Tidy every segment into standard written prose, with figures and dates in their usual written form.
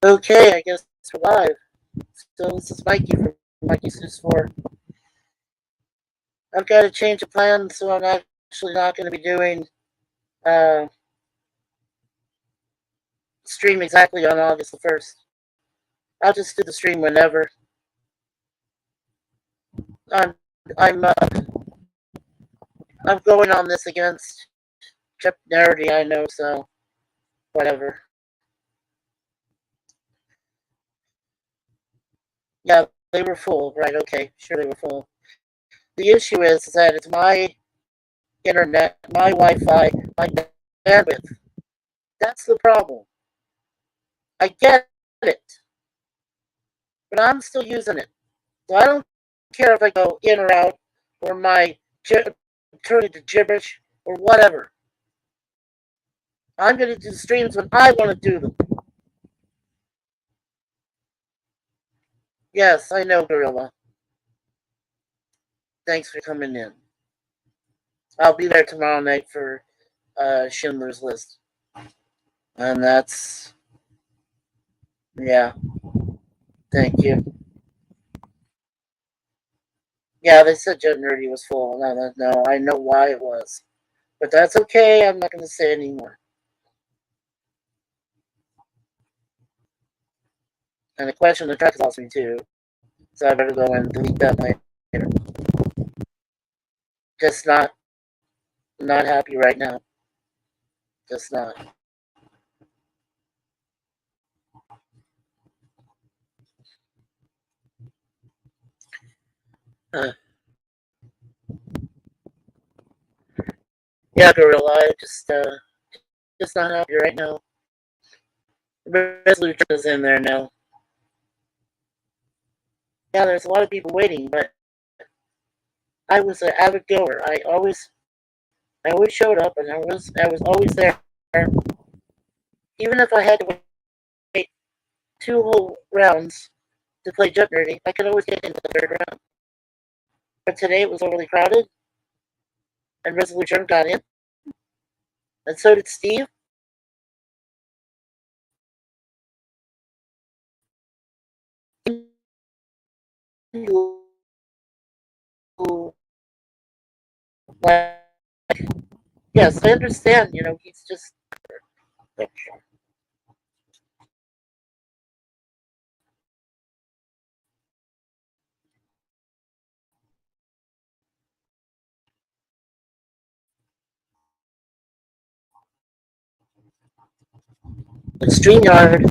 Okay, I guess we're live. So this is Mikey from Mikey's News 4. I've got to change of plan, so I'm actually not going to be doing uh, stream exactly on August the 1st. I'll just do the stream whenever. I'm I'm I'm going on this against Jeff Narity, I know, so whatever. Yeah, they were full, right? Okay, sure they were full. The issue is that it's my internet, my Wi-Fi, my bandwidth. That's the problem. I get it, but I'm still using it. So I don't care if I go in or out or my turn into gibberish or whatever. I'm going to do streams when I want to do them. Yes, I know, Gorilla. Thanks for coming in. I'll be there tomorrow night for Schindler's List. And that's, yeah, thank you. Yeah, they said Jet Nerdy was full. No, I know why it was. But that's okay. I'm not going to say anymore. And the question the track lost me too. So I better go and delete that later. Just not happy right now. Just not. Uh, yeah, Gorilla. I just not happy right now. Resolution is in there now. Yeah, there's a lot of people waiting, but I was an avid goer. I always showed up, and I was always there. Even if I had to wait two whole rounds to play Jump Nerdy, I could always get into the third round. But today it was overly crowded, and Resolution got in, and so did Steve. Like, yes, I understand. He's just. Streamyard,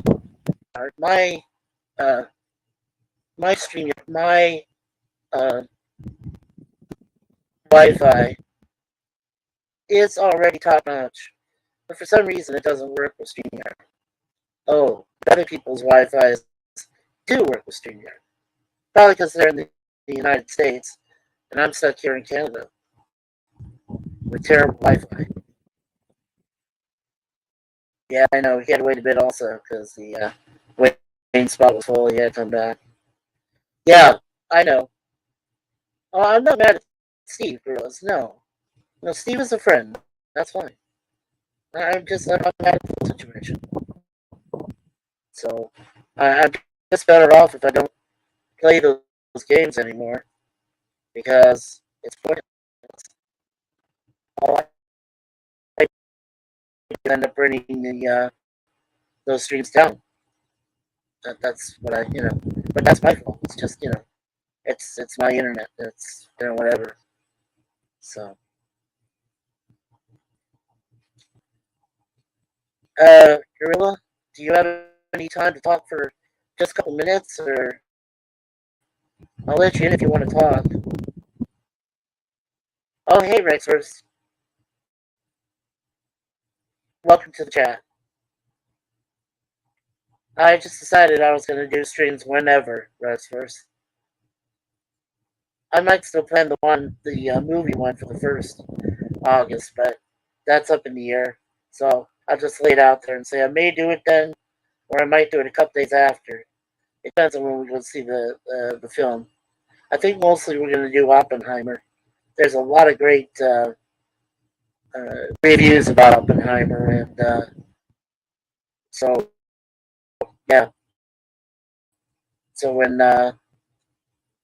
my uh, my Streamyard, my uh, Wi-Fi is already top notch, but for some reason it doesn't work with Streamyard. Oh, other people's Wi-Fi's do work with Streamyard, probably because they're in the United States, and I'm stuck here in Canada with terrible Wi-Fi. Yeah, I know. He had to wait a bit also because the waiting spot was full. He had to come back. Yeah, I know. Oh, I'm not mad at Steve, girls. No, no, Steve is a friend. That's fine. I'm not mad at the situation. So I'm just better off if I don't play those games anymore because it's pointless. All I end up bringing those streams down. That's what but that's my fault. It's just it's my internet. It's whatever. So Gorilla, do you have any time to talk for just a couple minutes, or I'll let you in if you want to talk. Oh, hey Rexverse, welcome to the chat. I just decided I was going to do streams whenever, Rexverse. I might still plan the movie one for the 1st August, but that's up in the air. So I'll just lay it out there and say I may do it then, or I might do it a couple days after. It depends on when we go see the film. I think mostly we're going to do Oppenheimer. There's a lot of great reviews about Oppenheimer, and so yeah, So when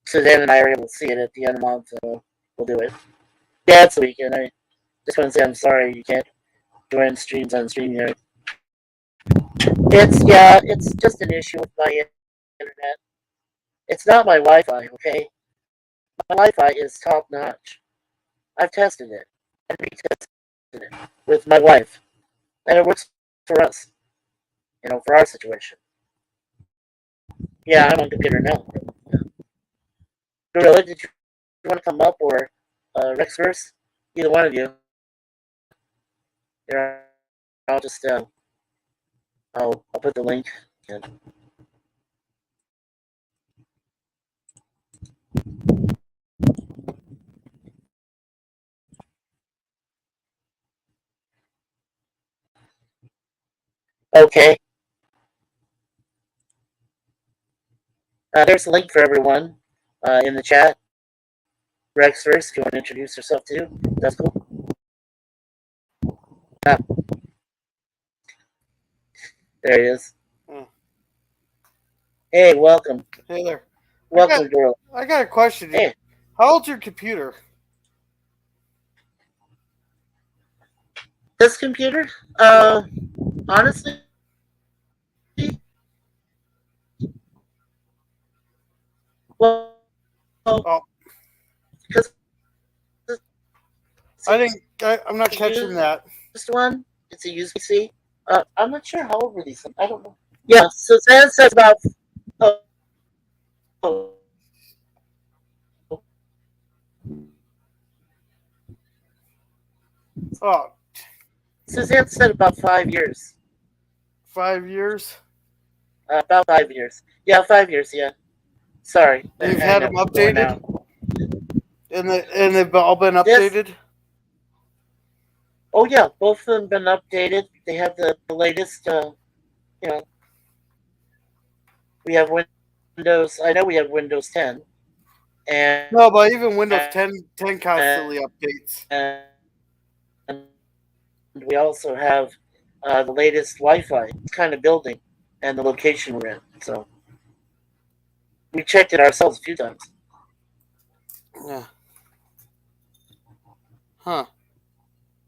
Suzanne and I are able to see it at the end of the month, we'll do it. Yeah, it's a weekend. I just want to say I'm sorry you can't join streams on Streamyard. It's just an issue with my internet. It's not my Wi-Fi, okay? My Wi-Fi is top notch. I've tested it and retested it with my wife, and it works for us. For our situation. Yeah, I'm on computer now. Gorilla, did you want to come up or Rexverse? Either one of you. Here, I'll just I'll put the link in. Okay. There's a link for everyone in the chat. Rexverse, if you want to introduce yourself too, that's cool. Ah, there he is. Hey, welcome. Hey there. Welcome, Gorilla. I got a question. Hey. How old's your computer? This computer? Honestly, well, because I'm not catching that. This one, it's a used PC. I'm not sure how old were these. I don't know. Yeah, so Suzanne says about. Oh, Oh, Suzanne said about 5 years. 5 years? About 5 years. Yeah, 5 years. Yeah. Sorry. You've had them updated, and they've all been updated. Oh yeah, both of them been updated. They have the latest. We have Windows. I know we have Windows 10. And no, but even Windows 10 constantly updates. And we also have the latest Wi-Fi kind of building and the location we're in. So we checked it ourselves a few times. Yeah. Huh.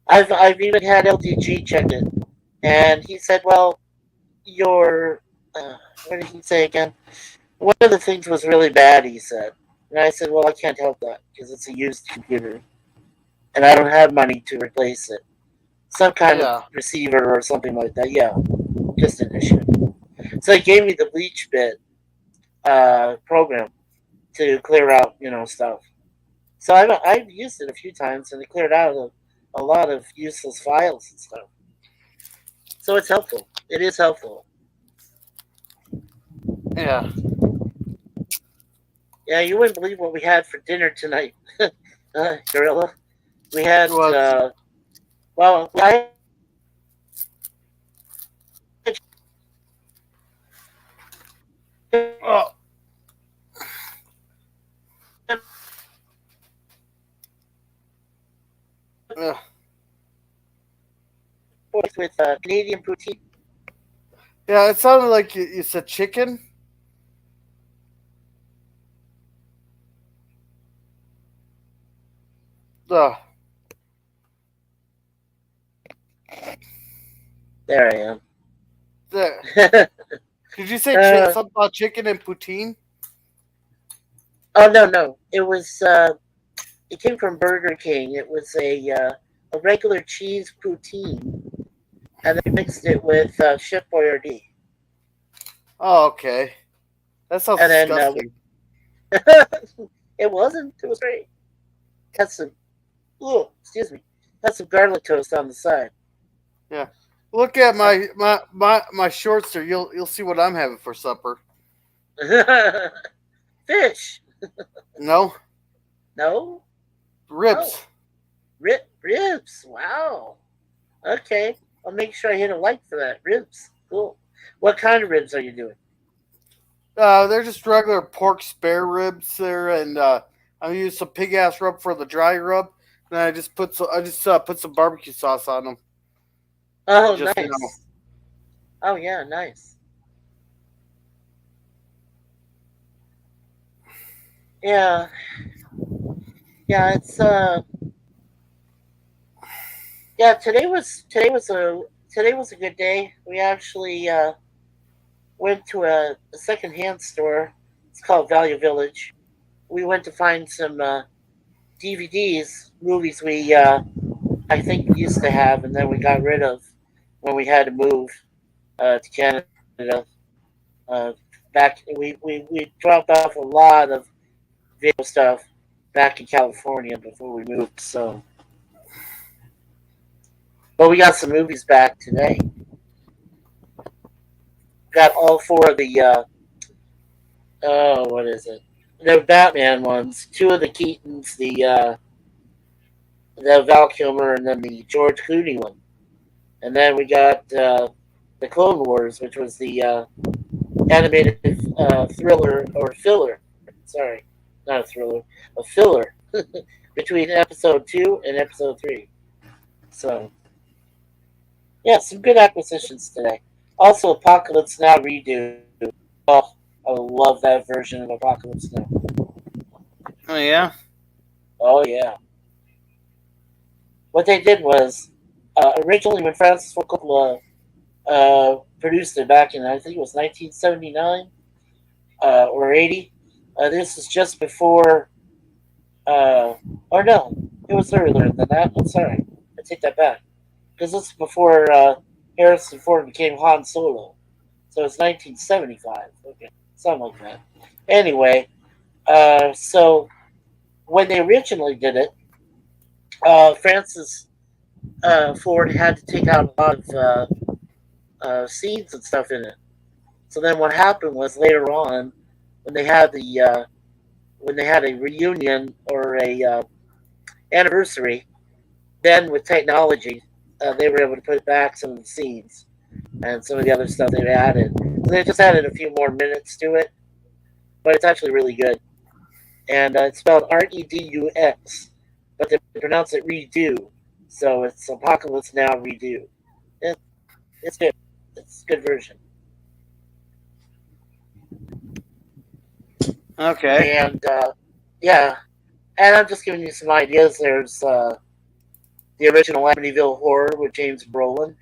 I've even had LTG check it, and he said, "Well, your what did he say again? One of the things was really bad." He said, and I said, "Well, I can't help that because it's a used computer, and I don't have money to replace it. Some kind of receiver or something like that. Yeah, just an issue." So he gave me the Bleach Bit program to clear out, stuff. So I've used it a few times, and it cleared out a lot of useless files and stuff. So it's helpful. It is helpful. Yeah. Yeah, you wouldn't believe what we had for dinner tonight, Gorilla. We had, well, I oh. With Canadian poutine. Yeah, it sounded like you said chicken. There I am. There. Did you say something about chicken and poutine? Oh no! It was. It came from Burger King. It was a regular cheese poutine, and they mixed it with Chef Boyardee. Oh, okay. That sounds disgusting. It wasn't. It was great. Had some. Oh, excuse me. Had some garlic toast on the side. Yeah. Look at my shorts there. You'll see what I'm having for supper. Fish. No. No. Ribs. Oh. Ribs. Wow. Okay. I'll make sure I hit a like for that. Ribs. Cool. What kind of ribs are you doing? They're just regular pork spare ribs there, and I use some pig ass rub for the dry rub. And I just put some barbecue sauce on them. Oh, nice. Oh yeah, nice. Yeah, yeah. It's yeah. Today was a good day. We actually went to a secondhand store. It's called Value Village. We went to find some DVDs, movies we I think we used to have, and then we got rid of when we had to move to Canada. Back we dropped off a lot of video stuff back in California before we moved. So, but we got some movies back today. Got all four of the what is it? The Batman ones. Two of the Keatons, the Val Kilmer, and then the George Clooney one. And then we got the Clone Wars, which was the animated thriller or filler. Sorry, not a thriller, a filler between episode 2 and episode 3. So yeah, some good acquisitions today. Also, Apocalypse Now redo. Oh, I love that version of Apocalypse Now. Oh yeah. Oh yeah. What they did was originally when Francis Ford Coppola produced it back in I think it was 1979 or 80. This is just before. Or no, it was earlier than that. I'm sorry, I take that back because this is before Harrison Ford became Han Solo. So it's 1975. Okay, something like that. Anyway, so when they originally did it, Francis Ford had to take out a lot of scenes and stuff in it. So then what happened was later on, when they had when they had a reunion or a anniversary, then with technology, they were able to put back some of the scenes and some of the other stuff they added. So they just added a few more minutes to it, but it's actually really good. And it's spelled Redux, but they pronounce it redo. So it's Apocalypse Now redo. It, it's good. It's a good version. Okay. And yeah, and I'm just giving you some ideas. There's the original Amityville Horror with James Brolin.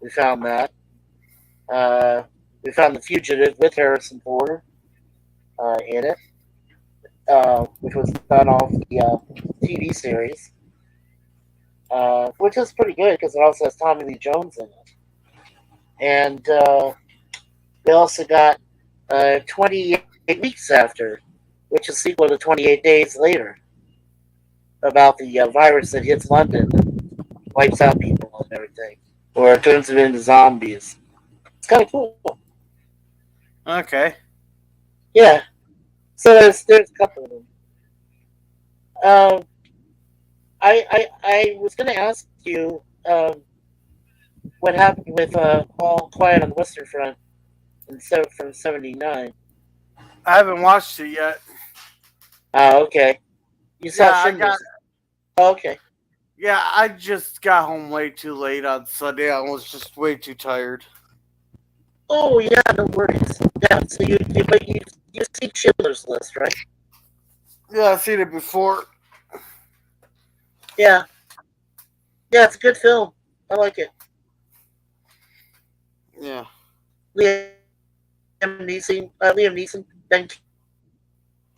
We found that. Uh, we found The Fugitive with Harrison Ford in it, which was done off the TV series, which is pretty good because it also has Tommy Lee Jones in it. And we also got 28 Weeks After, which is sequel to 28 Days Later, about the virus that hits London and wipes out people and everything, or turns them into zombies. It's kind of cool. Okay. Yeah. So there's a couple of them. Um, I was going to ask you what happened with All Quiet on the Western Front from '79. I haven't watched it yet. Oh, okay. You saw Yeah, I got. Schindler's. Oh, okay. Yeah, I just got home way too late on Sunday. I was just way too tired. Oh yeah, no worries. Yeah, so you see Schindler's List, right? Yeah, I've seen it before. Yeah, yeah, it's a good film. I like it. Yeah. Liam Liam Neeson, Ben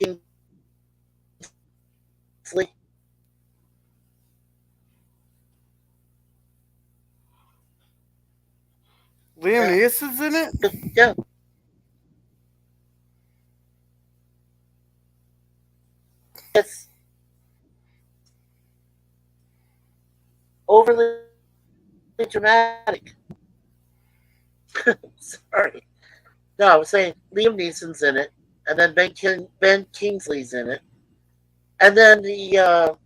Kingsley. Liam Yeah, Neeson's in it? yeah. It's overly dramatic. Sorry. No, I was saying Liam Neeson's in it, and then Ben Kingsley's in it, and then what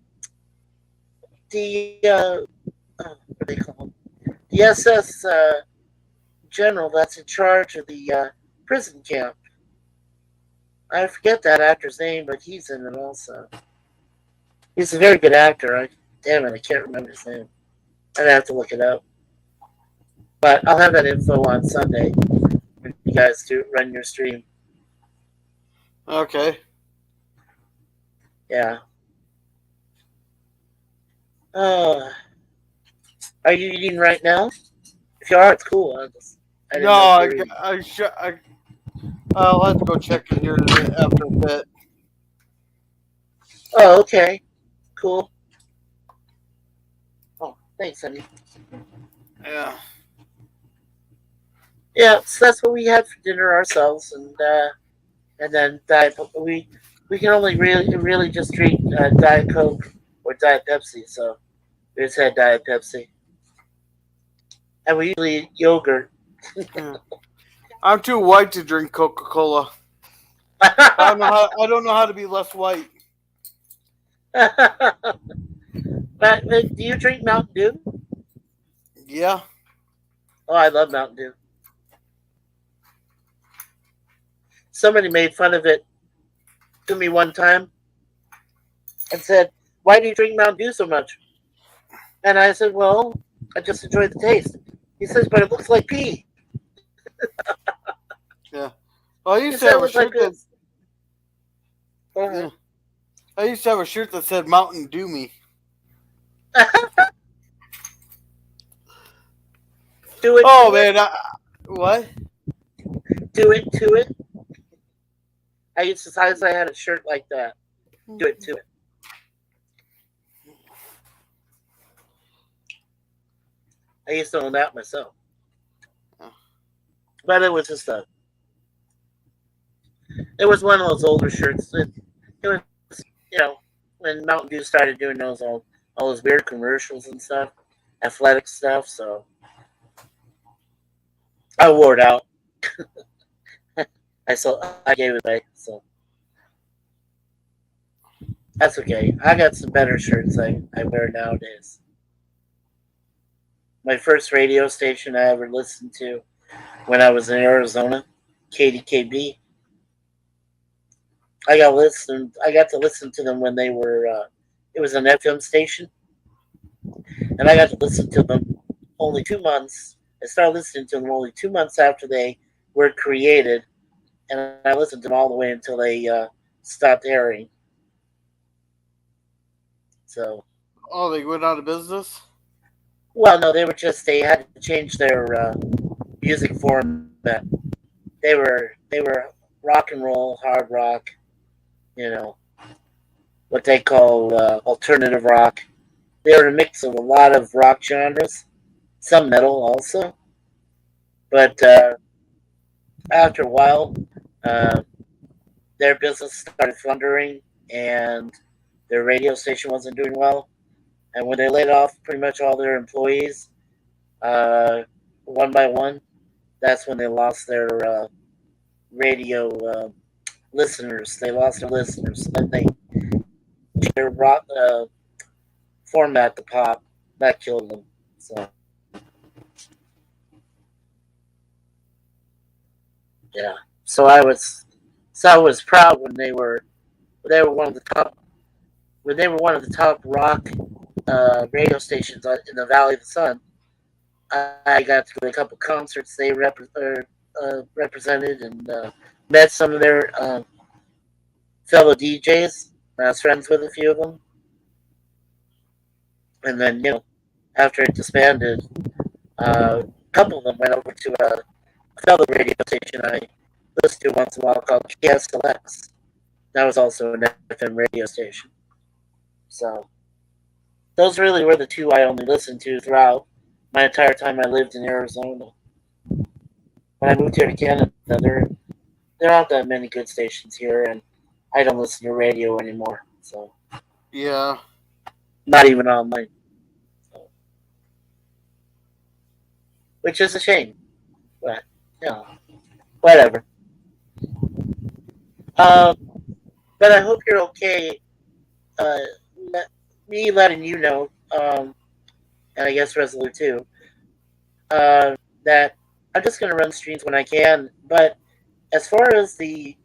do they call him? The SS general that's in charge of the prison camp. I forget that actor's name, but he's in it also. He's a very good actor. Damn it, I can't remember his name. I'd have to look it up. But I'll have that info on Sunday when you guys do run your stream. Okay. Yeah. Uh, are you eating right now? If you are, it's cool. I No, didn't know if you were eating. I'll have to go check in here after a bit. Oh, okay. Cool. Oh, thanks, honey. Yeah. Yeah, so that's what we had for dinner ourselves, and then diet. We can only really just drink Diet Coke or Diet Pepsi. So we just had Diet Pepsi, and we usually eat yogurt. Yeah. I'm too white to drink Coca Cola. I don't know how to be less white. but do you drink Mountain Dew? Yeah. Oh, I love Mountain Dew. Somebody made fun of it to me one time and said, "Why do you drink Mountain Dew so much?" And I said, "Well, I just enjoy the taste." He says, "But it looks like pee." Yeah. Well, I He used to said it have a looks like shirt that. this. Go Yeah. ahead. I used to have a shirt that said Mountain Dew me. Do it Oh to it. man, what? Do it to it. I used to. I had a shirt like that. Do it to it. I used to own that myself, but it was just a. It was one of those older shirts. It was, you know, when Mountain Dew started doing all those weird commercials and stuff, athletic stuff. So I wore it out. I gave it away. So that's okay. I got some better shirts I wear nowadays. My first radio station I ever listened to when I was in Arizona, KDKB. I got to listen to them when they were. It was an FM station, and I got to listen to them only 2 months. I started listening to them only 2 months after they were created, and I listened to them all the way until they stopped airing. So, Oh, they went out of business. well, no, they had to change their music format. They were rock and roll, hard rock, you know, what they call alternative rock. They were a mix of a lot of rock genres, some metal also. But after a while, uh, their business started thundering, and their radio station wasn't doing well. And when they laid off pretty much all their employees, uh, one by one, that's when they lost their radio listeners. They lost their listeners. Then they their rock format to pop. That killed them. So yeah. So I was proud when they were one of the top when they were one of the top rock radio stations in the Valley of the Sun. I got to go to a couple concerts they represented and met some of their fellow DJs. I was friends with a few of them, and then after it disbanded, a couple of them went over to a fellow radio station I listen to once in a while called KSLX. That was also an FM radio station. So those really were the two I only listened to throughout my entire time I lived in Arizona. When I moved here to Canada, there aren't that many good stations here, and I don't listen to radio anymore. So Yeah. not even online, so, which is a shame. But whatever. Um, but I hope you're okay. Uh, me letting you know, and I guess Resolute too, that I'm just gonna run streams when I can. But as far as the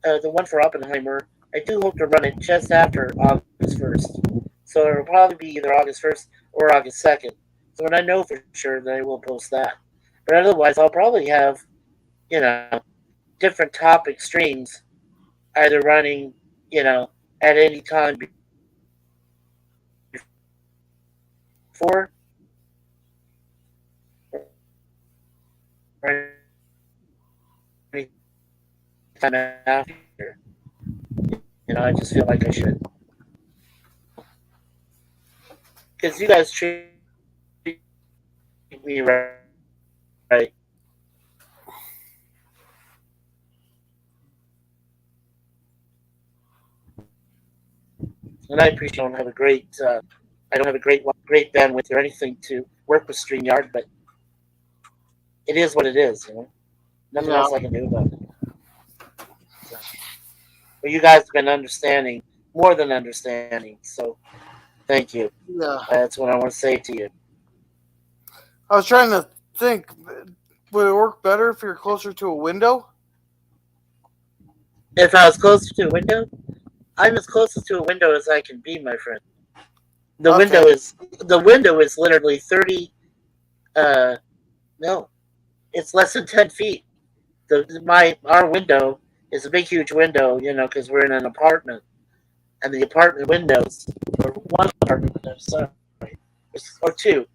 one for Oppenheimer, I do hope to run it just after August 1st. So it'll probably be either August 1st or August 2nd. So when I know for sure, then I will post that. But otherwise, I'll probably have, you know, different topic streams either running, you know, at any time before or any time after. I just feel like I should. Because you guys treat me right. And I appreciate I don't have a great bandwidth or anything to work with Streamyard, but it is what it is, Nothing else I can do about it. So, but you guys have been understanding, more than understanding, so thank you. Yeah. That's what I want to say to you. I was trying to think, would it work better if you're closer to a window? If I was closer to a window, I'm as close to a window as I can be, my friend. The window is literally 30. No, it's less than 10 feet. Our window is a big, huge window, because we're in an apartment, and the apartment windows, or one apartment window, sorry, or two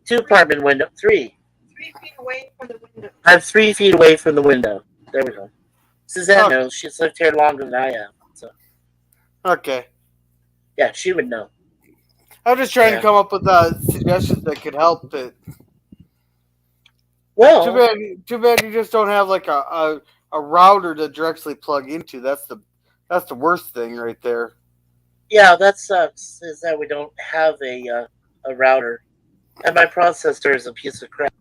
apartment window, 3 feet away from the window. I'm 3 feet away from the window. There we go. Suzanne Okay. knows. She's lived here longer than I have. So Okay. yeah, she would know. I'm just trying to come up with suggestions that could help it. Well, Too bad you just don't have like a router to directly plug into. That's the worst thing right there. yeah, that sucks. Is that we don't have a router, and my processor is a piece of crap.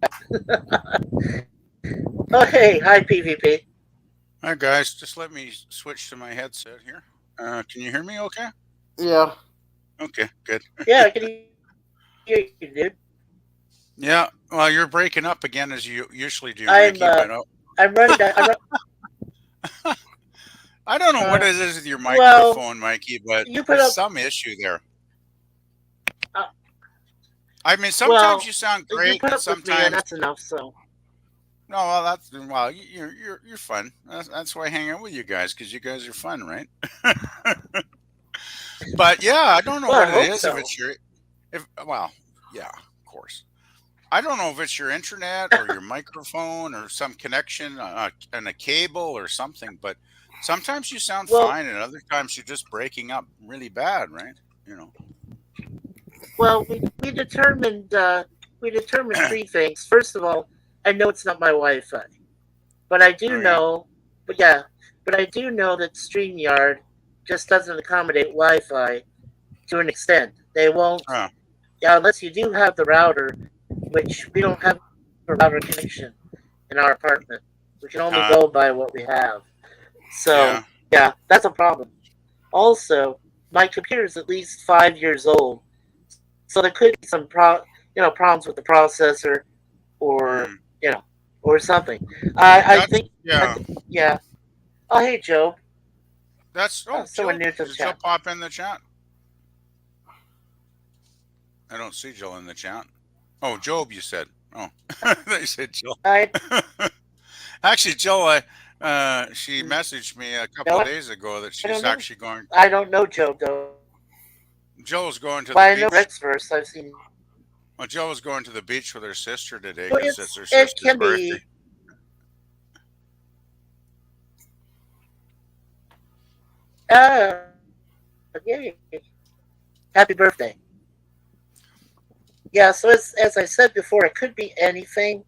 Oh hey, hi PvP. Hi guys, just let me switch to my headset here. Can you hear me okay? Yeah. Okay, good. Yeah, I can hear you, dude. Yeah, well, you're breaking up again as you usually do, I'm Ricky, but I'm running. I don't know what it is with your well, microphone, Mikey, but you put there's up- some issue there. Uh, I mean, sometimes well, you sound You great, put and up with me, and sometimes that's enough. So no. Well, you're fun. That's why I hang out with you guys, because you guys are fun, right? But yeah, I don't know Well, I what it hope is. so. Yeah, of course. I don't know if it's your internet or your microphone or some connection and a cable or something, but sometimes you sound fine and other times you're just breaking up really bad, right? Well, we determined 3 things. First of all, I know it's not my Wi-Fi, but I do know, but I do know that StreamYard just doesn't accommodate Wi-Fi to an extent. They won't, unless you do have the router, which we don't have a router connection in our apartment. We can only go by what we have. So yeah, that's a problem. Also, my computer is at least 5 years old, so there could be some problems with the processor, or or something. I think. Yeah. Oh, hey, Joe. That's someone new to the Did chat. Jill pop in the chat? I don't see Jill in the chat. Oh, Job, you said. Oh, they said Jill. Actually, Jill, she messaged me a couple of days ago that she's actually going. I don't know Joe though. Joe's going to the I beach. know Rex first. I've seen. Well, Joe was going to the beach with her sister today Well, because it's her sister's birthday. Yay. Happy birthday. Yeah, so as I said before, it could be anything.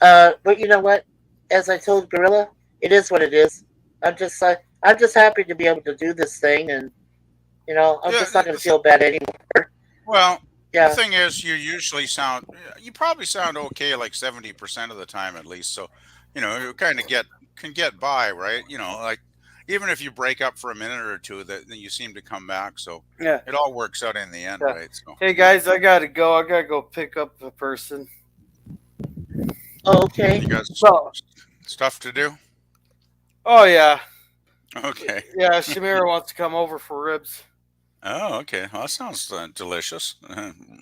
But you know what? As I told Gorilla, it is what it is. I'm just happy to be able to do this thing, and I'm just not going to feel bad anymore. Well, the thing is, you probably sound okay like 70% of the time at least. So, you kind of can get by, right? Like even if you break up for a minute or two, then you seem to come back. So it all works out in the end, right? So. Hey guys, I gotta go. I gotta go pick up a person. Okay. You got stuff to do? Oh yeah. Okay. Yeah, Shamira wants to come over for ribs. Oh, okay. Well, that sounds delicious.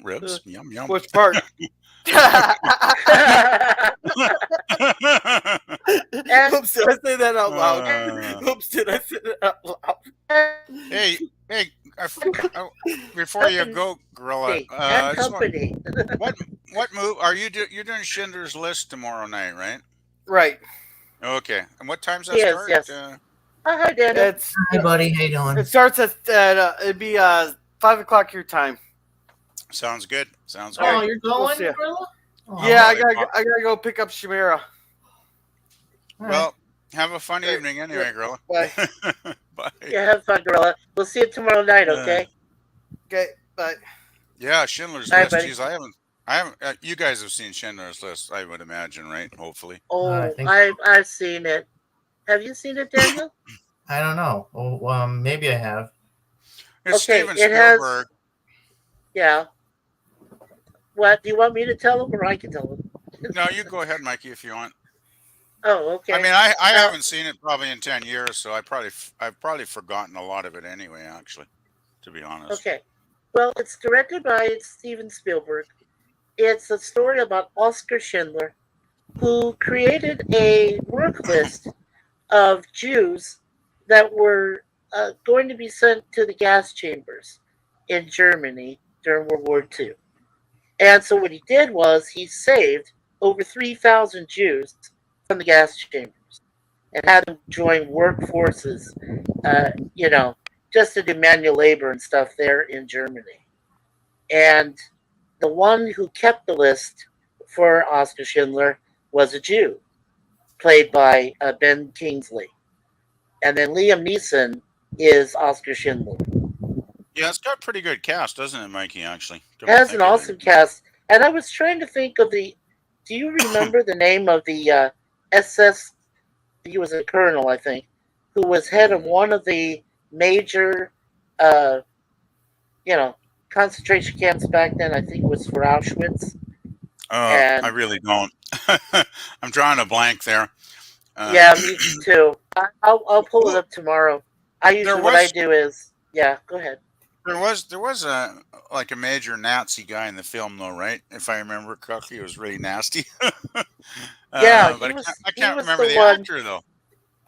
Ribs, yum yum. Which part? Oops, did I say that out loud? Oops, did I say that out loud? Hey, hey! Before you go, Gorilla, and I just want company. what move are you do? You're doing Schindler's List tomorrow night, right? Right. Okay. And what time's that Yes, start? yes. Oh, hi, Daniel. It's Hi, buddy. How you doing? it starts at it'd be 5 o'clock your time. Sounds good. Sounds Oh, good. you're We'll going, see ya. Gorilla? Oh, Yeah, I probably gotta go pick up Shamira. all right. Well, have a fun Right. evening anyway, Gorilla. Bye. Bye. Yeah, have fun, Gorilla. We'll see you tomorrow night, okay? Okay, bye. Yeah, Schindler's Bye, List. buddy. Geez, I haven't. You guys have seen Schindler's List, I would imagine, right? Hopefully. Oh, think- I've seen it. Have you seen it, Daniel? I don't know. Oh, maybe I have. It's Okay, Steven it has- Spielberg. Yeah. What, do you want me to tell him or I can tell him? No, you go ahead, Mikey, if you want. Oh, okay. I mean, I haven't seen it probably in 10 years, so I've probably forgotten a lot of it anyway. Actually, to be honest. Okay. Well, it's directed by Steven Spielberg. It's a story about Oskar Schindler, who created a work list of Jews that were going to be sent to the gas chambers in Germany during World War II. And so what he did was he saved over 3,000 Jews from the gas chambers and had them join workforces, just to do manual labor and stuff there in Germany. And the one who kept the list for Oskar Schindler was a Jew, played by Ben Kingsley. And then Liam Neeson is Oskar Schindler. Yeah, it's got a pretty good cast, doesn't it, Mikey? Actually, It has an awesome cast. And I was trying to think of do you remember the name of the SS, he was a colonel, I think, who was head of one of the major, concentration camps back then. I think it was for Auschwitz. I really don't. I'm drawing a blank there. Yeah, me too. I'll pull it up tomorrow. What I do is, yeah, go ahead. There was a major Nazi guy in the film, though, right? If I remember correctly, it was really nasty. Yeah, but I he can't was remember the one. actor though.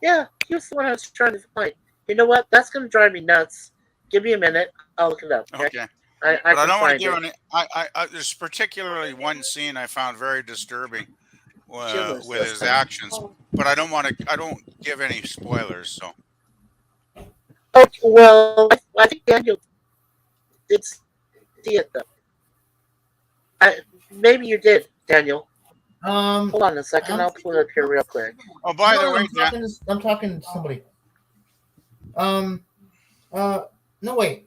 Yeah, he was the one I was trying to find. You know what? That's going to drive me nuts. Give me a minute. I'll look it up. Okay. I can don't want find to give it. any. There's particularly one scene I found very disturbing Schindler's with his List. actions, but I don't give any spoilers. So Okay, well, I think Daniel did see it though. Maybe you did, Daniel. Hold on a second. I'll pull it up here real quick. oh, by the way, I'm talking to somebody. No, wait.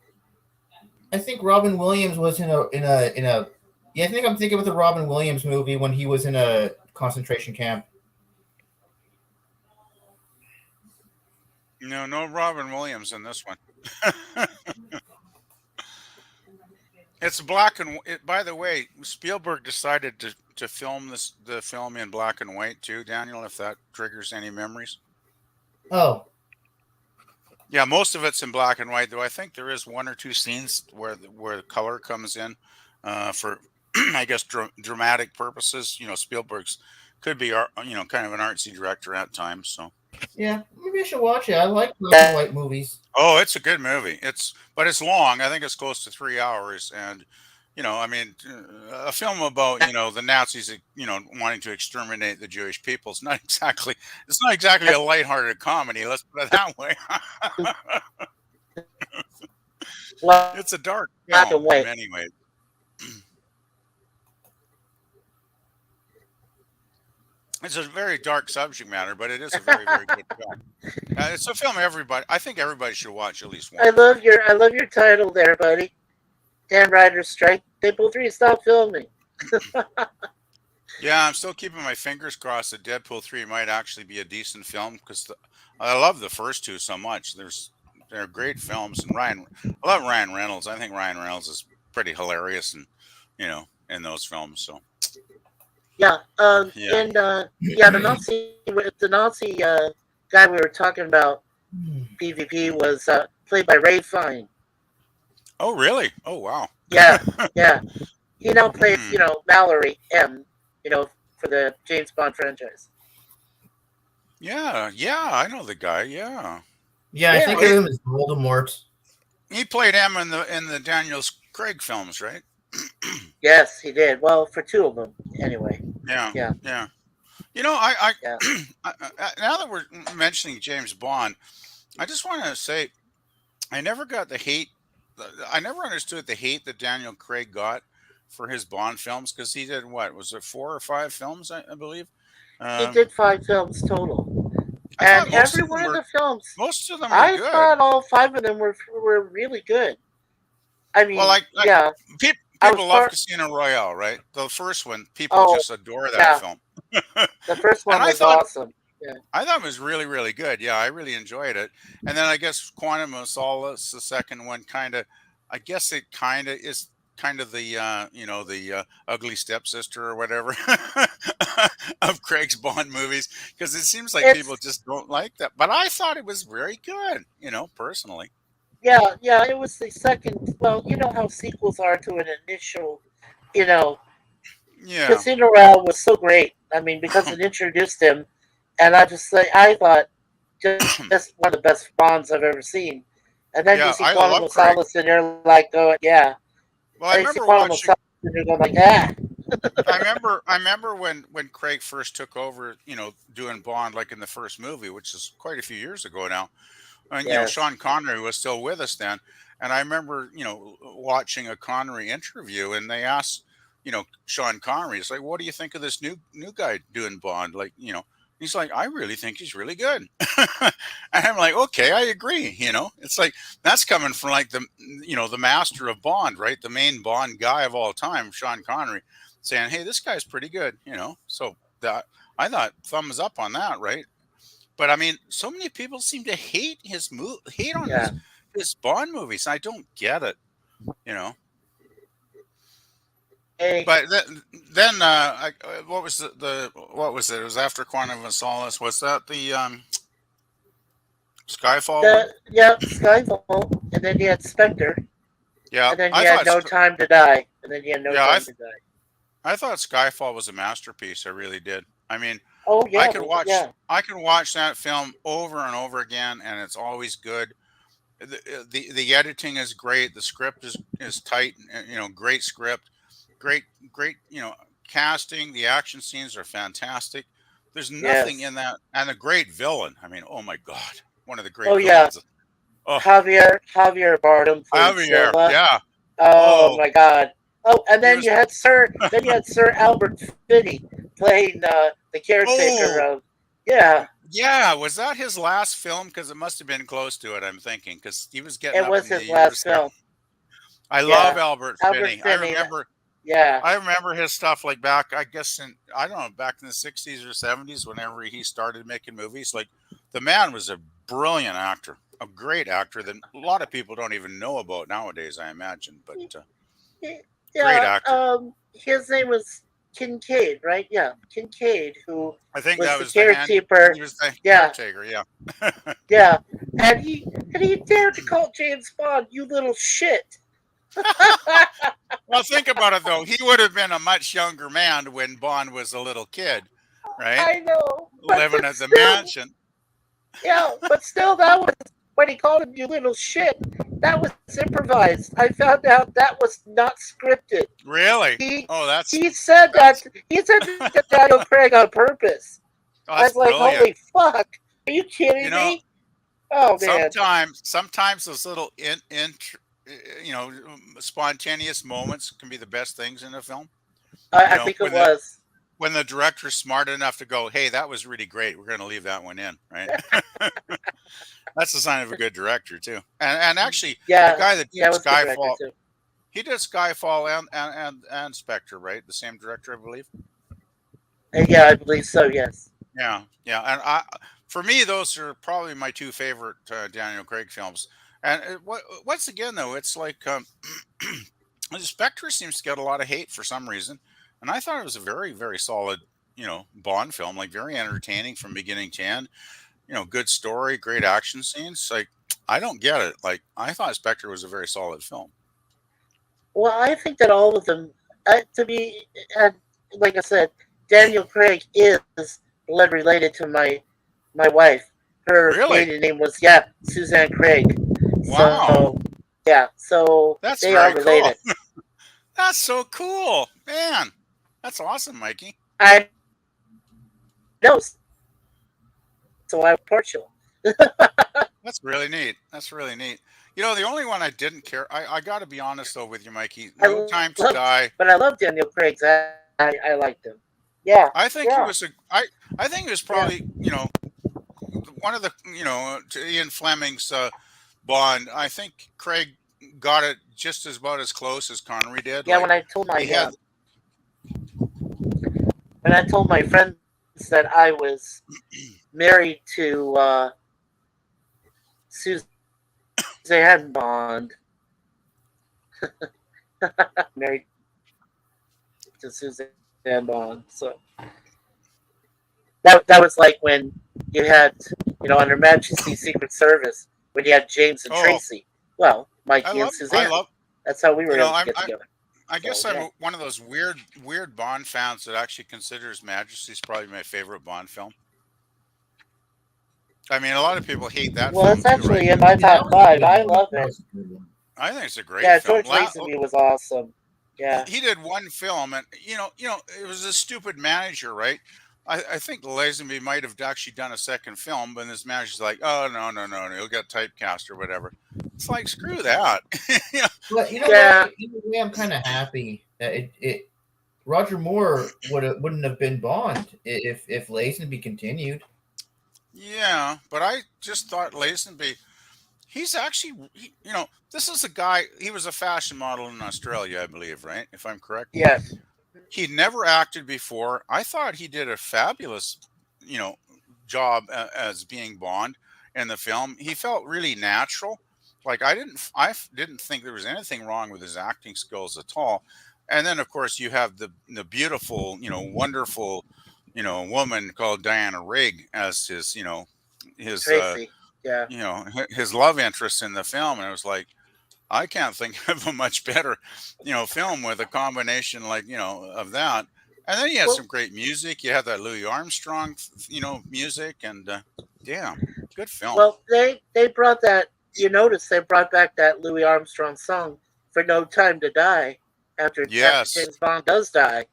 I think Robin Williams was in a. Yeah, I think I'm thinking of the Robin Williams movie when he was in a concentration camp. no Robin Williams in this one. It's black and by the way, Spielberg decided to film the film in black and white too, Daniel, if that triggers any memories. Oh, Yeah, most of it's in black and white, though I think there is one or two scenes where the color comes in for I guess dramatic purposes. Spielberg's could be kind of an artsy director at times, so yeah. Maybe I should watch it. I like black and white movies. Oh, it's a good movie. But it's long. I think it's close to 3 hours, and a film about the Nazis, wanting to exterminate the Jewish people. It's not exactly a lighthearted comedy. Let's put it that way. Well, It's a dark Black and film white. in many ways. It's a very dark subject matter, but it is a very, very good film. It's a film I think everybody should watch at least once. I love your title there, buddy. Dan Ryder's Strike. Deadpool 3, stop filming. Yeah, I'm still keeping my fingers crossed that Deadpool 3 might actually be a decent film because I love the first two so much. They're great films, and I love Ryan Reynolds. I think Ryan Reynolds is pretty hilarious, and in those films. So Yeah. Yeah. And the Nazi guy we were talking about, PvP, was played by Ray Fine. Oh, really? Oh, wow. Yeah, yeah. He now plays, Mallory M, for the James Bond franchise. Yeah, I know the guy. Yeah. Yeah, I Yeah. think of him as Voldemort. He played M in the Daniel Craig films, right? Yes, he did. Well, for two of them, anyway. Yeah, Yeah. yeah. You know, I, Yeah. now that we're mentioning James Bond, I just want to say I never got the hate. I never understood the hate that Daniel Craig got for his Bond films because he did what was it 4 or 5 films I believe. He Um, did 5 films total, I and thought every one of the films, most of them were I good. thought all 5 of them were really good. I Well, mean, yeah, I was people love part. Casino Royale, right? The first one, people Oh, just adore that yeah, film. the first And one I was thought awesome. Yeah. I thought it was really, really good. Yeah, I really enjoyed it. And then I guess Quantum of Solace, the second one, I guess it kind of is kind of the, the ugly stepsister or whatever of Craig's Bond movies, because it seems like people It's just don't like that. But I thought it was very good, personally. yeah. It was the second. Well, you know how sequels are to an initial. You know, Yeah. Casino Royale was so great. I mean, because it introduced him, and I thought just one of the best Bonds I've ever seen. And then you Yeah, see I Quantum love of Craig. Solace, and you're like, going, yeah. Well, I And you see remember Quantum of watching. Solace, and you're going like, ah, I remember when Craig first took over, doing Bond like in the first movie, which is quite a few years ago now. And yes, Sean Connery was still with us then, and I remember watching a Connery interview, and they asked Sean Connery, it's like, what do you think of this new guy doing Bond? Like, he's like, I really think he's really good. And I'm like, okay, I agree. It's like that's coming from like the master of Bond, right? The main Bond guy of all time, Sean Connery, saying, hey, this guy's pretty good. So that I thought thumbs up on that, right? But I mean, so many people seem to hate on yeah. his Bond movies. I don't get it, you know. Hey, But then what was what was it? It was after Quantum of Solace. Was that the Skyfall one? Skyfall, and then you had Spectre, Yeah, and then I you had thought. No Time to Die, and then you had No Yeah, Time to Die. I thought Skyfall was a masterpiece. I really did. I mean, Oh I yeah, could watch yeah, I could watch that film over and over again, and it's always good. The editing is great. The script is tight. Great script, great. Casting. The action scenes are fantastic. There's nothing yes. in that, and a great villain. I mean, oh my god, one of the Oh great yeah, villains. Oh, Javier Bardem played Javier. Silva. Yeah. Oh Oh, my God. Oh, and he then was. you had Sir Albert Finney playing the caretaker Oh, of. Yeah, yeah. Was that his last film? Because it must have been close to it. I'm thinking because he was getting it up was in the his last years there. film. I love Yeah, Albert Albert Finney. I Finney. remember. Yeah, I remember his stuff like back, I guess I don't know, back in the 60s or 70s, whenever he started making movies. Like the man was a brilliant actor, a great actor that a lot of people don't even know about nowadays, I imagine. But great yeah. actor. His name was Kincaid, right? Yeah, Kincaid, who I think was that the was the hand. caretaker. He was the Yeah, caretaker. Yeah. yeah, and he dared to call James Bond, "You little shit." Well, think about it though. He would have been a much younger man when Bond was a little kid, right? I know, Living but at the still, mansion. yeah, but still, that was when he called him "you little shit." That was improvised. I found out that was not scripted. Really? He Oh, he said that that's he said that to Daniel Craig on purpose. I that's was like, brilliant. "Holy fuck! Are you You kidding know, me?" Oh man, sometimes those little spontaneous moments can be the best things in a film. I think it When the was. director's smart enough to go, hey, that was really great, we're going to leave that one in, right? That's a sign of a good director too. And actually, the Yeah, guy that yeah, did it was a good director Skyfall, too. he did Skyfall and Spectre, right? The same director, I believe. And yeah, I believe so. Yes. Yeah, yeah, and for me, those are probably my two favorite Daniel Craig films. And once again, though, it's like the Spectre seems to get a lot of hate for some reason, and I thought it was a very, very solid, Bond film, like very entertaining from beginning to end. Good story, great action scenes. Like I don't get it. Like I thought Spectre was a very solid film. Well, I think that all of them, to be, like I said, Daniel Craig is blood related to my wife. Her Really? maiden name was Suzanne Craig. Wow. So Yeah, so That's they are very related. cool. That's so cool, man. That's awesome, Mikey. I know, so I'm partial. That's really neat. That's really neat. You know, the only one I didn't care. I got to be honest though with you, Mikey. I No Time to love, Die. but I love Daniel Craig's. I liked him. Yeah, I think he yeah, was a. I think he was yeah, probably one of the to Ian Fleming's Bond. I think Craig got it just as about as close as Connery did. yeah. Like he had. When I told my friends that I was married to Suzanne Bond, married to Suzanne Bond, so that was like when you had on Her Majesty's Secret Service when you had James and Oh, Tracy. Well, I Mikey and love. I Suzanne. love. That's how we were You know, able to get together. I guess So I'm yeah. one of those weird Bond fans that actually considers Majesty's probably my favorite Bond film. I mean, a lot of people hate that Well, film it's too, actually right? in my Yeah, that top was a five. good I one. love That it. was a good one. I think it's a great Yeah, film. George Lazenby was awesome. Yeah. He did one film, and it was a stupid manager, right? I think Lazenby might have actually done a second film, but this manager's like, oh no, he'll get typecast or whatever. It's like screw that. You know, But Yeah. what? In a way, I'm kind of happy that it Roger Moore wouldn't have been Bond if Lazenby continued. yeah, but I just thought Lazenby. He's actually, this is a guy. He was a fashion model in Australia, I believe, right? If I'm correct. Yes. He'd never acted before. I thought he did a fabulous, you know, job as being Bond in the film. He felt really natural. Like I didn't think there was anything wrong with his acting skills at all. And then, of course, you have the beautiful, wonderful, woman called Diana Rigg as his Tracy. Yeah. his love interest in the film, and it was like I can't think of a much better film with a combination like of that. And then you had Well, some great music. You had that Louis Armstrong music, and yeah, good film. well, they brought that. You notice they brought back that Louis Armstrong song for "No Time to Die" after Yes, James Bond does die.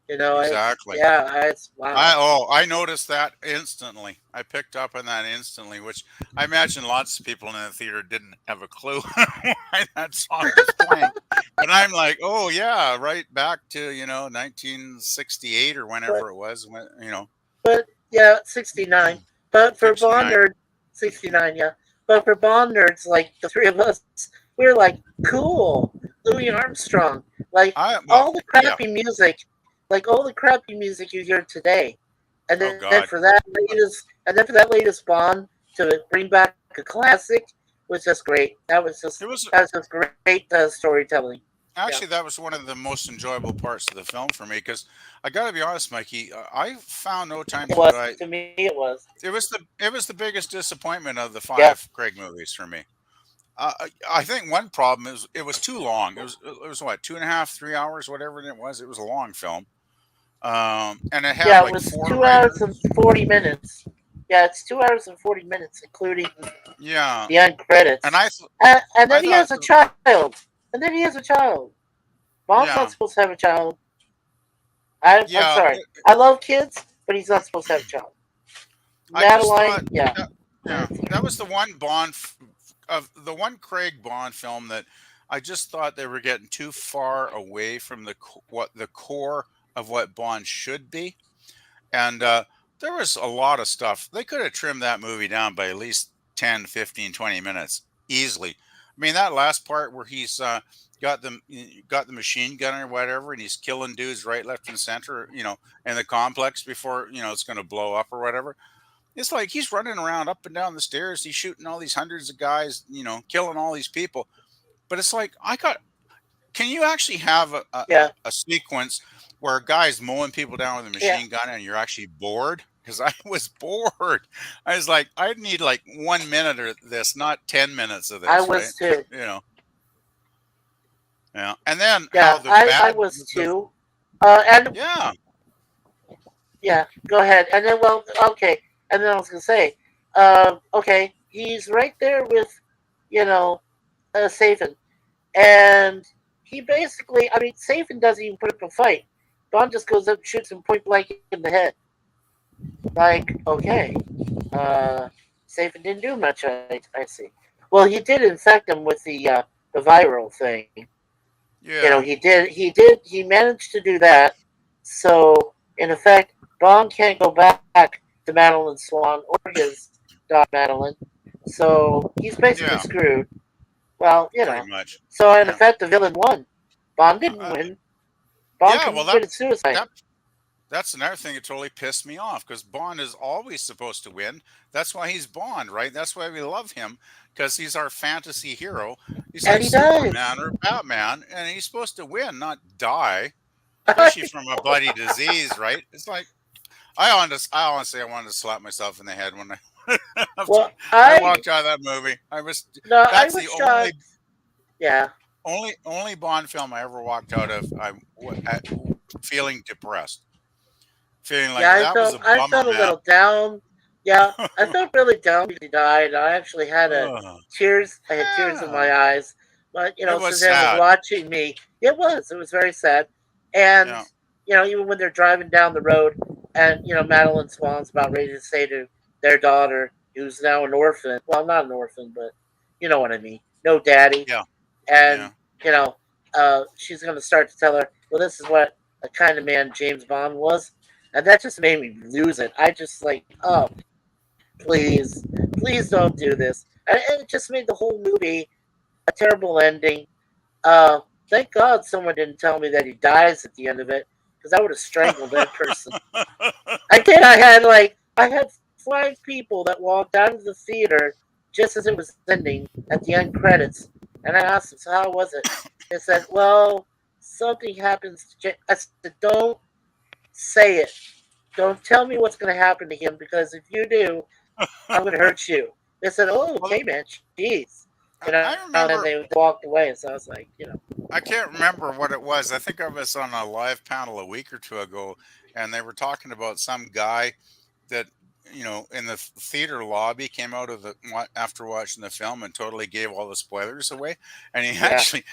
exactly. It's wow. I noticed that instantly. I picked up on that instantly, which I imagine lots of people in the theater didn't have a clue why that song was playing. But I'm like, oh yeah, right back to 1968 or But whenever it was. but yeah, 69. But for Bond 69. nerd, 69. Yeah. But for Bond nerds like the three of us, we're like cool. Louis Armstrong, like all the Yeah. crappy music, like all the crappy music you hear today, and Oh then God. for that latest Bond to bring back a classic was just great. It was That was just great storytelling. Yeah. actually that was one of the most enjoyable parts of the film for me because I got to be honest, Mikey. I found No Time It to was Die. to me. It was. It was the biggest disappointment of the Yeah. 5 Craig movies for me. I think one problem is it was too long. It was what 2.5, 3 hours, whatever it was. It was a long film, and it had Yeah, it like was 4 2 writers. hours and 40 minutes. Yeah, it's 2 hours and 40 minutes, including Yeah, the end credits. and And I then he thought has a child. And then he has a child. Bond's yeah not supposed to have a child. I'm yeah sorry. I love kids, but he's not supposed to have a child. I just Madeline, thought yeah. that was the one of the one Craig Bond film that I just thought they were getting too far away from what the core of what Bond should be. And there was a lot of stuff. They could have trimmed that movie down by at least 10, 15, 20 minutes easily. I mean, that last part where he's got the machine gun or whatever, and he's killing dudes right, left, and center, in the complex before, it's going to blow up or whatever. It's like he's running around up and down the stairs. He's shooting all these hundreds of guys, killing all these people. But it's like, can you actually have Yeah. a sequence where a guy's mowing people down with a Yeah. machine gun and you're actually bored? Because I was bored. I was like, I need like 1 minute of this, not 10 minutes of this. I was right? too. Yeah. And then Yeah, how the I bad, was too. And yeah, yeah, go ahead. And then, well, okay. And then I was going to say, okay, he's right there with, Saban. And he basically, I mean, Safin doesn't even put up a fight. Bond just goes up and shoots him point blank in the head. Like, okay. Safin didn't do much, I see. Well, he did infect him with the viral thing. Yeah. You know, he managed to do that. So, in effect, Bond can't go back to Madeline Swan or his daughter Madeline. So, he's basically screwed. Well, you know. Pretty much. So, in effect, the villain won. Bond didn't win. Bond committed suicide. That's another thing that totally pissed me off, because Bond is always supposed to win. That's why he's Bond, right? That's why we love him, because he's our fantasy hero. He's like Superman or Batman, and he's supposed to win, not die, especially from a bloody disease, right? It's like, I honestly wanted to slap myself in the head when I walked out of that movie. That's the shocked. Only Bond film I ever walked out of feeling depressed. Feeling like that was a bummer. I felt a little down. Yeah, I felt really down because he died. I actually had tears. I had tears in my eyes. But you know, Suzanne was watching me. It was very sad. And you know, even when they're driving down the road, and you know, Madeline Swan's about ready to say to their daughter, who's now an orphan. Well, not an orphan, but you know what I mean. No daddy. Yeah. And you know, she's going to start to tell her, well, this is what a kind of man James Bond was. And that just made me lose it. I just like, oh, please don't do this. And it just made the whole movie a terrible ending. Thank God someone didn't tell me that he dies at the end of it, because I would have strangled that person. I did. I had 5 people that walked out of the theater just as it was ending at the end credits. And I asked them, so how was it? They said, well, something happens to James. I said, don't say it. Don't tell me what's going to happen to him, because if you do, I'm going to hurt you. They said, oh, okay, man, jeez. You know, and then they walked away. So I was like, you know. I can't remember what it was. I think I was on a live panel a week or two ago, and they were talking about some guy that, you know, in the theater lobby came out of after watching the film and totally gave all the spoilers away. And he actually,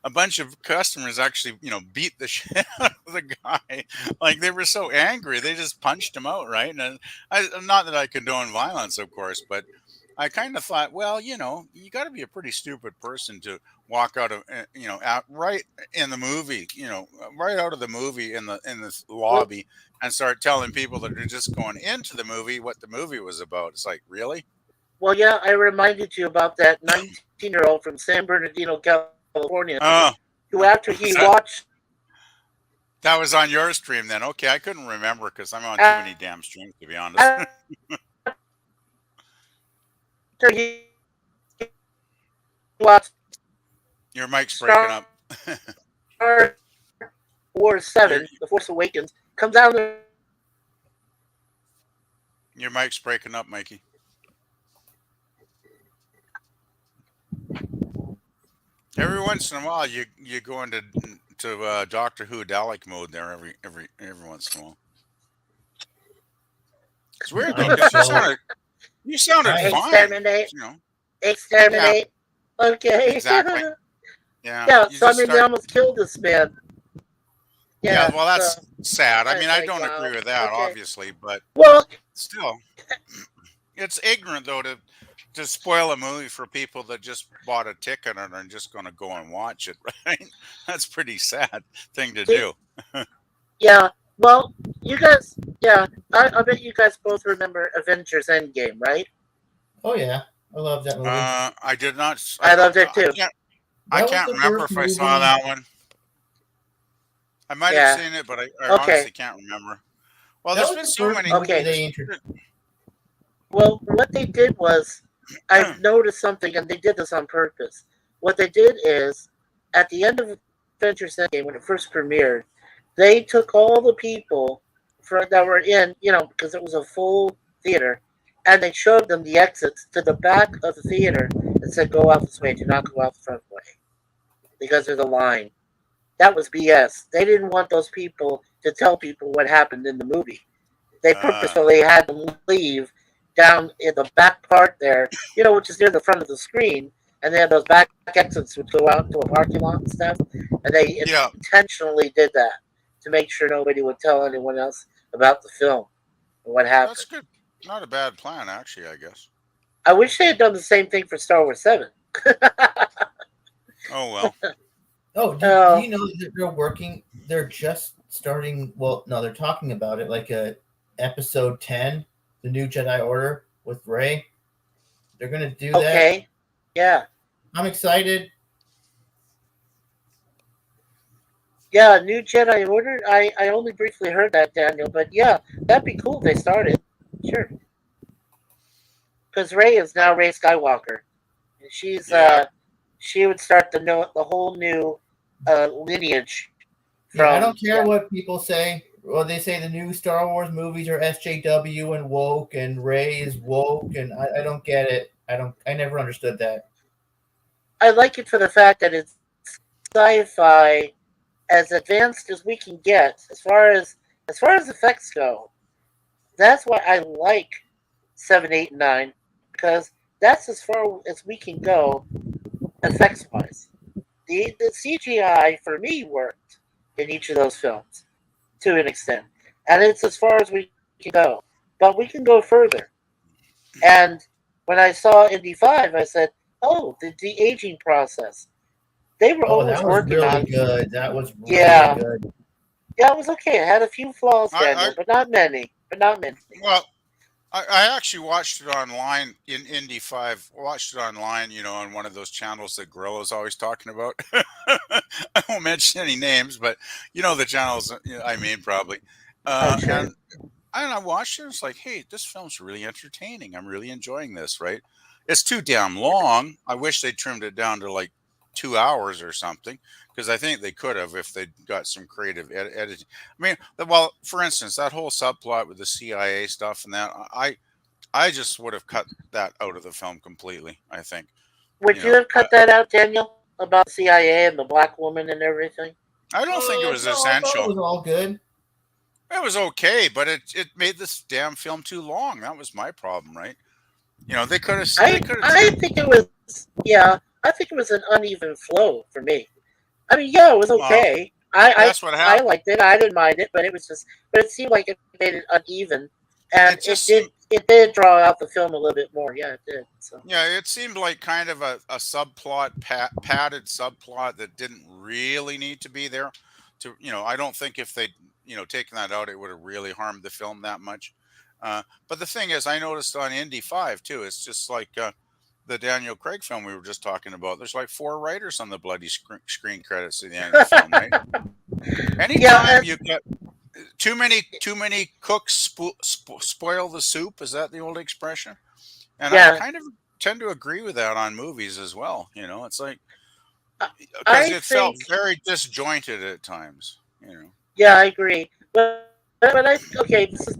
a bunch of customers actually, you know, beat the shit out of the guy. Like, they were so angry, they just punched him out, right? And not that I condone violence, of course, but I kind of thought, well, you know, you got to be a pretty stupid person to walk out of, you know, right in the movie, you know, right out of the movie in the lobby and start telling people that are just going into the movie what the movie was about. It's like, really? Well, yeah, I reminded you about that 19-year-old from San Bernardino, California, who after he watched. That was on your stream then. Okay, I couldn't remember because I'm on too many damn streams, to be honest. He watched your mic's breaking up. Star Wars 7, The Force Awakens, comes out. Your mic's breaking up, Mikey. Every once in a while, you go into Doctor Who Dalek mode there every once in a while. It's weird though, because you sounded fine. Exterminate. You know. Exterminate. Yeah. Okay. Exactly. Yeah. Yeah. So I mean, they almost killed this man. Yeah. Well, that's sad. I mean, I don't agree with that, obviously, but still, it's ignorant though to spoil a movie for people that just bought a ticket and are just going to go and watch it. Right? That's a pretty sad thing to do. Yeah. Well, you guys, I bet you guys both remember Avengers Endgame, right? Oh, yeah. I love that movie. I did not. I loved it too. I can't remember if I saw that one. I might have seen it, but I honestly can't remember. Well, there's been so many. Okay. Well, what they did was, I've noticed something, and they did this on purpose. What they did is, at the end of Avengers Endgame, when it first premiered, they took all the people that were in, you know, because it was a full theater, and they showed them the exits to the back of the theater and said, go out this way, do not go out the front way, because there's a line. That was BS. They didn't want those people to tell people what happened in the movie. They purposefully had them leave down in the back part there, you know, which is near the front of the screen, and they had those back exits would go out into a parking lot and stuff, and they Yeah. intentionally did that to make sure nobody would tell anyone else about the film and what happened. That's good. Not a bad plan, actually, I guess. I wish they had done the same thing for Star Wars 7. Oh, well. Oh, do you know that they're working? They're just starting. Well, no, they're talking about it like episode 10, the New Jedi Order with Rey. They're gonna do that. Okay. Yeah. I'm excited. Yeah, New Jedi Order. I only briefly heard that, Daniel, but yeah, that'd be cool if they started. Sure. Because Rey is now Rey Skywalker. And she's she would start the whole new lineage. Yeah, I don't care what people say. Well, they say the new Star Wars movies are SJW and woke, and Rey is woke, and I don't get it. I never understood that. I like it for the fact that it's sci-fi as advanced as we can get as far as effects go. That's why I like 7, 8, and 9, because that's as far as we can go effects wise. The CGI for me worked in each of those films to an extent, and it's as far as we can go. But we can go further. And when I saw Indy 5, I said, "Oh, the de-aging process." They were always that was working really on. good. That was really Yeah. good. Yeah, it was okay. It had a few flaws, Daniel, but not many. Well, I actually watched it online in Indy 5. Watched it online, on one of those channels that Gorilla's always talking about. I won't mention any names, but the channels I mean, probably. Sure. And I watched it. It's like, hey, this film's really entertaining. I'm really enjoying this, right? It's too damn long. I wish they trimmed it down to like 2 hours or something, because I think they could have if they'd got some creative editing. I mean, well, for instance, that whole subplot with the CIA stuff and that, I just would have cut that out of the film completely, I think. Would you have cut that out, Daniel, about CIA and the black woman and everything? I don't think it was No, I thought essential. it was all good. It was okay, but it made this damn film too long. That was my problem, right? They could have. I think it was. Yeah, I think it was an uneven flow for me. I mean, yeah, it was okay. That's what I happened. liked it. I didn't mind it, but it seemed like it made it uneven, and it did draw out the film a little bit more. Yeah, it did. So. Yeah, it seemed like kind of a subplot, padded subplot that didn't really need to be there. I don't think if they'd taken that out, it would have really harmed the film that much. But the thing is, I noticed on Indy 5 too. It's just like the Daniel Craig film we were just talking about. There's like 4 writers on the bloody screen credits at the end of the film, right? Anytime you get too many cooks spoil the soup. Is that the old expression? And I kind of tend to agree with that on movies as well. It's like because it felt very disjointed at times. Yeah, I agree. But this is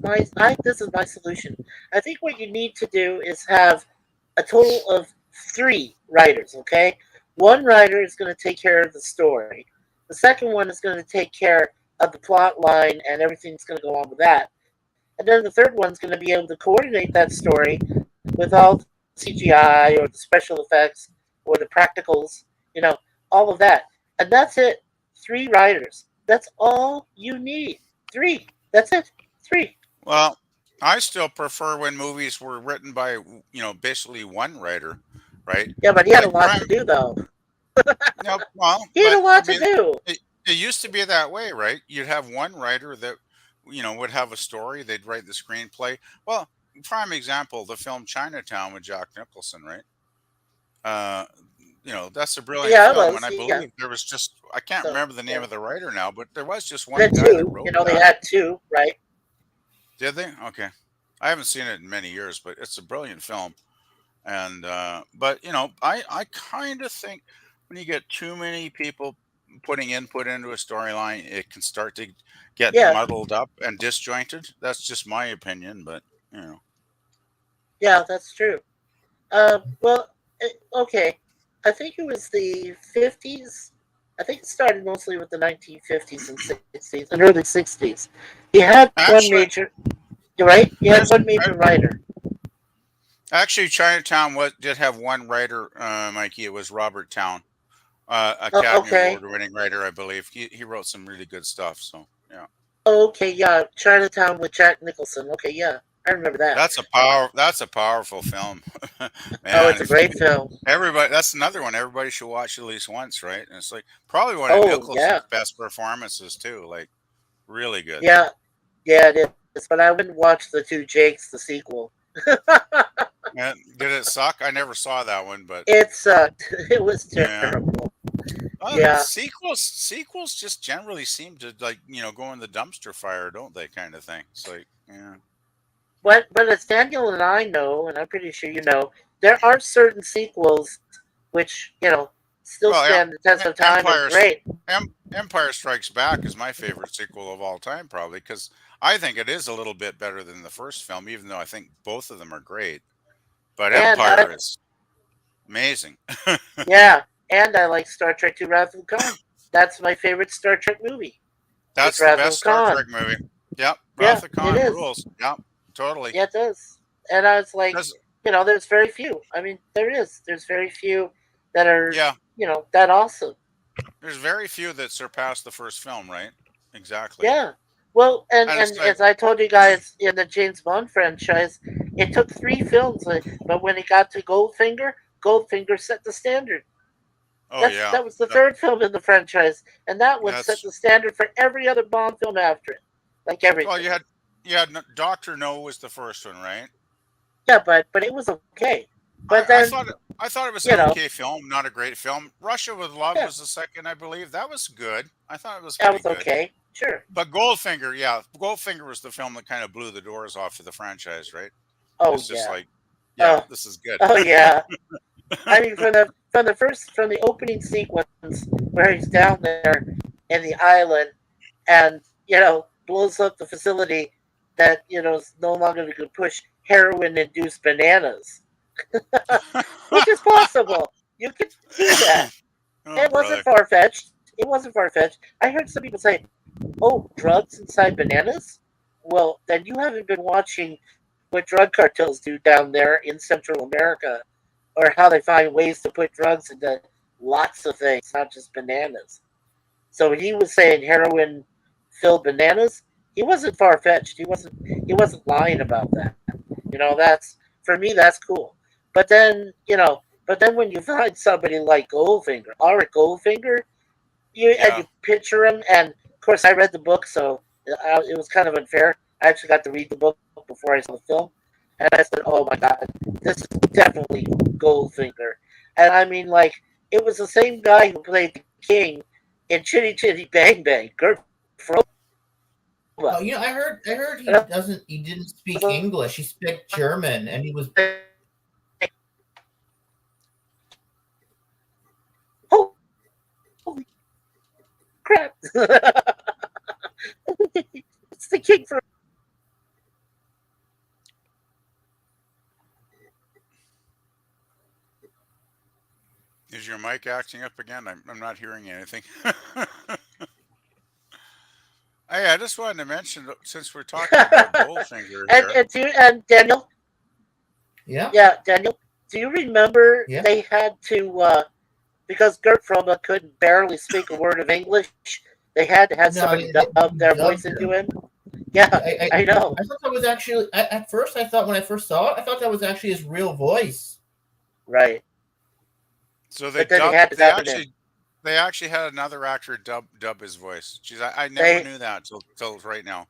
my solution. I think what you need to do is have a total of 3 writers. Okay, one writer is going to take care of the story. The second one is going to take care of the plot line and everything that's going to go on with that. And then the third one's going to be able to coordinate that story with all the CGI or the special effects or the practicals, all of that. And that's it. 3 writers. That's all you need. 3. That's it. 3. Well, I still prefer when movies were written by, basically one writer, right? Yeah, but he had a lot to do, though. He had a lot to do. It used to be that way, right? You'd have one writer that, would have a story. They'd write the screenplay. Well, prime example, the film Chinatown with Jack Nicholson, right? That's a brilliant film. And I believe there was just, I can't remember the name of the writer now, but there was just one guy that wrote that. They had 2, right? Did they? Okay. I haven't seen it in many years, but it's a brilliant film. And, but, I kind of think when you get too many people putting input into a storyline, it can start to get muddled up and disjointed. That's just my opinion, but, Yeah, that's true. Okay. I think it was the 50s. I think it started mostly with the 1950s and 60s and early 60s. You had one major, right? You had one major writer. Actually, Chinatown did have one writer, Mikey. It was Robert Town, Oh, Academy okay. Award-winning writer, I believe. He wrote some really good stuff. So yeah, Oh, okay, yeah. Chinatown with Jack Nicholson. Okay, yeah. I remember that. That's a powerful film, Oh, man. it's a great film. Everybody, that's another one everybody should watch at least once, right? And it's like probably one of Oh, Nicholson's yeah. best performances too. Like really good. Yeah. Yeah, it is. But I wouldn't watch The Two Jakes, the sequel. And did it suck? I never saw that one, but It sucked. It was yeah. terrible. Yeah. Sequels just generally seem to go in the dumpster fire, don't they? Kind of thing. It's like yeah. But as Daniel and I know, and I'm pretty sure you know, there are certain sequels which, still Well, stand the test of time and great. Empire Strikes Back is my favorite sequel of all time, probably because I think it is a little bit better than the first film, even though I think both of them are great. But And Empire is amazing. yeah, and I like Star Trek II: Wrath of Khan. That's my favorite Star Trek movie. That's the Wrath best of Star Khan. Trek movie. Yep, Yeah, Wrath of Khan it is. rules. Yep, totally. Yeah, it does. And I was like, Does- there's very few. I mean, there is. There's very few that are, yeah, that awesome. there's very few that surpass the first film, right? Exactly. Yeah. Well, and And it's like, as I told you guys in the James Bond franchise, it took 3 films, but when it got to Goldfinger set the standard. oh yeah, That was the third film in the franchise, and that one That's- set the standard for every other Bond film after it. Like everything. well, you had Doctor No was the first one, right? Yeah, but it was okay. But then I thought it was you an know. okay film, not a great film. Russia with Love Yeah. was the second, I believe. That was good. I thought it was that pretty was good. okay. Sure. But Goldfinger was the film that kind of blew the doors off of the franchise, right? Oh It's just yeah. like, yeah, Oh. this is good. Oh yeah. I mean, from the opening sequence where he's down there in the island, and blows up the facility that is no longer going to push heroin-induced bananas, which is possible. You can do that. Oh, It brother. wasn't far fetched. It wasn't far fetched. I heard some people say, "Oh, drugs inside bananas." Well, then you haven't been watching what drug cartels do down there in Central America, or how they find ways to put drugs into lots of things, not just bananas. So when he was saying heroin-filled bananas, he wasn't far fetched. He wasn't lying about that. That's for me. That's cool. But then when you find somebody like Goldfinger, Auric Goldfinger, and Yeah. you picture him, and of course I read the book, so it was kind of unfair. I actually got to read the book before I saw the film, and I said, "Oh my God, this is definitely Goldfinger." And I mean, like, it was the same guy who played the king in Chitty Chitty Bang Bang, Gert Frobe. Oh, I heard he didn't speak English. He spoke German, and he was. Holy crap! It's the king from. Is your mic acting up again? I'm not hearing anything. Hey, I just wanted to mention, since we're talking about Goldfinger here. and Daniel, Yeah. Daniel, do you remember Yeah. they had to because Gert Frobe couldn't barely speak a word of English, they had to have No, somebody they dub their voice dubbed into him. Yeah, I know. I thought that was actually. At first, I thought when I first saw it, I thought that was actually his real voice. Right. So But then they had to dub it in. they actually had another actor dub his voice. Jeez, I never knew that till right now.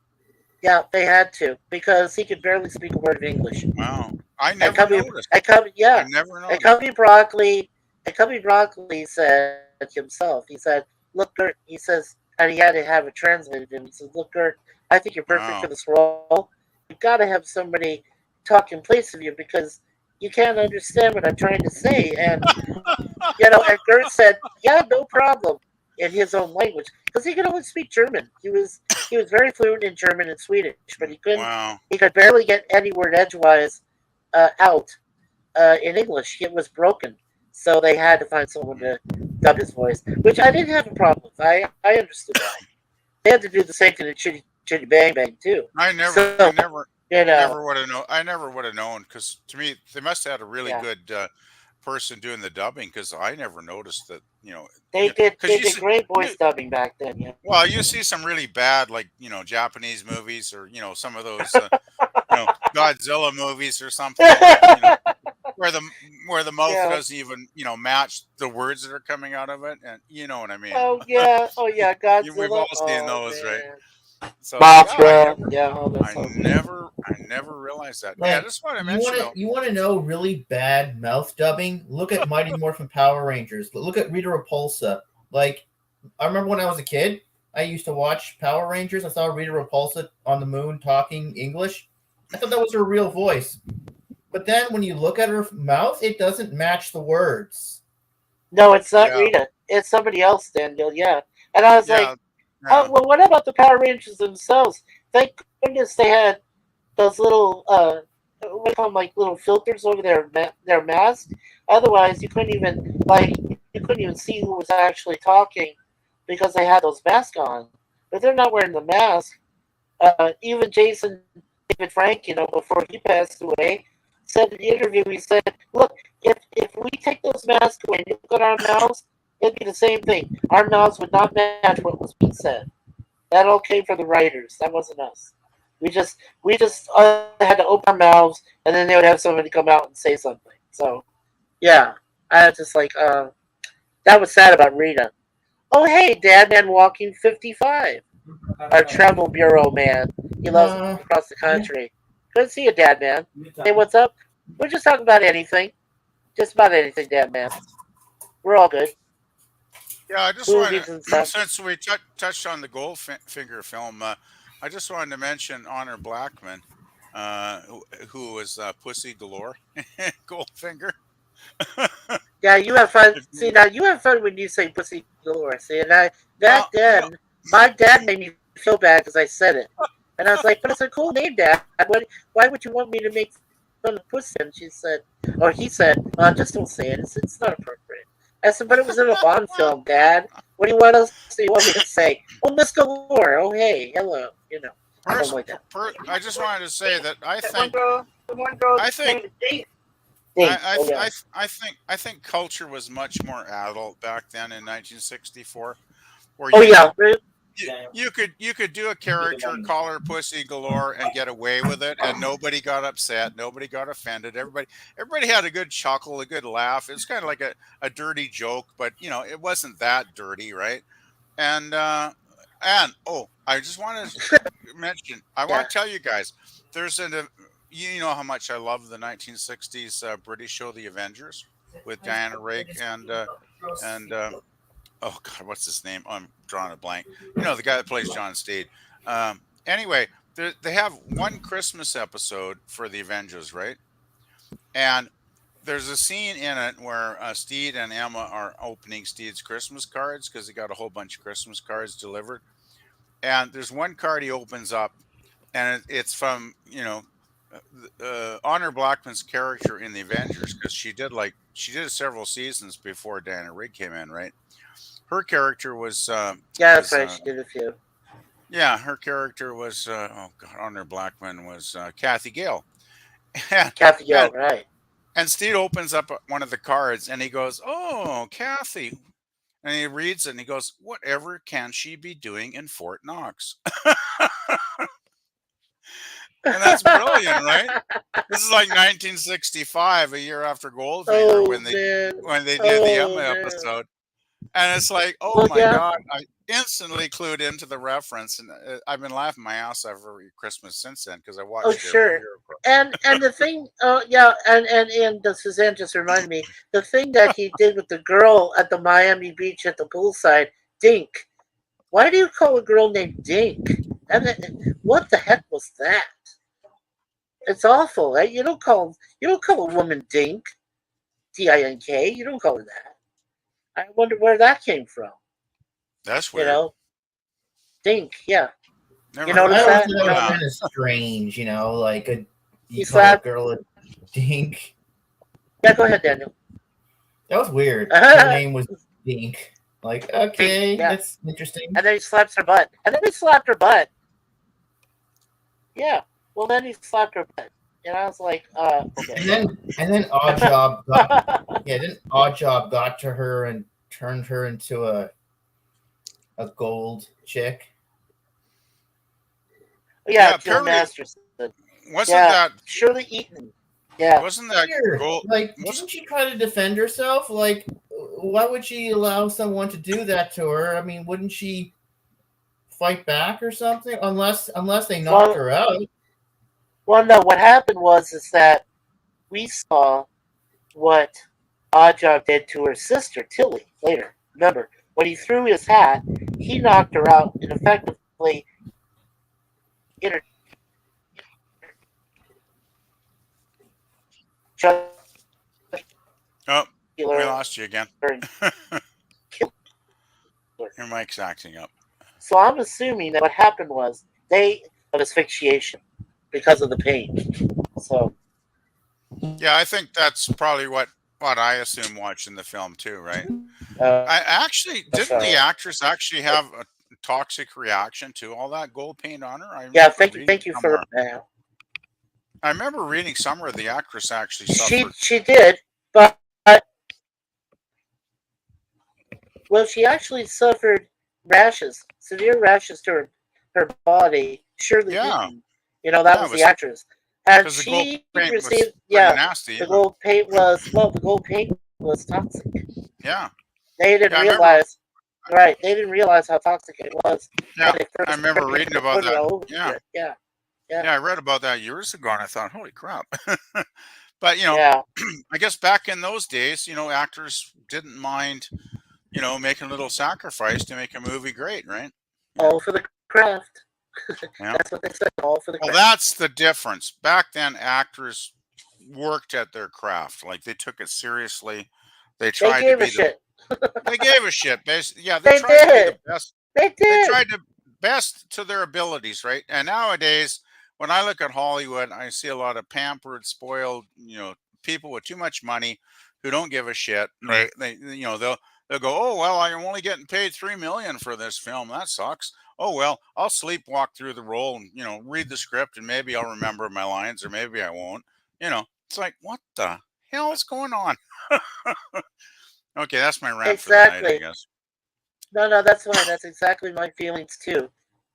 Yeah, they had to because he could barely speak a word of English. Wow, I And never noticed. I never And noticed. Cubby Broccoli said himself, he said, "Look, Gert," he says, and he had to have it translated to him. He said, "Look, Gert, I think you're perfect Wow. for this role. You've got to have somebody talk in place of you because you can't understand what I'm trying to say." And and Gert said, "Yeah, no problem," in his own language because he could only speak German. He was very fluent in German and Swedish, but he couldn't. Wow. He could barely get any word edgewise out in English. It was broken, so they had to find someone to dub his voice, which I didn't have a problem with. I understood that. They had to do the same thing in Chitty Chitty Bang Bang too. I never, So- I never, You know. I never would have known because to me they must have had a really Yeah. good person doing the dubbing because I never noticed that. They did. Because They you did see, great voice dubbing back then. Yeah. well, you see some really bad like Japanese movies or some of those Godzilla movies or something where the where the mouth Yeah. doesn't even match the words that are coming out of it, and you know what I mean. Oh yeah. Oh yeah. We've Godzilla. all seen Oh those, right? man. So yeah, Mothra. Yeah. All that I stuff. never realized that. Yeah, Like, that's what I you mentioned. want to you want to know really bad mouth dubbing? Look at Mighty Morphin Power Rangers. Look at Rita Repulsa. Like, I remember when I was a kid, I used to watch Power Rangers. I saw Rita Repulsa on the moon talking English. I thought that was her real voice. But then when you look at her mouth, it doesn't match the words. No, it's not Yeah. Rita. It's somebody else, Daniel. Yeah. And I was like, Yeah, oh well. What about the Power Rangers themselves? Thank goodness they had those little what do you call them, like little filters over their mask. Otherwise, you couldn't even see who was actually talking because they had those masks on. But they're not wearing the mask. Even Jason David Frank, before he passed away, said in the interview, he said, "Look, if we take those masks away and you look at our mouths, it'd be the same thing. Our mouths would not match what was being said. That all came from the writers. That wasn't us. We just had to open our mouths, and then they would have somebody come out and say something. So, yeah, I was just like, that was sad about Rita. Oh, hey, Dad Man walking 55. Our travel bureau man. He loves across the country. Good to see you, Dad Man. Hey, what's up? We're just talking about anything. Just about anything, Dad Man. We're all good. Yeah, I just Movies and wanted stuff. since we touched on the Goldfinger film, I just wanted to mention Honor Blackman, who was Pussy Galore, Goldfinger. Yeah, you have fun. If See, you- now you have fun when you say pussy galore. See, and back well, then, my dad made me feel bad because I said it. And I was like, but it's a cool name, Dad. Why would you want me to make fun of pussy? And he said, just don't say it. It's not appropriate. I said, but it was in a Bond film, Dad. What do you want me to say? Oh, Miss Galore. Oh, hey, hello. Something like that. I just wanted to say that I The one think girl, the one girl I think- named Dave. I think culture was much more adult back then in 1964. Where Oh, you yeah. you could do a character, call her Pussy Galore, and get away with it, and nobody got upset, nobody got offended. Everybody had a good chuckle, a good laugh. It's kind of like a dirty joke, but it wasn't that dirty, right? And I just want to mention, I want to tell you guys, there's you know how much I love the 1960s British show, The Avengers, with Diana Rigg and oh God, what's his name? I'm drawing a blank. The guy that plays John Steed. Anyway, they have one Christmas episode for the Avengers, right? And there's a scene in it where Steed and Emma are opening Steed's Christmas cards because he got a whole bunch of Christmas cards delivered. And there's one card he opens up, and it's from Honor Blackman's character in the Avengers, because she did several seasons before Diana Rigg came in, right? Her character was Yeah, that's right. She did a few. yeah, her character was Honor Blackman was Kathy Gale. Kathy Gale, right? And Steve opens up one of the cards and he goes, "Oh, Kathy," and he reads it and he goes, "Whatever can she be doing in Fort Knox?" And that's brilliant, right? This is like 1965, a year after Goldfinger, when they did the Emma episode, and it's like, oh my God! I instantly clued into the reference, and I've been laughing my ass off every Christmas since then because I watched. Oh, sure. And the thing, and the Suzanne just reminded me, the thing that he did with the girl at the Miami Beach at the poolside, Dink. Why do you call a girl named Dink? What the heck was that? It's awful, right? You don't call a woman Dink, D-I-N-K. You don't call her that. I wonder where that came from. That's weird. Dink, yeah. Never You notice that? That was kind of strange, like you call slapped a girl a Dink. Yeah, go ahead, Daniel. That was weird. Her name was Dink. Like, okay, Dink, yeah. That's interesting. And then he slaps her butt. And then he slapped her butt. Yeah. Well, then he slapped her butt, and I was like, okay. And then Oddjob got to her and turned her into a gold chick. Yeah, Jill apparently Masterson. wasn't Yeah, that Shirley Eaton. Yeah, wasn't that Weird. gold? Like, didn't she try to defend herself? Like, why would she allow someone to do that to her? I mean, wouldn't she fight back or something? Unless they knocked her out. well, no. What happened is that we saw what Oddjob did to her sister Tilly later. Remember, when he threw his hat, he knocked her out and effectively inter- Oh, we lost you again. Your mic's acting up. So I'm assuming that what happened was they of asphyxiation because of the pain. So Yeah, I think that's probably what I assume watching the film too, right? uh, I actually That's didn't the right. actress actually have a toxic reaction to all that gold paint on her? yeah, thank you for that. I remember reading somewhere the actress actually suffered. She did, but well, she actually suffered rashes, severe rashes to her body. Shirley Yeah. Eaton, that was the actress, and because the gold she paint was received pretty nasty. the gold paint was toxic. Yeah. They didn't Yeah, realize. Right, they didn't realize how toxic it was. Yeah, when they first I remember started reading to about put it that. all over Yeah. it. Yeah, Yeah, I read about that years ago, and I thought, holy crap. But yeah. I guess back in those days, actors didn't mind, making a little sacrifice to make a movie great, right? All for the craft. Yeah. That's what they said. All for the Well, craft. that's the difference. Back then, actors worked at their craft. Like, they took it seriously. They They tried to gave be a shit. they gave a shit. Yeah, They tried to be the did. best. They They did. tried to best to their abilities, right? And nowadays, when I look at Hollywood, I see a lot of pampered, spoiled, people with too much money who don't give a shit. Right? They'll go, oh well, I'm only getting paid $3 million for this film. That sucks. Oh well, I'll sleepwalk through the role and read the script and maybe I'll remember my lines or maybe I won't. It's like, what the hell is going on? Okay, that's my rant for the night, I Exactly. guess. No, that's fine. That's exactly my feelings too.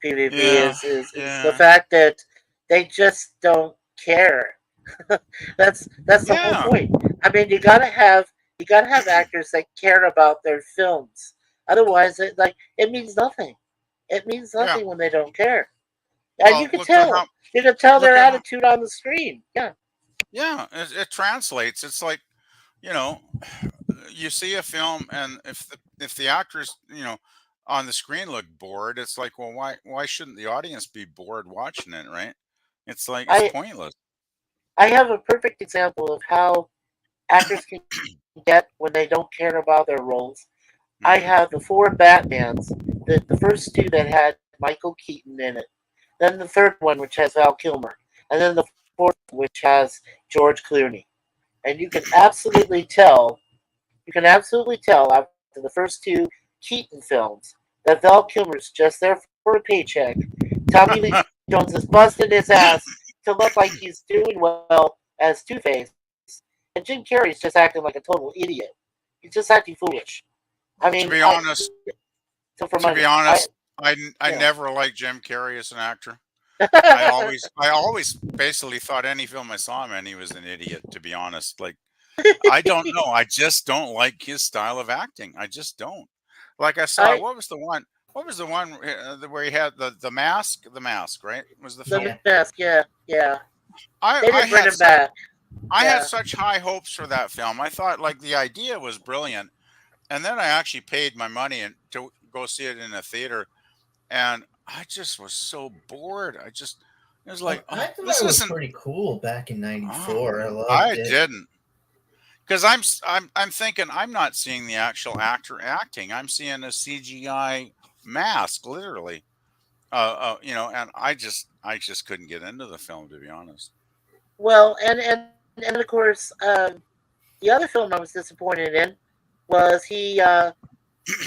PvP Yeah, is the yeah, fact that they just don't care. that's the whole yeah, point. I mean, you gotta have actors that care about their films. Otherwise, it means nothing. It means yeah. nothing when they don't care. And Well, you can look at tell. You can tell look their at how, attitude on the screen. Yeah. yeah, it translates. It's like, you know, you see a film, and if the actors, on the screen look bored, it's like, well, why shouldn't the audience be bored watching it, right? It's like it's I pointless. I have a perfect example of how actors can get when they don't care about their roles. I Hmm. have the four Batmans, the first two that had Michael Keaton in it, then the third one which has Val Kilmer, and then the fourth which has George Clooney. And you can absolutely tell after the first two Keaton films that Val Kilmer's just there for a paycheck. Tommy Lee Jones is busting his ass to look like he's doing well as Two-Face, and Jim Carrey's just acting like a total idiot. He's just acting foolish. I mean, To be honest, so for to money, be honest, I yeah. never liked Jim Carrey as an actor. I always basically thought any film I saw him in, he was an idiot. To be honest, like I don't know, I just don't like his style of acting. I just don't. Like I saw, I what was the one? What was the one where he had the mask? The mask, right? Was the film? the mask, yeah. I They I didn't bring had him such back. I had Yeah, such high hopes for that film. I thought like the idea was brilliant, and then I actually paid my money and to go see it in a theater, and I just was so bored. It was like, I oh, thought this it was isn't. pretty cool back in Oh, '94. I loved I it. didn't, because I'm thinking I'm not seeing the actual actor acting. I'm seeing a CGI mask, literally. And I just couldn't get into the film, to be honest. well, and of course, the other film I was disappointed in was he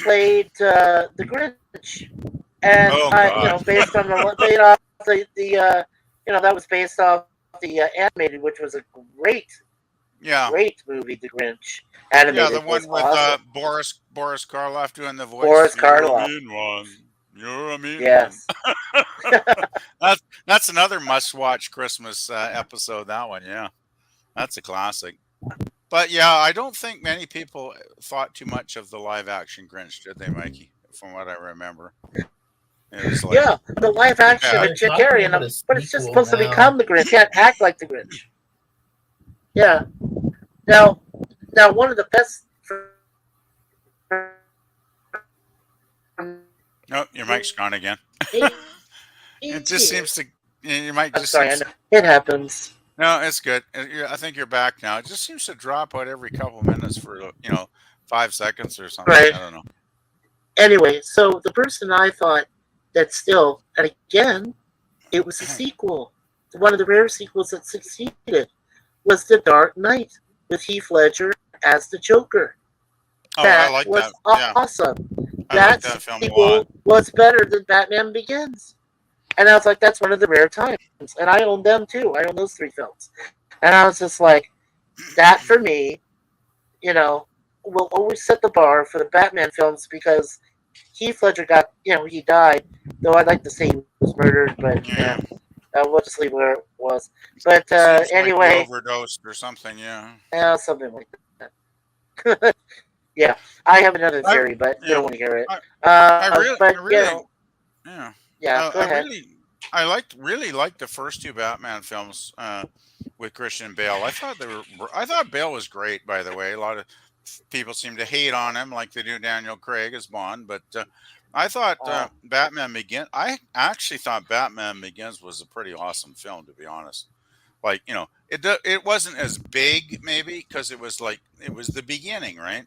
played the Grinch, and Oh I, God. based off the that was based off the animated, which was a great Yeah. great movie, The Grinch. Animated Yeah, the one was with awesome. Boris Karloff doing the voice. Boris You're a Karloff. mean one. You're a mean Yes. one. That's another must-watch Christmas episode. That one, yeah, that's a classic. But yeah, I don't think many people thought too much of the live-action Grinch, did they, Mikey? From what I remember, it was like, Yeah, the live pretty action bad. with Jim Talking Carrey, about a but it's just sequel supposed to now. become the Grinch. Can't act like the Grinch. Yeah. Now one of the best. Oh, your mic's gone again. It just seems to. Your mic I'm just sorry, I seems. know. It happens. No, it's good. I think you're back now. It just seems to drop out every couple minutes for 5 seconds or something. Right. I don't know. Anyway, so the person I thought that still, and again, it was a sequel. One of the rare sequels that succeeded was The Dark Knight with Heath Ledger as the Joker. Oh, That I like was that. Yeah, awesome. I like That that film a sequel lot. was better than Batman Begins. And I was like, that's one of the rare times. And I own them too. I own those 3 films. And I was just like, that for me, will always set the bar for the Batman films because Heath Ledger he died. Though I'd like to say he was murdered, but Yeah. we'll just leave where it was. But Seems anyway, like he overdosed or something. Yeah. something like that. Yeah, I have another theory, but you don't want to hear it. I really, yeah, yeah. go ahead. Really liked the first 2 Batman films with Christian Bale. I thought Bale was great. By the way, a lot of people seem to hate on him like they do Daniel Craig as Bond, but I thought Batman Begins. I actually thought Batman Begins was a pretty awesome film, to be honest. Like it wasn't as big maybe because it was the beginning, right?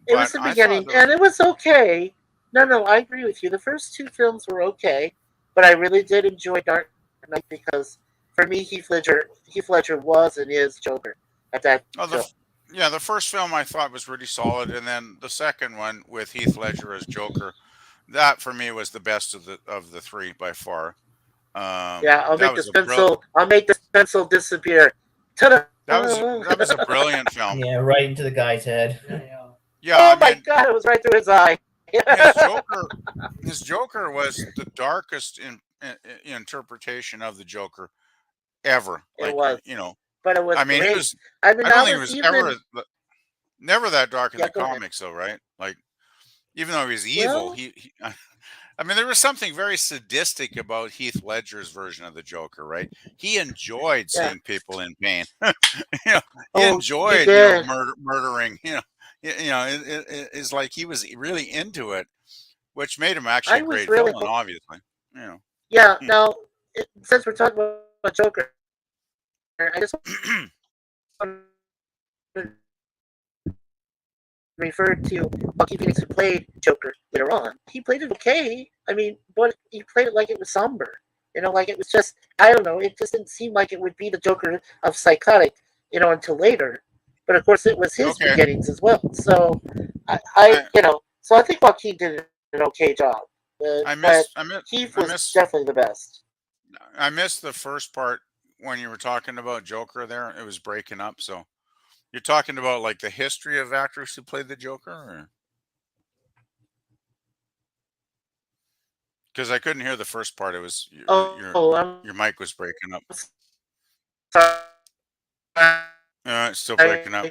It was the beginning, and it was okay. No, I agree with you. The first 2 films were okay, but I really did enjoy Dark Knight because for me, Heath Ledger was and is Joker at that. The first film I thought was really solid, and then the second one with Heath Ledger as Joker, that for me was the best of the 3 by far. I'll make this pencil disappear. Ta-da! That was a brilliant film. Yeah, right into the guy's head. Yeah. My God! It was right through his eye. His Joker was the darkest interpretation of the Joker ever. It was. But it was. I mean, great. I don't think it was ever never that dark in the comics, though, right? Like, even though he was evil, I mean, there was something very sadistic about Heath Ledger's version of the Joker, right? He enjoyed seeing people in pain. He enjoyed murdering. It's like he was really into it, which made him actually a great villain, obviously. Yeah. Now, since we're talking about Joker, I just want to refer to Joaquin Phoenix, who played Joker later on. He played it okay. I mean, but he played it like it was somber. Like it was just, I don't know, it just didn't seem like it would be the Joker of psychotic, until later. But of course, it was his beginnings as well. So, so I think Joaquin did an okay job. Heath was definitely the best. I missed the first part when you were talking about Joker there. It was breaking up, so. You're talking about like the history of actors who played the Joker, because I couldn't hear the first part. It was your mic was breaking up. It's still breaking up.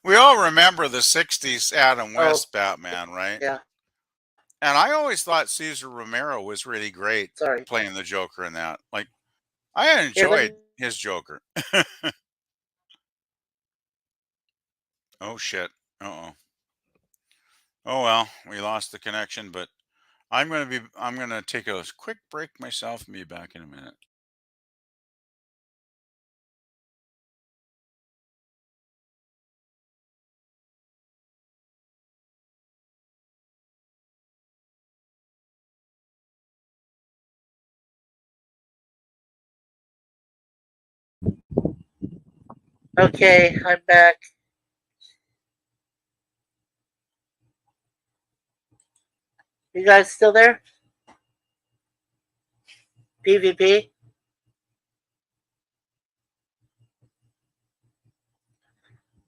We all remember the '60s Adam West Batman, right? Yeah. And I always thought Cesar Romero was really great playing the Joker in that. Like, I enjoyed his Joker. Oh shit. Oh well, we lost the connection, but I'm gonna take a quick break myself and be back in a minute. Okay, I'm back. You guys still there? PvP.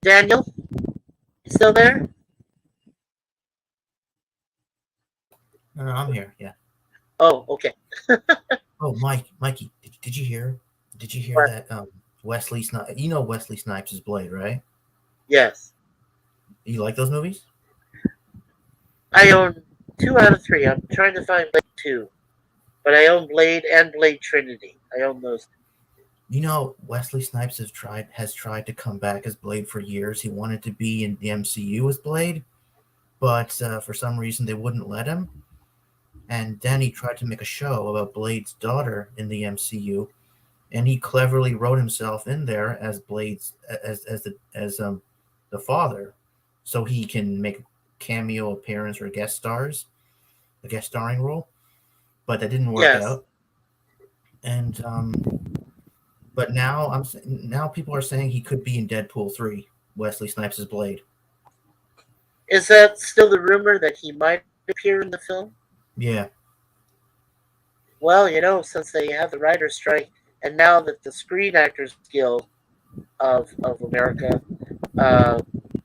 Daniel, you still there? No, I'm here. Yeah. Oh, okay. Oh, Mikey, did you hear? Did you hear What? that? Wesley Snipes. You know Wesley Snipes' Blade, right? Yes. You like those movies? I own 2 out of 3. I'm trying to find Blade 2. But I own Blade and Blade Trinity. I own those. You know, Wesley Snipes has tried to come back as Blade for years. He wanted to be in the MCU as Blade, but for some reason they wouldn't let him. And then he tried to make a show about Blade's daughter in the MCU, and he cleverly wrote himself in there as Blade's as the father, so he can make a cameo appearance or a guest starring role. But that didn't work out. And but now people are saying he could be in Deadpool 3, Wesley Snipes' Blade. Is that still the rumor that he might appear in the film? Yeah. Well, since they have the writer's strike, and now that the Screen Actors Guild of America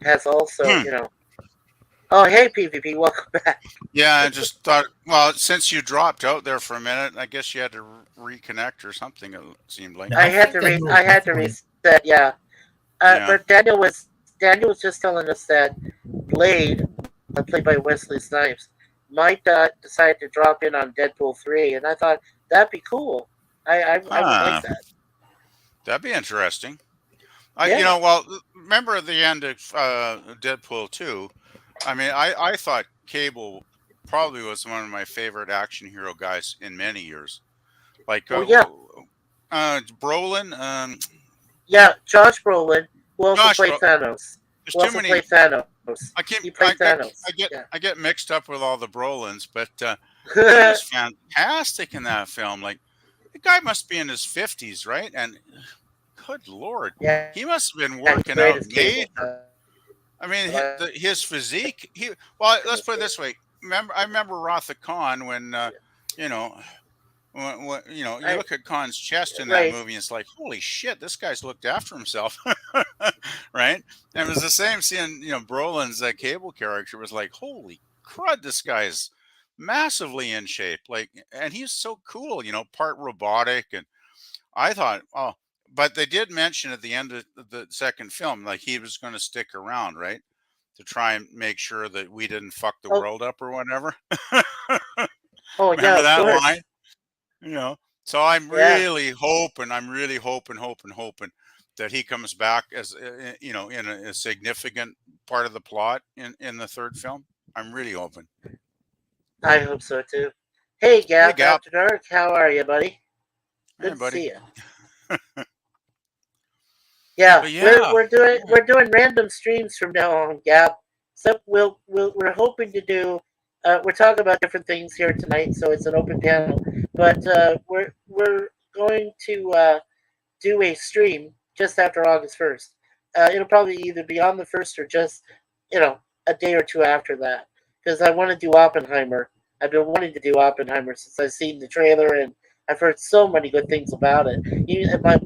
has also, Oh, hey, PvP, welcome back. Yeah, I just thought, well, since you dropped out there for a minute, I guess you had to reconnect or something, it seemed like. No, I had to reset, yeah. But Daniel was just telling us that Blade, played by Wesley Snipes, might decide to drop in on Deadpool 3, and I thought that'd be cool. I would like that. That'd be interesting. Yeah. Remember at the end of Deadpool 2, I mean, I thought Cable probably was one of my favorite action hero guys in many years. Like, Brolin. Yeah, Josh Brolin, who also played Thanos. There's too many. Thanos. I get mixed up with all the Brolins, but he was fantastic in that film. Like, the guy must be in his 50s, right? And good Lord, he must have been working out major. I mean, his physique. Let's put it this way. I remember Rotha Khan when you look at Khan's chest in that movie, and it's like, holy shit, this guy's looked after himself, right? And it was the same seeing, Brolin's Cable character was like, holy crud, this guy's massively in shape, like, and he's so cool, part robotic, and I thought, but they did mention at the end of the second film, like, he was going to stick around, right, to try and make sure that we didn't fuck the world up or whatever. Remember that line? So I'm really hoping that he comes back as in a significant part of the plot in the third film. I'm really hoping. I hope so too. Hey, Gap, After Dark, how are you, buddy? Good to see you. We're doing random streams from now on, Gap. So we're hoping to do. We're talking about different things here tonight, so it's an open panel. But we're going to do a stream just after August 1st. It'll probably either be on the 1st or just a day or two after that, because I want to do Oppenheimer. I've been wanting to do Oppenheimer since I've seen the trailer, and I've heard so many good things about it. Even my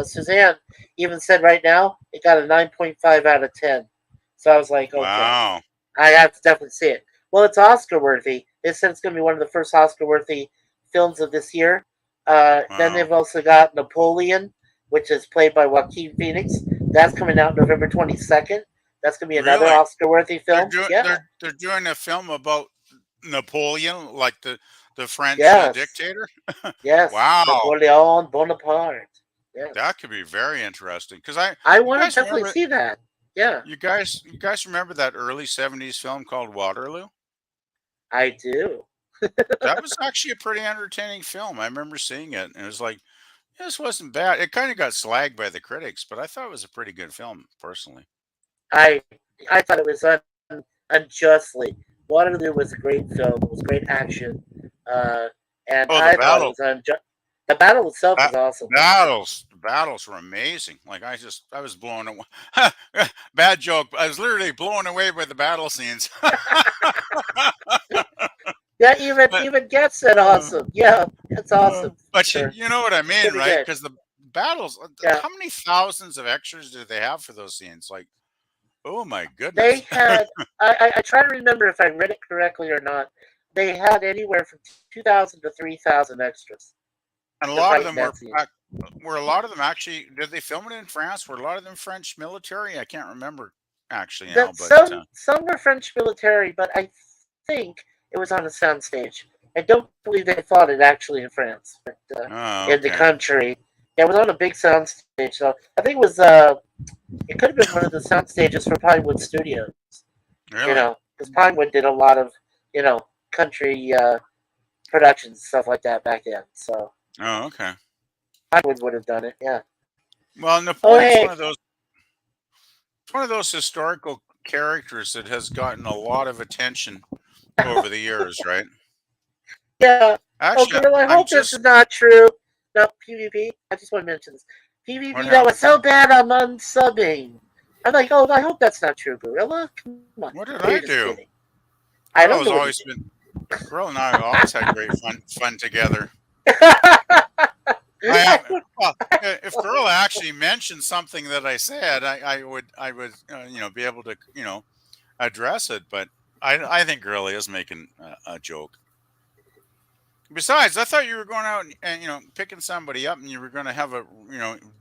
Suzanne even said right now it got a 9.5 out of 10. So I was like, okay, wow. I have to definitely see it. Well, it's Oscar worthy. They said it's going to be one of the first Oscar worthy films of this year. Wow. Then they've also got Napoleon, which is played by Joaquin Phoenix. That's coming out November 22nd. That's going to be another Oscar worthy film. They're doing a film about Napoleon, like the French dictator. Yes. Wow. Napoleon Bonaparte. Yes. That could be very interesting, because I want to definitely see that. Yeah. You guys remember that early 70s film called Waterloo? I do. That was actually a pretty entertaining film. I remember seeing it, and it was like, this wasn't bad. It kind of got slagged by the critics, but I thought it was a pretty good film, personally. I thought it was unjustly. Waterloo was a great film. It was great action. And I thought it was unjust. The battle itself was awesome. The battles were amazing. Like, I was blown away. Bad joke. I was literally blown away by the battle scenes. Yeah, even But even gets said awesome. Yeah, it's awesome. but Sure. you know what I mean, Pretty right? good. Because the battles, Yeah. how many thousands of extras do they have for those scenes? Like, oh my They goodness. had, I try to remember if I read it correctly or not. They had anywhere from 2,000 to 3,000 extras And a to lot of fight them that scene. were a lot of them actually, did they film it in France? Were a lot of them French military? I can't remember actually now, That but some were French military, but I think it was on a soundstage. I don't believe they fought it actually in France, but oh, in the okay. country. Yeah, it was on a big soundstage. So I think it was it could have been one of the sound stages for Pinewood Studios. Really? Because Pinewood did a lot of country productions and stuff like that back then. So Oh, okay. Pinewood would have done it. Yeah. Well, Oh Napoleon's hey. one of those historical characters that has gotten a lot of attention over the years, right? Yeah. Oh, Actually, girl, I I'm hope this is just not true. No, PvP. I just want to mention this. what PvP, that was happened? so bad I'm unsubbing. I'm like, oh, I hope that's not true, Gorilla. Come on. What did You're I just do? kidding. I Girl don't has know what you always been Girl and I have always had great fun together. did. I am well. If Girl actually mentioned something that I said, I would be able to address it. But I think Girl is making a joke. Besides, I thought you were going out and picking somebody up, and you were going to have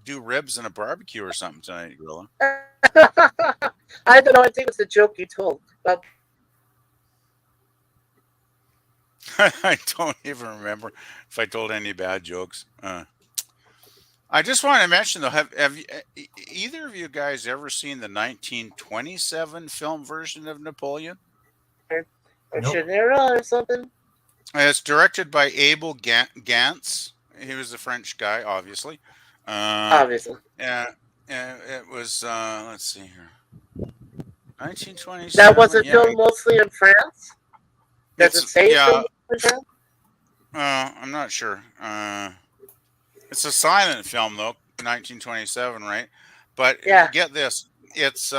do ribs and a barbecue or something tonight, Gorilla. I don't know. I think it was the joke you told. But I don't even remember if I told any bad jokes. I just want to mention though, either of you guys ever seen the 1927 film version of Napoleon? or Nope. Chanera or something. It's directed by Abel Gance. He was a French guy, obviously. Obviously. Yeah, it was. Let's see here, That 1927. wasn't Yeah, filmed mostly in France. Does it say filmed in France? I'm not sure. It's a silent film though, 1927, right? But Yeah. get this, it's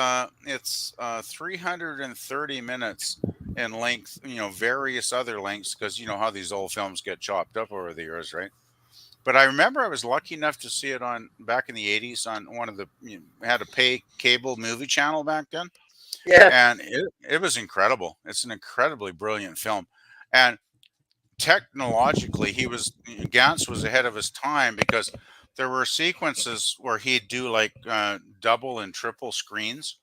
330 minutes in length. Various other lengths because you know how these old films get chopped up over the years, right? But I remember I was lucky enough to see it on back in the 80s on one of the had a pay cable movie channel back then, Yeah. and it was incredible. It's an incredibly brilliant film, and technologically Gantz was ahead of his time because there were sequences where he'd do like double and triple screens,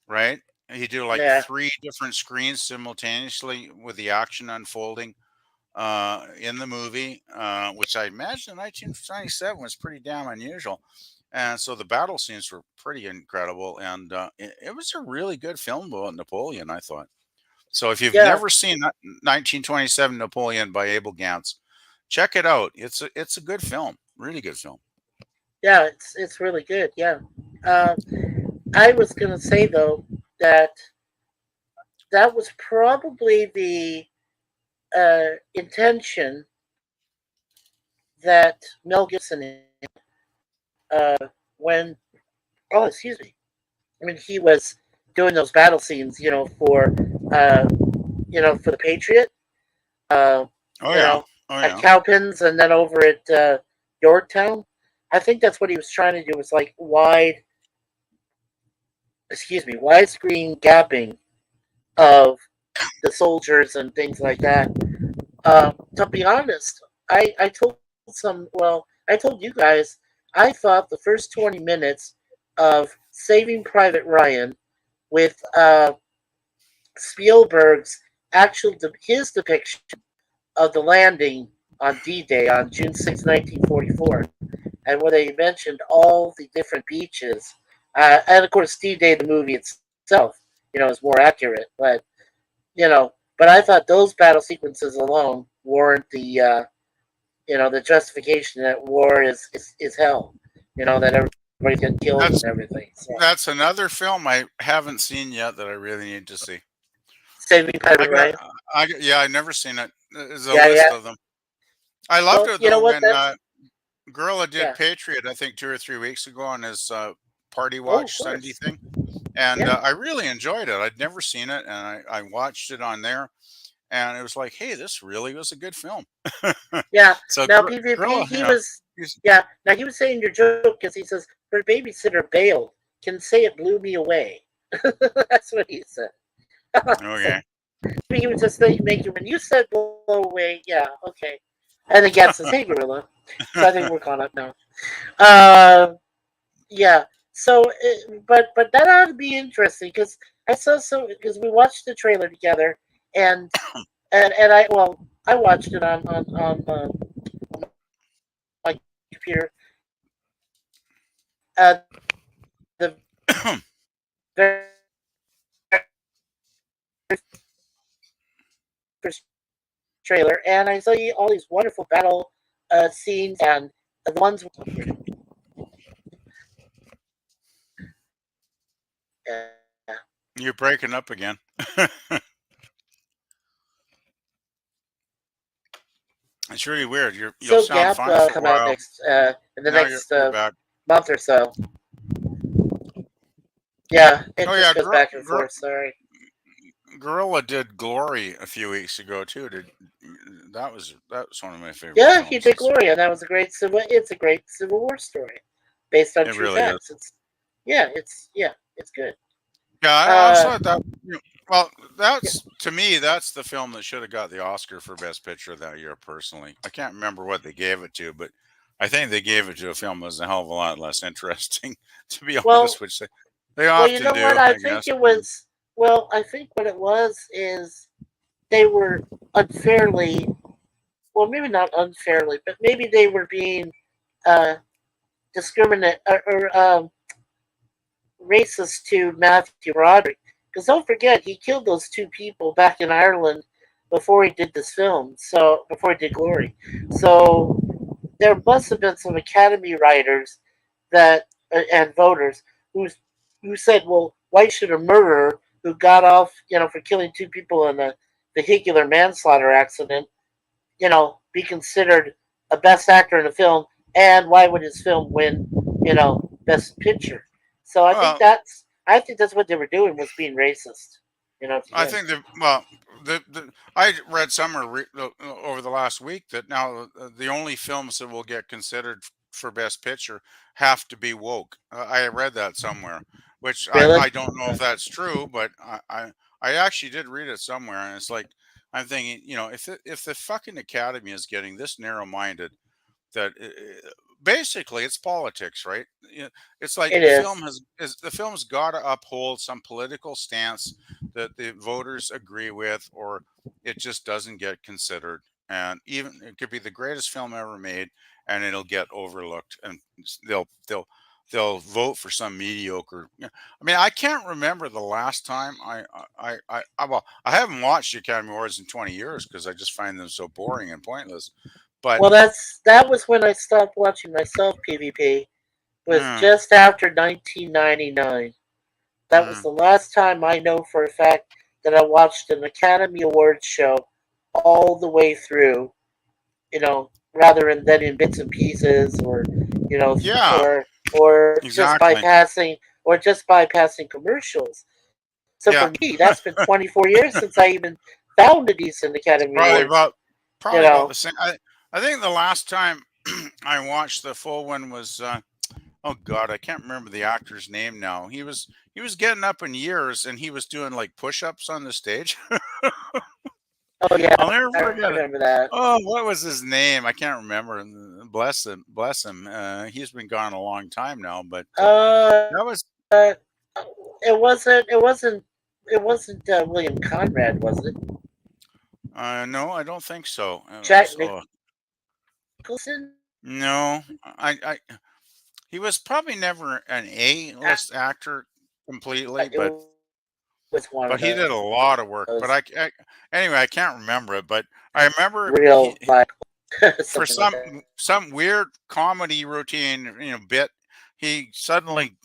right? He'd do like Yeah. 3 different screens simultaneously with the action unfolding in the movie, which I imagine in 1927 was pretty damn unusual. And so the battle scenes were pretty incredible, and it was a really good film about Napoleon, I thought. So if you've Yeah. never seen 1927 Napoleon by Abel Gance, check it out. It's a good film, really good film. Yeah. It's really good. Yeah. I was gonna say though that that was probably the intention that Mel Gibson had when excuse me, I mean he was doing those battle scenes, for the Patriot, uh, Oh you yeah, know, oh at yeah. Cowpens and then over at Yorktown. I think that's what he was trying to do was like widescreen gapping of the soldiers and things like that. To be honest, I told I told you guys, I thought the first 20 minutes of Saving Private Ryan with Spielberg's his depiction of the landing on D-Day on June 6, 1944, and where they mentioned all the different beaches, and of course D-Day, the movie itself, is more accurate, but I thought those battle sequences alone warrant the justification that war is hell. That everybody gets killed That's and everything. So, that's another film I haven't seen yet that I really need to see. Saving I Private got, Ryan. yeah, I've never seen it. There's a Yeah, list yeah. of them. I loved Well, it you know though what? when That's Gorilla did yeah. Patriot, I think 2 or 3 weeks ago on his Party Oh, of Watch Sunday course. thing, and Yeah. I really enjoyed it. I'd never seen it, and I watched it on there, and it was like, hey, this really was a good film. Yeah. So Now Gorilla, PvP, yeah. Now he was saying your joke because he says her babysitter bailed. Can say it blew me away. That's what he said. okay. He would just make you when you said blow away. Yeah, okay. And again, says, "Hey, Gorilla." So I think we're caught up now. Yeah. So, but that ought to be interesting because I saw because we watched the trailer together, and I watched it on my computer. The very first trailer, and I saw all these wonderful battle scenes and the ones. You're breaking up again. It's really weird. You'll So sound Gap fine for a come out while. next in the Now next you're back. month or so. Yeah, it Oh just yeah, goes back and forth. Sorry. Gorilla did Glory a few weeks ago too. That was one of my favorite. Yeah, films. he did Gloria. That was a great civil. It's a great Civil War story based on It true really facts. It's good. Yeah, I also had that. Well, Yeah. to me, that's the film that should have got the Oscar for Best Picture that year. Personally, I can't remember what they gave it to, but I think they gave it to a film that was a hell of a lot less interesting, to be Well, honest. Which they often you know do, what? I I think guess. it was. Well, I think what it was is they were unfairly. Well, maybe not unfairly, but maybe they were being uh, discriminate or racist to Matthew Broderick. Because don't forget, he killed those two people back in Ireland before he did this film. So before he did Glory, so there must have been some Academy writers that and voters who said, "Well, why should a murderer who got off, for killing two people in a vehicular manslaughter accident, be considered a best actor in a film? And why would his film win, best picture?" So Well, I think that's what they were doing was being racist. I think I read somewhere over the last week that now the only films that will get considered for Best Picture have to be woke. I read that somewhere, which Really. I don't know if that's true, but I actually did read it somewhere, and it's like I'm thinking, if the fucking Academy is getting this narrow-minded, that basically it's politics, right? It's like It the is. film the film's got to uphold some political stance that the voters agree with, or it just doesn't get considered. And even it could be the greatest film ever made, and it'll get overlooked, and they'll vote for some mediocre. I mean, I can't remember the last time I haven't watched the Academy Awards in 20 years because I just find them so boring and pointless. But Well, that was when I stopped watching myself. PvP was mm, just after 1999. That was mm, the last time I know for a fact that I watched an Academy Awards show all the way through. Rather than in bits and pieces, or you know, yeah, or exactly. just bypassing commercials. So Yeah, for me, that's been 24 years since I even found a decent Academy probably Awards. about You probably about know, the same. I think the last time I watched the full one was oh god, I can't remember the actor's name now. He was getting up in years, and he was doing like push-ups on the stage. oh yeah, I'll never I forget it. remember that. Oh, what was his name? I can't remember. Bless him, bless him. He's been gone a long time now, but Uh, that was uh, it wasn't William Conrad, was it? no, I don't think so. Jack Oh, Nicholson? no, he was probably never an A-list actor completely, It was one but of he did a lot of work. But those anyway, I can't remember it. But I remember real like for something like that. some weird comedy routine, bit, he suddenly,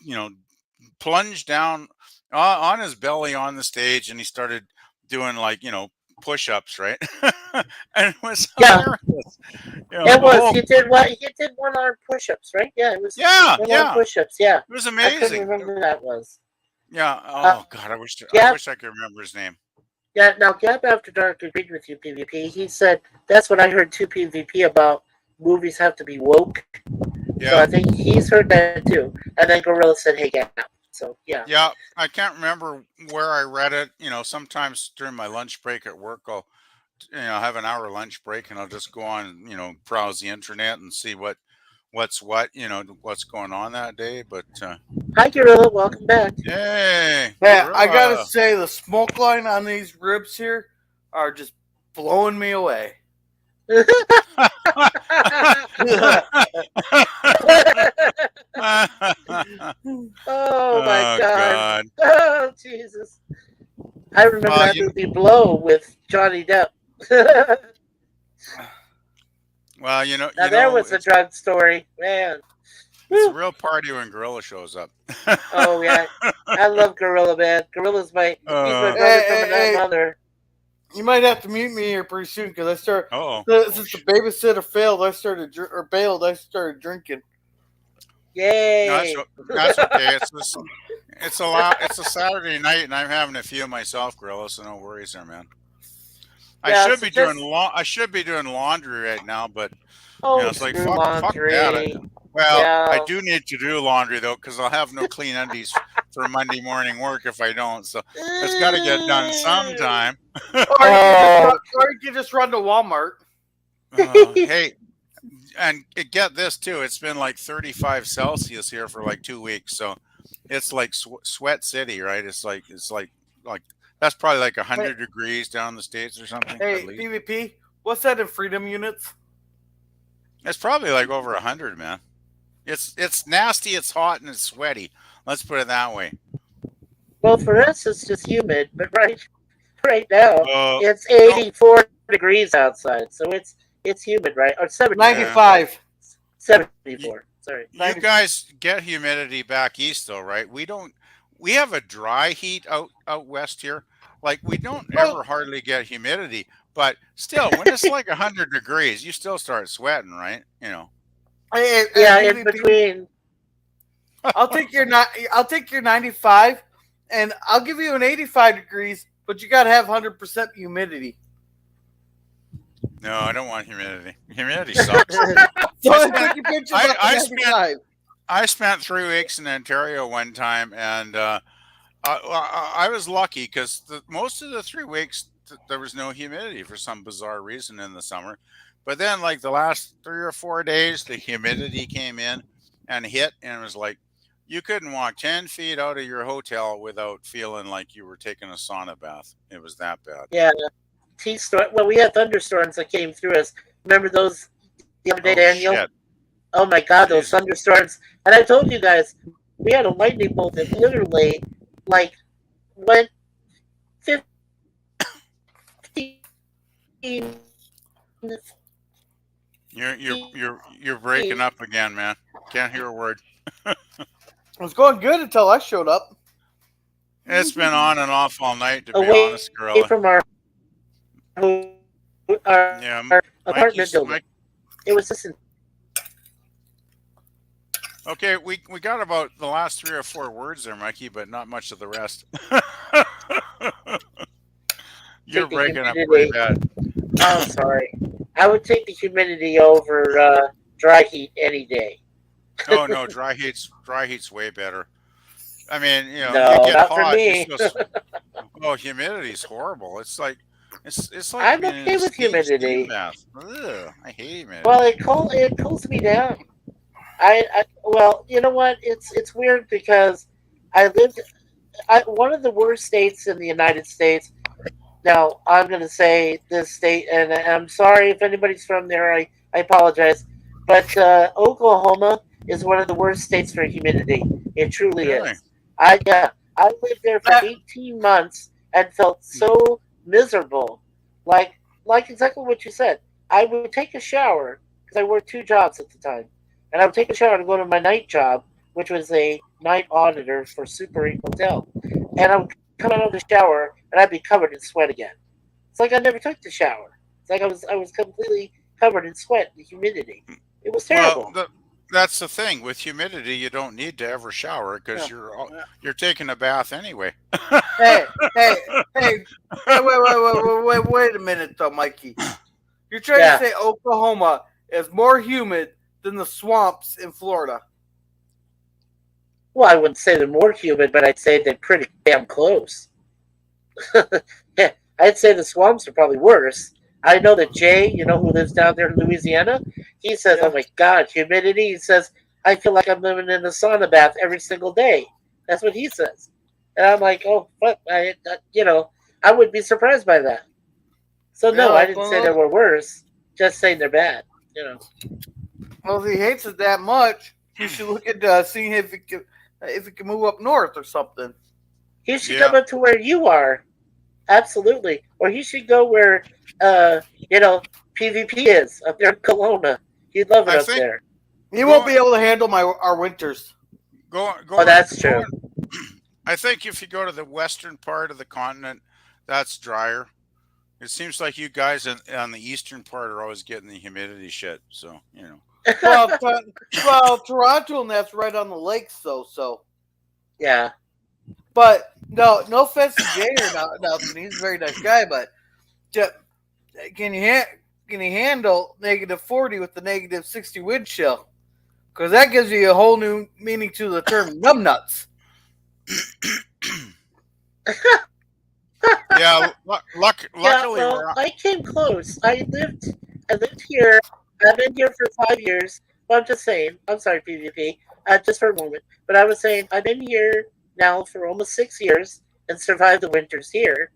plunged down on his belly on the stage, and he started doing like, push-ups, right? And it was Yeah, hilarious. it The was. whole He did one-arm push-ups, right? Yeah, it was yeah, one-arm yeah, push-ups. Yeah, it was I couldn't amazing. remember who that was. Yeah. Uh, Oh God, I yeah, wish I could remember his name. Yeah, now Gap After Dark agreed with you, PvP. He said that's what I heard too, PvP, about movies have to be woke. So I Yeah, think he's heard that too. And then Gorilla said, hey, Gap. So, yeah. yeah. I can't remember where I read it. Sometimes during my lunch break at work, I'll have an hour lunch break, and I'll just go on, browse the internet and see what's going on that day. But Hi, Gorilla. Welcome back. hey, Yeah, I gotta gorilla. say the smoke line on these ribs here are just blowing me away. Oh, my Oh God. God. Oh, Jesus. I remember Well, that movie Blow with Johnny Depp. well, Now, there was a drug story. Man. it's a Woo. real party when Gorilla shows up. Oh, yeah. I love Gorilla, man. Gorilla's he's my Uh, brother Hey, from hey, another hey, mother. you might have to mute me here pretty soon because oh, since the babysitter failed, bailed. I started drinking. no, Yay. that's okay. It's a Saturday night, and I'm having a few myself, Gorilla. So no worries there, man. Yeah, so just, I should be doing laundry right now, but oh, it's like screw fuck that. laundry. Well, I Yeah. do need to do laundry though, because I'll have no clean undies for Monday morning work if I don't. So it's got to get done sometime. Oh. Or you can just run to Walmart. Hey, and get this too. It's been like 35 Celsius here for like 2 weeks, so it's like sweat city, right? It's like that's probably like 100 degrees down in the States or something at Hey, least. PvP, what's that in freedom units? It's probably like over 100, man. It's nasty, it's hot, and it's sweaty. Let's put it that way. Well, for us, it's just humid, but right now, Uh, it's no, 84 degrees outside, so it's humid, right? Or 74. yeah. 95. 74. Sorry. You guys get humidity back east though, right? We don't. We have a dry heat out west here. Like we don't Well, ever hardly get humidity, but still, when it's like 100 degrees, you still start sweating, right? hey, Yeah, in PvP, between. I'll take your 95, and I'll give you an 85 degrees, but you got to have 100% humidity. No, I don't want humidity. Humidity sucks. So I I spent- take your pictures I- up to I spent- 95. I spent 3 weeks in Ontario one time, and I was lucky because most of the 3 weeks there was no humidity for some bizarre reason in the summer. But then, like the last 3 or 4 days, the humidity came in and hit, and it was like you couldn't walk 10 feet out of your hotel without feeling like you were taking a sauna bath. It was that bad. Yeah. Well, we had thunderstorms that came through us. Remember those the other day, Oh Daniel? shit! Oh my God, those Jeez. thunderstorms! And I told you guys, we had a lightning bolt that literally, like, went 15. You're breaking up again, man. Can't hear a word. It was going good until I showed up. It's been on and off all night, to be Away honest, Gorilla. from our Yeah, apartment building. It was just okay, we got about the last 3 or 4 words there, Mikey, but not much of the rest. You're Take the breaking up humidity. pretty bad. Oh, sorry. I would take the humidity over dry heat any day. Oh no, dry heat's way better. I mean, No, you get not for hot. me. Oh, humidity's horrible. It's like it's like I'm being in okay a with steam humidity. bath. Ugh, I hate humidity. Well, it cools me down. Well, you know what? It's weird because I lived one of the worst states in the United States. Now I'm going to say this state, and I'm sorry if anybody's from there. I apologize, but Oklahoma is one of the worst states for humidity. It truly Really? is. I lived there for 18 months and felt so miserable. Like exactly what you said. I would take a shower because I worked 2 jobs at the time. And I would take a shower to go to my night job, which was a night auditor for Super 8 Hotel. And I would come out of the shower and I'd be covered in sweat again. It's like I never took the shower. It's like I was completely covered in sweat and humidity. It was terrible. Well, that's the thing with humidity. You don't need to ever shower because you're taking a bath anyway. Hey, wait a minute, though, Mikey. You're trying to say Oklahoma is more humid than the swamps in Florida? Well, I wouldn't say they're more humid, but I'd say they're pretty damn close. Yeah, I'd say the swamps are probably worse. I know that Jay, who lives down there in Louisiana, he says, "Oh my God, humidity." He says, "I feel like I'm living in a sauna bath every single day." That's what he says, and I'm like, "Oh, fuck!" I would be surprised by that. So no, I didn't say they were worse. Just saying they're bad. Well, if he hates it that much, he should look at seeing if he can move up north or something. He should come up to where you are. Absolutely. Or he should go where, PvP is, up there in Kelowna. He'd love it up there. He won't be able to handle our winters. That's true. I think if you go to the western part of the continent, that's drier. It seems like you guys on the eastern part are always getting the humidity shit. So, Well, Toronto and that's right on the lakes, though. So, yeah. But no offense to Jay or nothing. He's a very nice guy, but can you handle -40 with the -60 wind chill? Because that gives you a whole new meaning to the term numbnuts. Yeah, luckily, I came close. I lived here. I've been here for 5 years. Well, I'm just saying. I'm sorry, PvP. Just for a moment. But I was saying I've been here now for almost 6 years and survived the winters here.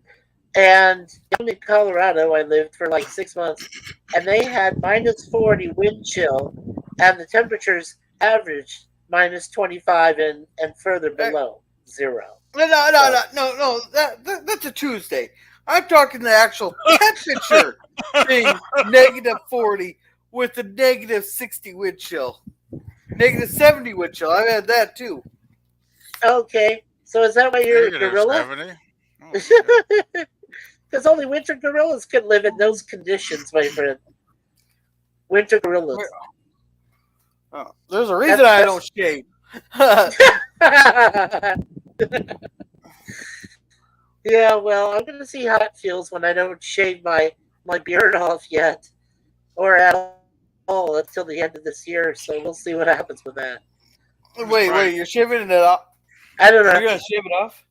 And in Colorado, I lived for like 6 months, and they had -40 wind chill, and the temperatures averaged -25 and further below zero. No. That's a Tuesday. I'm talking the actual temperature being -40 with the -60 wind chill, -70 wind chill. I've had that too. Okay, so is that why you're a gorilla? Because only winter gorillas can live in those conditions, my friend. Winter gorillas. Oh, there's a reason I don't shave. Yeah, well, I'm going to see how it feels when I don't shave my beard off yet, or at all until the end of this year. So we'll see what happens with that. Wait, you're shaving it off? I don't know. You're going to shave it off?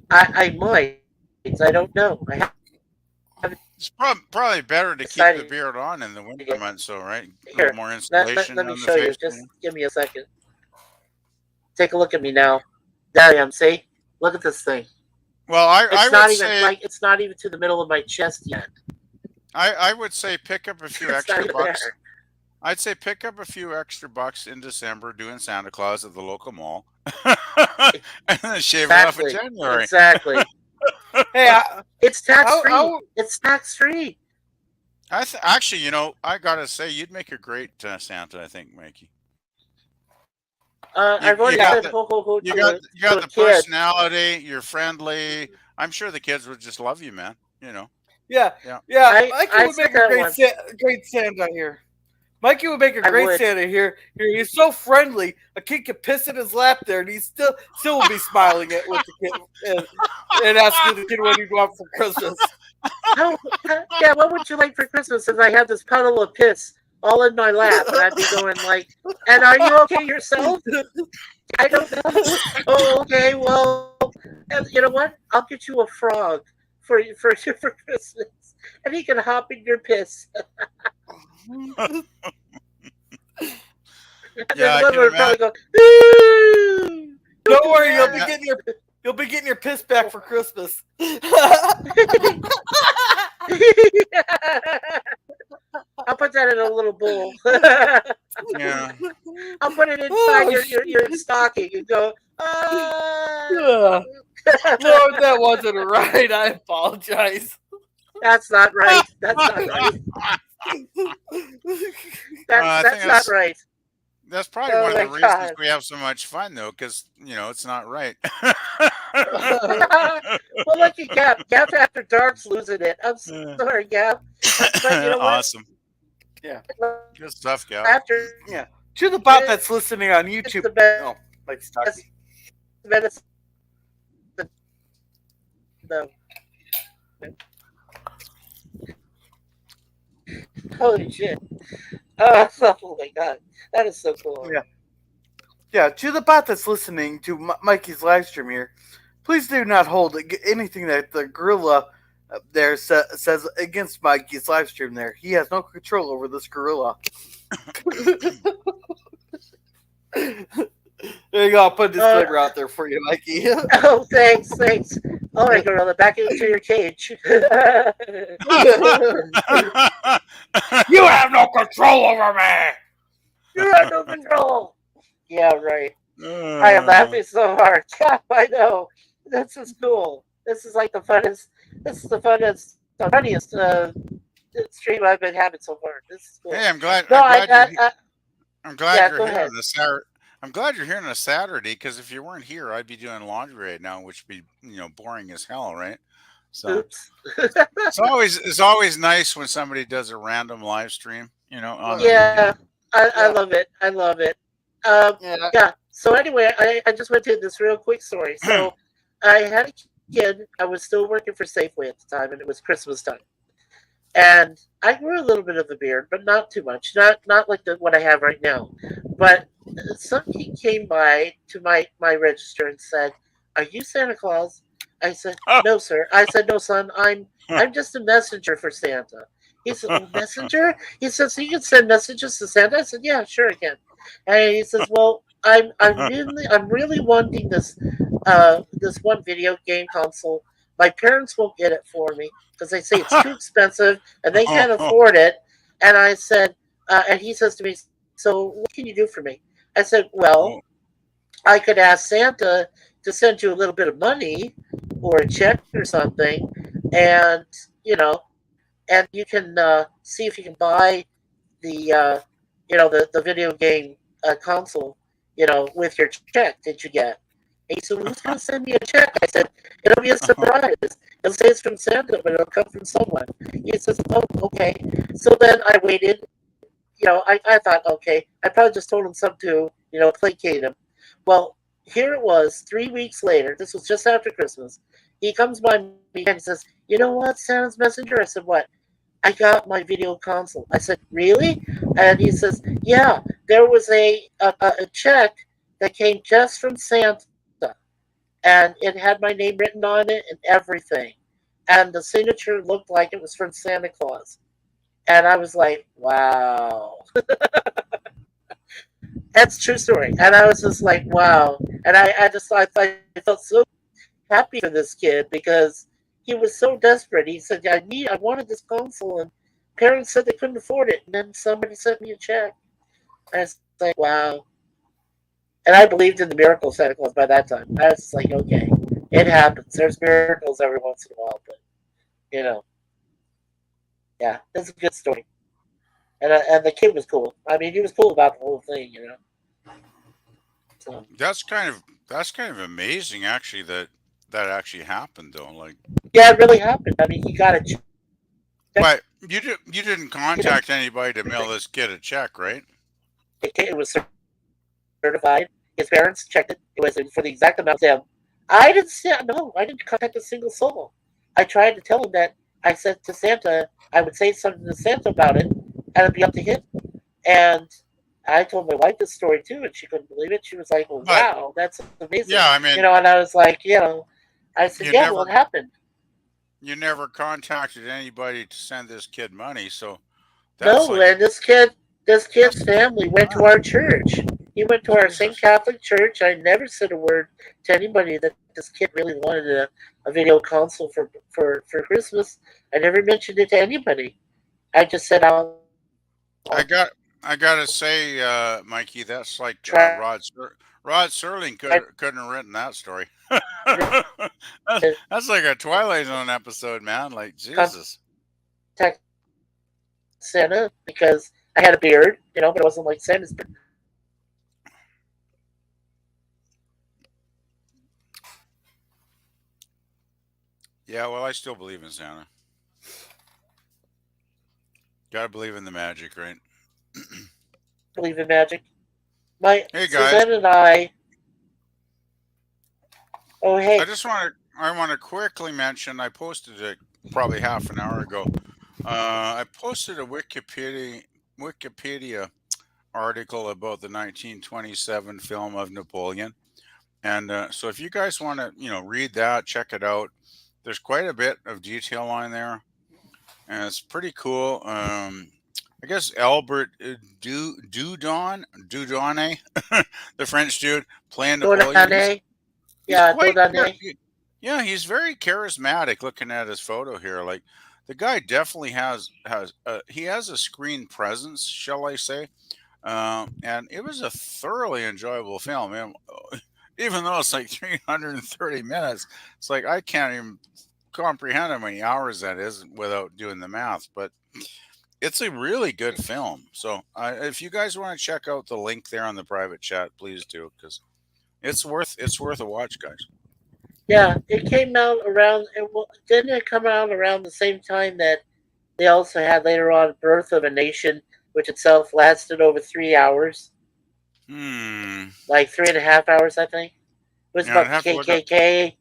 I might. I don't know. It's probably better to keep the beard on in the winter months, so right? A little more insulation. Let me show you. Just give me a second. Take a look at me now. There I am. See? Look at this thing. Well, it's not even to the middle of my chest yet. I would say pick up a few extra bucks. I'd say pick up a few extra bucks in December doing Santa Claus at the local mall, and then shave it off in January. Exactly. Hey, it's tax free. It's tax free. Actually, I gotta say, you'd make a great Santa. I think, Mikey. I've already said ho ho ho. You got the personality. You're friendly. I'm sure the kids would just love you, man. Yeah. Mikey would make a great Santa here. Mikey would make a great Santa here. He's so friendly. A kid could piss in his lap there, and he still will be smiling with the kid and asking the kid what he'd want for Christmas. Oh, yeah, what would you like for Christmas? If I have this puddle of piss all in my lap, and I'd be going like, "And are you okay yourself?" I don't know. Oh, okay. Well, you know what? I'll get you a frog for Christmas, and he can hop in your piss. Yeah, I can imagine. Go, "Ooh!" Don't worry, you'll be getting your piss back for Christmas. I'll put that in a little bowl. Yeah. I'll put it inside your stocking and go. Lord, that wasn't right. I apologize. That's not right. That's not right. That's not right. That's probably one of the reasons we have so much fun, though, because it's not right. Well, look at Gap. Gap after dark's losing it. I'm sorry, Gap. But you know what? Awesome. Yeah. Good stuff, Gal. Laughter. Yeah. To the bot that's listening on YouTube. The best. Oh, like Stocky. Medicine. No. Holy shit. Oh my god. That is so cool. Yeah. Yeah, to the bot that's listening to Mikey's live stream here, please do not hold anything that the gorilla there says against Mikey's live stream there. He has no control over this gorilla. There you go. I'll put a disclaimer out there for you, Mikey. Oh, thanks. All right, gorilla, back into your cage. You have no control over me! You have no control! Yeah, right. I am laughing so hard. Yeah, I know. This is cool. This is like the funniest, the funniest stream I've been having so far. This is cool. Hey, I'm glad you're here on the Saturday. I'm glad you're here on a Saturday, because if you weren't here, I'd be doing laundry right now, which would be boring as hell, right? So it's always nice when somebody does a random live stream, on I love it. I love it. Yeah. So anyway, I just went to this real quick story. So I had a kid. I was still working for Safeway at the time, and it was Christmas time. And I grew a little bit of a beard, but not too much. Not like what I have right now. But somebody came by to my register and said, "Are you Santa Claus?" I said, "No, sir." I said, "No, son. I'm just a messenger for Santa." He said, "Oh, messenger?" He said, "So you can send messages to Santa?" I said, "Yeah, sure I can." And he says, "Well, I'm really wanting this one video game console. My parents won't get it for me because they say it's too expensive and they can't afford it." And I said, and he says to me, "So what can you do for me?" I said, "Well, I could ask Santa to send you a little bit of money or a check or something, and and you can see if you can buy the the video game console, with your check that you get." And he said, "Well, who's going to send me a check?" I said, "It'll be a surprise. It'll say it's from Santa, but it'll come from someone." He says, "Oh, okay." So then I waited. I thought, okay, I probably just told him something to, placate him. Well, here it was 3 weeks later. This was just after Christmas. He comes by me and says, "You know what, Santa's messenger?" I said, "What?" "I got my video console." I said, "Really?" And he says, "Yeah, there was a check that came just from Santa, and it had my name written on it and everything. And the signature looked like it was from Santa Claus." And I was like, wow. That's a true story. And I was just like, wow. And I felt so happy for this kid because he was so desperate. He said, I wanted this console, and parents said they couldn't afford it. And then somebody sent me a check. And it's like, wow. And I believed in the miracle of Santa Claus by that time. I was just like, okay, it happens. There's miracles every once in a while, but, yeah, that's a good story. And the kid was cool. I mean, he was cool about the whole thing, So That's kind of amazing, actually, that actually happened, though. Like, yeah, it really happened. I mean, he got a check. But you didn't contact anybody to mail this kid a check, right? It was certified. His parents checked it. It was for the exact amount. I didn't contact a single soul. I tried to tell him that I said to Santa, I would say something to Santa about it, and it'd be up to him. And I told my wife this story too, and she couldn't believe it. She was like, "Well, wow, that's amazing." Yeah, I mean, and I was like, I said, "Yeah, what happened?" You never contacted anybody to send this kid money, so no. And this kid's family went to our church. He went to our same Catholic church. I never said a word to anybody that this kid really wanted a video console for Christmas. I never mentioned it to anybody. I just said, I gotta say, Mikey, that's like Rod Serling couldn't have written that story. That's like a Twilight Zone episode, man. Like, Jesus. Santa, because I had a beard, but it wasn't like Santa's beard. Yeah, well, I still believe in Santa. Gotta believe in the magic, right? Believe in magic. My Hey guys, Suzanne and I. Oh hey, I want to quickly mention. I posted it probably half an hour ago. I posted a Wikipedia article about the 1927 film of Napoleon, and so if you guys want to, read that, check it out. There's quite a bit of detail on there, and it's pretty cool. I guess Albert Dudonne, the French dude playing Napoleon. Dodane. He's Yeah, quite Dodane. yeah, he's very charismatic. Looking at his photo here, like the guy definitely he has a screen presence, shall I say? And it was a thoroughly enjoyable film. And even though it's like 330 minutes, it's like I can't even comprehend how many hours that is without doing the math. But it's a really good film. So if you guys want to check out the link there on the private chat, please do, because it's worth a watch, guys. Yeah, it came out around. Didn't it come out around the same time that they also had later on "Birth of a Nation," which itself lasted over 3 hours, like 3.5 hours, I think. It was about the KKK.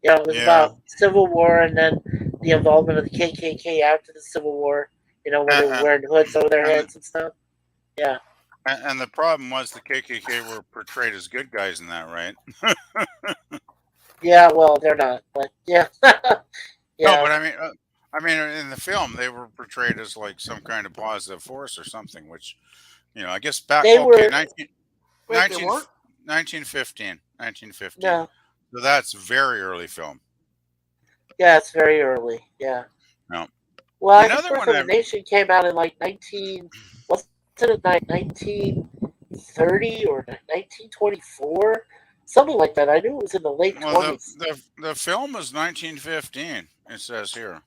It was about Civil War, and then the involvement of the KKK after the Civil War. When they were wearing hoods over their heads and stuff. Yeah. And the problem was the KKK were portrayed as good guys in that, right? Yeah, well, they're not, but yeah. Yeah. No, but I mean, in the film, they were portrayed as like some kind of positive force or something, which, I guess back, they were, 1915. No. So that's very early film. Yeah, it's very early. Yeah. No. Well, I think Birth of a Nation came out in like 1930 or 1924? Something like that. I knew it was in the late 20s. The film was 1915, it says here.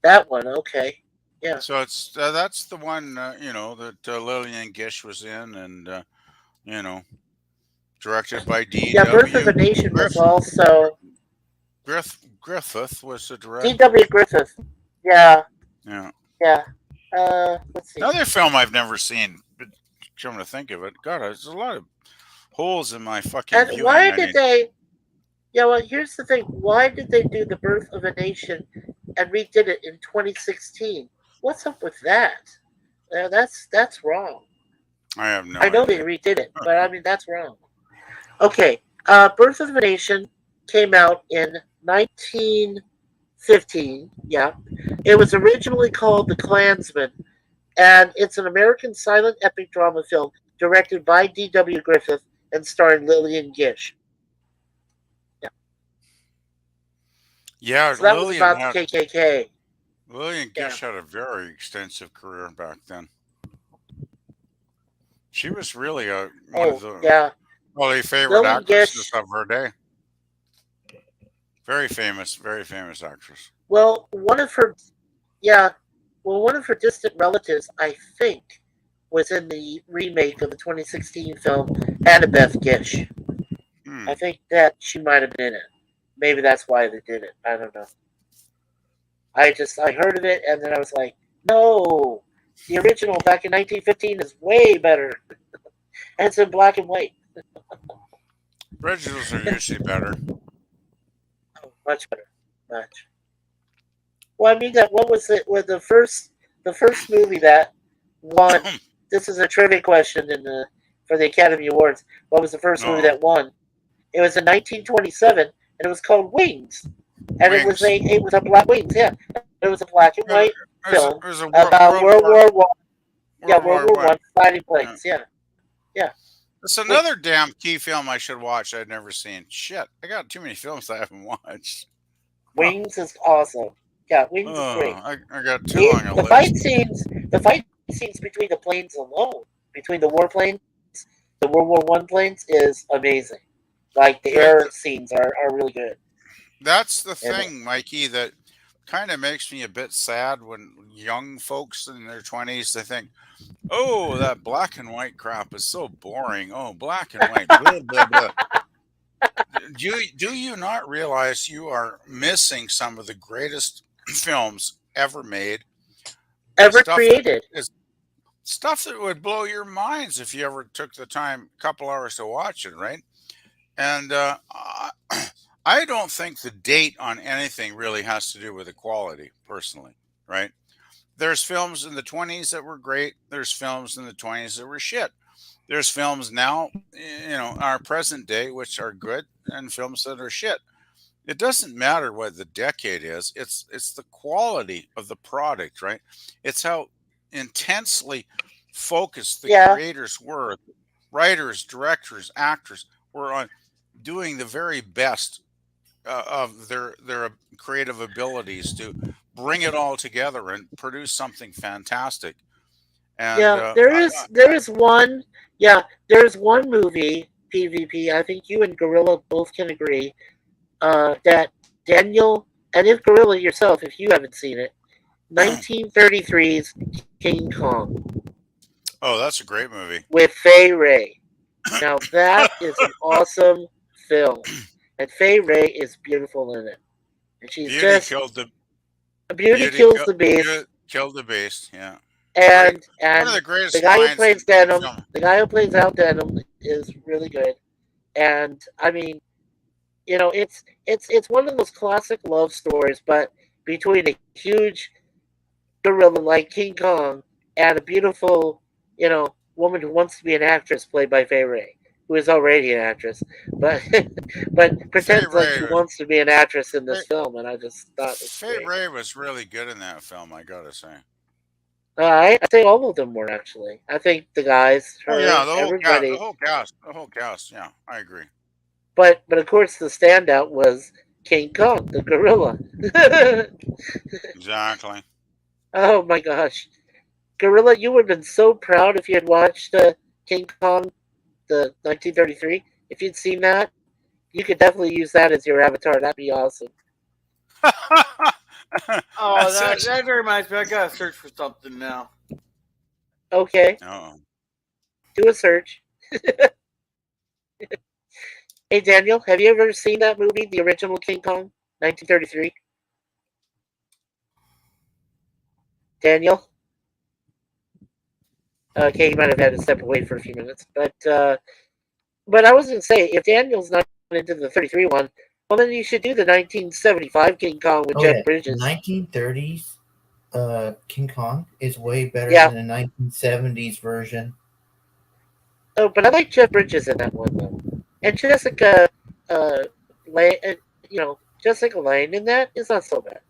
That one, okay. Yeah. So it's that's the one, that Lillian Gish was in, and, directed by D.W. Yeah, Birth of a Nation was also... Griffith was the director. D.W. Griffith. Yeah. Yeah. Yeah. Let's see. Another film I've never seen, but come to think of it, God, there's a lot of holes in my fucking and viewing. Why did they... Yeah, well, here's the thing. Why did they do The Birth of a Nation and redid it in 2016? What's up with that? That's wrong. I have no I know idea. they redid it, but I mean, that's wrong. Okay. Birth of a Nation came out in 1915. Yeah. It was originally called The Klansman, and it's an American silent epic drama film directed by D.W. Griffith and starring Lillian Gish. Yeah, so that was about the KKK. Lillian Gish had a very extensive career back then. She was really one of the probably favorite Lillian actresses Gish, of her day. Very famous actress. Well, one of her distant relatives, I think, was in the remake of the 2016 film Annabeth Gish. I think that she might have been in it. Maybe that's why they did it. I don't know. I heard of it, and then I was like, no, the original back in 1915 is way better. And it's in black and white. Originals are usually better. Oh, much better. Much. Well, I mean, what was it? With the first movie that won? This is a trivia question for the Academy Awards. What was the first movie that won? It was in 1927, and it was called Wings. And Wings. it was a black Wings. Yeah, it was a black and white film about World War One. Yeah, World War One fighting planes. Yeah. It's another damn key film I should watch. I've never seen. Shit, I got too many films I haven't watched. Wings is awesome. Yeah, Wings is great. I got too long a list. The fight scenes between the planes alone, between the warplanes, the World War One planes, is amazing. Like the air scenes are really good. That's the thing, Mikey, that kind of makes me a bit sad when young folks in their 20s, they think, oh, that black and white crap is so boring. Oh, black and white. Blah, blah, blah. Do you not realize you are missing some of the greatest films ever made ever stuff created. is stuff that would blow your minds if you ever took the time, a couple hours to watch it, right? And I don't think the date on anything really has to do with the quality, personally, right? There's films in the 20s that were great. There's films in the 20s that were shit. There's films now, our present day, which are good, and films that are shit. It doesn't matter what the decade is. It's the quality of the product, right? It's how intensely focused the creators were, writers, directors, actors were on doing the very best of their creative abilities to bring it all together and produce something fantastic. And there is one movie, PvP. I think you and Gorilla both can agree that Daniel, and if Gorilla yourself, if you haven't seen it, 1933's King Kong. Oh, that's a great movie with Fay Wray. Now that is an awesome film, and Fay Wray is beautiful in it, and she's Beauty killed the beast. Killed the beast, yeah. And one of the greatest the guy who plays Denim, film. the guy who plays Al Denham is really good. And I mean, it's one of those classic love stories, but between a huge gorilla like King Kong and a beautiful, woman who wants to be an actress played by Fay Wray, who is already an actress, but pretends like she wants to be an actress in this film, and I just thought Fay Wray was really good in that film, I gotta say. I think all of them were, actually. I think the guys, everybody, the whole cast. Yeah, I agree. But of course, the standout was King Kong, the gorilla. Exactly. Oh my gosh, Gorilla! You would have been so proud if you had watched King Kong, the 1933. If you'd seen that, you could definitely use that as your avatar. That'd be awesome. Oh, that reminds me. I gotta search for something now. Okay. Oh. Do a search. Hey, Daniel, have you ever seen that movie, the original King Kong, 1933? Daniel? Okay, you might have had to step away for a few minutes. But I was going to say, if Daniel's not into the 33 one, well, then you should do the 1975 King Kong with Jeff Bridges. 1930s King Kong is way better than the 1970s version. Oh, but I like Jeff Bridges in that one, though. And Jessica Lange in that is not so bad.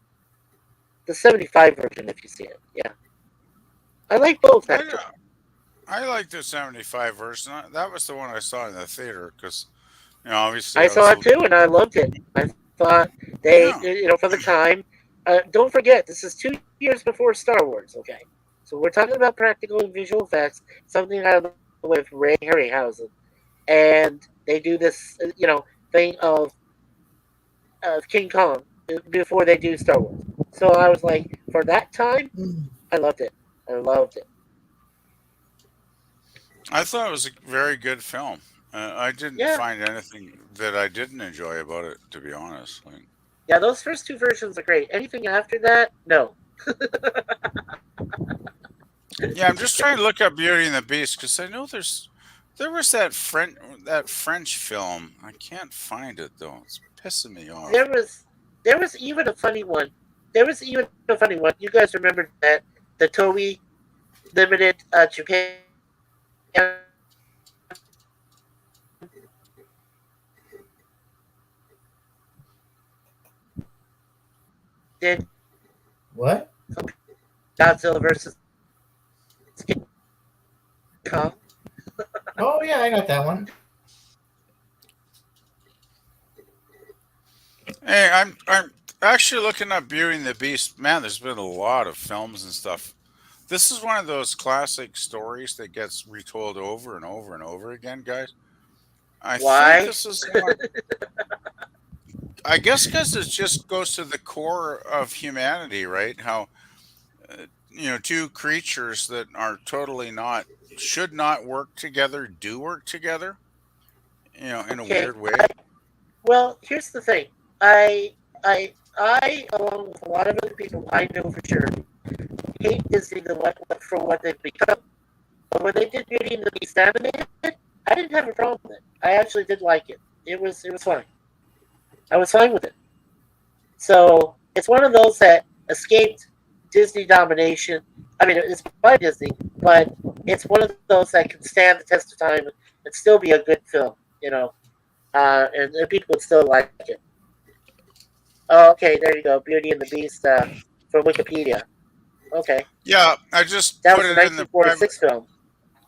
The 75 version, if you see it, yeah. I like both, actually. I like the 75 version. That was the one I saw in the theater because, obviously I saw it too, and I loved it. I thought for the time. Don't forget, this is 2 years before Star Wars. Okay, so we're talking about practical and visual effects. Something out of the way with Ray Harryhausen, and they do this, thing of King Kong before they do Star Wars. So I was like, for that time, I loved it. I loved it. I thought it was a very good film. I didn't find anything that I didn't enjoy about it, to be honest. Yeah, those first two versions are great. Anything after that, no. Yeah, I'm just trying to look up Beauty and the Beast because I know there was that French film. I can't find it though. It's pissing me off. There was even a funny one. You guys remember that the Toei limited Japan. Did what? Godzilla versus King Kong? Oh yeah, I got that one. Hey, I'm actually looking up Beauty and the Beast. Man, there's been a lot of films and stuff. This is one of those classic stories that gets retold over and over and over again, guys. Why? Think this is I guess because it just goes to the core of humanity, right? How two creatures that are totally should not work together do work together, in a weird way. Well, here's the thing. I, along with a lot of other people I know for sure, hate Disney for what they've become. But when they did Beauty and the Beast animated, I didn't have a problem with it. I actually did like it. It was fine. I was fine with it. So it's one of those that escaped Disney domination. I mean, it's by Disney, but it's one of those that can stand the test of time and still be a good film, and people would still like it. Oh, okay, there you go. Beauty and the Beast from Wikipedia. Okay. Yeah, I just that put was it a in the 1946 film.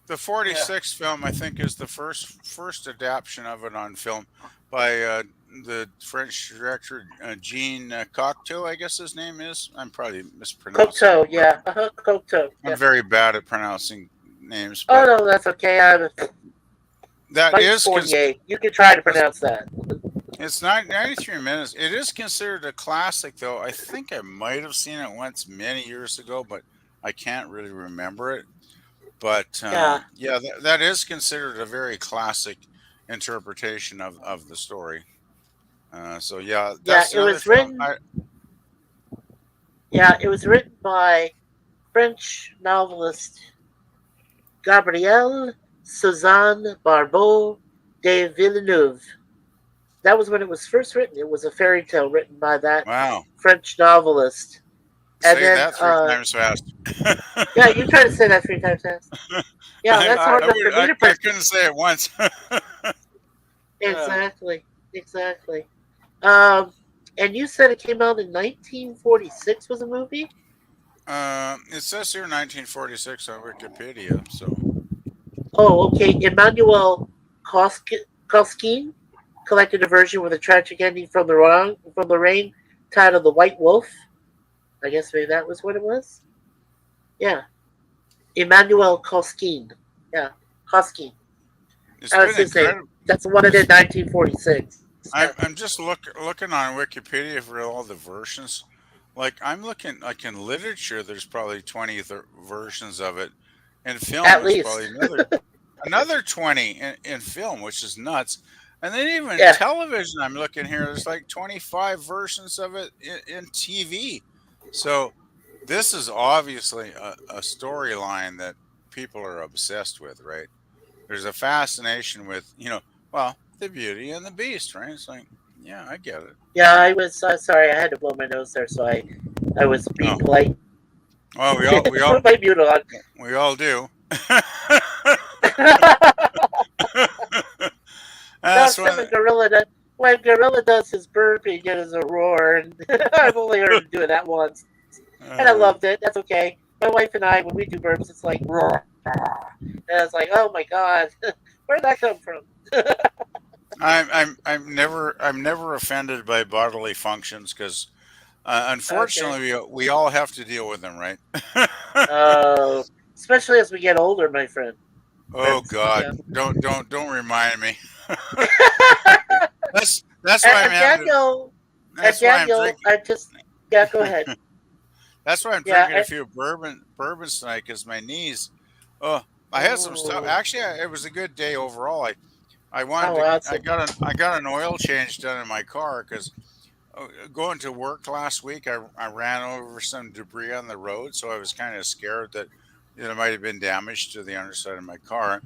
The 46 film, I think, is the first adaptation of it on film by the French director Jean Cocteau, I guess his name is. I'm probably mispronouncing. Cocteau, yeah. Cocteau. I'm yeah. very bad at pronouncing names. Oh, no, that's okay. That is 48. You can try to pronounce that. It's 93 minutes. It is considered a classic, though. I think I might have seen it once many years ago, but I can't really remember it. But that is considered a very classic interpretation of the story. That's it was written. It was written by French novelist Gabrielle Suzanne Barbeau de Villeneuve. That was when it was first written. It was a fairy tale written by that French novelist. Say that 3 times fast. Yeah, you try to say that 3 times fast. Yeah, that's hard enough for me to I couldn't say it once. Exactly. And you said it came out in 1946 was a movie? It says here 1946 on Wikipedia, so. Oh, okay. Emmanuel Koskin collected a version with a tragic ending from the rain titled The White Wolf. I guess maybe that was what it was. Yeah. Emmanuel Koskin. Yeah. Koskin. That was his name. That's the one that did 1946. I'm just looking on Wikipedia for all the versions. Like, I'm looking, like, in literature, there's probably 20 versions of it. In film, At there's least. probably another 20 in film, which is nuts. And then even television, I'm looking here, there's like 25 versions of it in TV. So this is obviously a storyline that people are obsessed with, right? There's a fascination with, the Beauty and the Beast, right? It's like, yeah, I get it. Yeah, I was sorry, I had to blow my nose there, so I was being polite. Well, we all put my mute on. We all do. When Gorilla does his burping, it is a roar, and I've only heard him do that once, and I loved it. That's okay. My wife and I, when we do burps, it's like roar, and it's like, oh my god, where'd that come from? I'm never offended by bodily functions because unfortunately we all have to deal with them, right? Especially as we get older, my friend. Oh God, don't remind me. that's why I'm having. Daniel, go ahead. That's why I'm drinking a few bourbons tonight because my knees. Oh, I had some stuff. Actually, it was a good day overall. I got an oil change done in my car because going to work last week, I ran over some debris on the road, so I was kind of scared that it might have been damage to the underside of my car.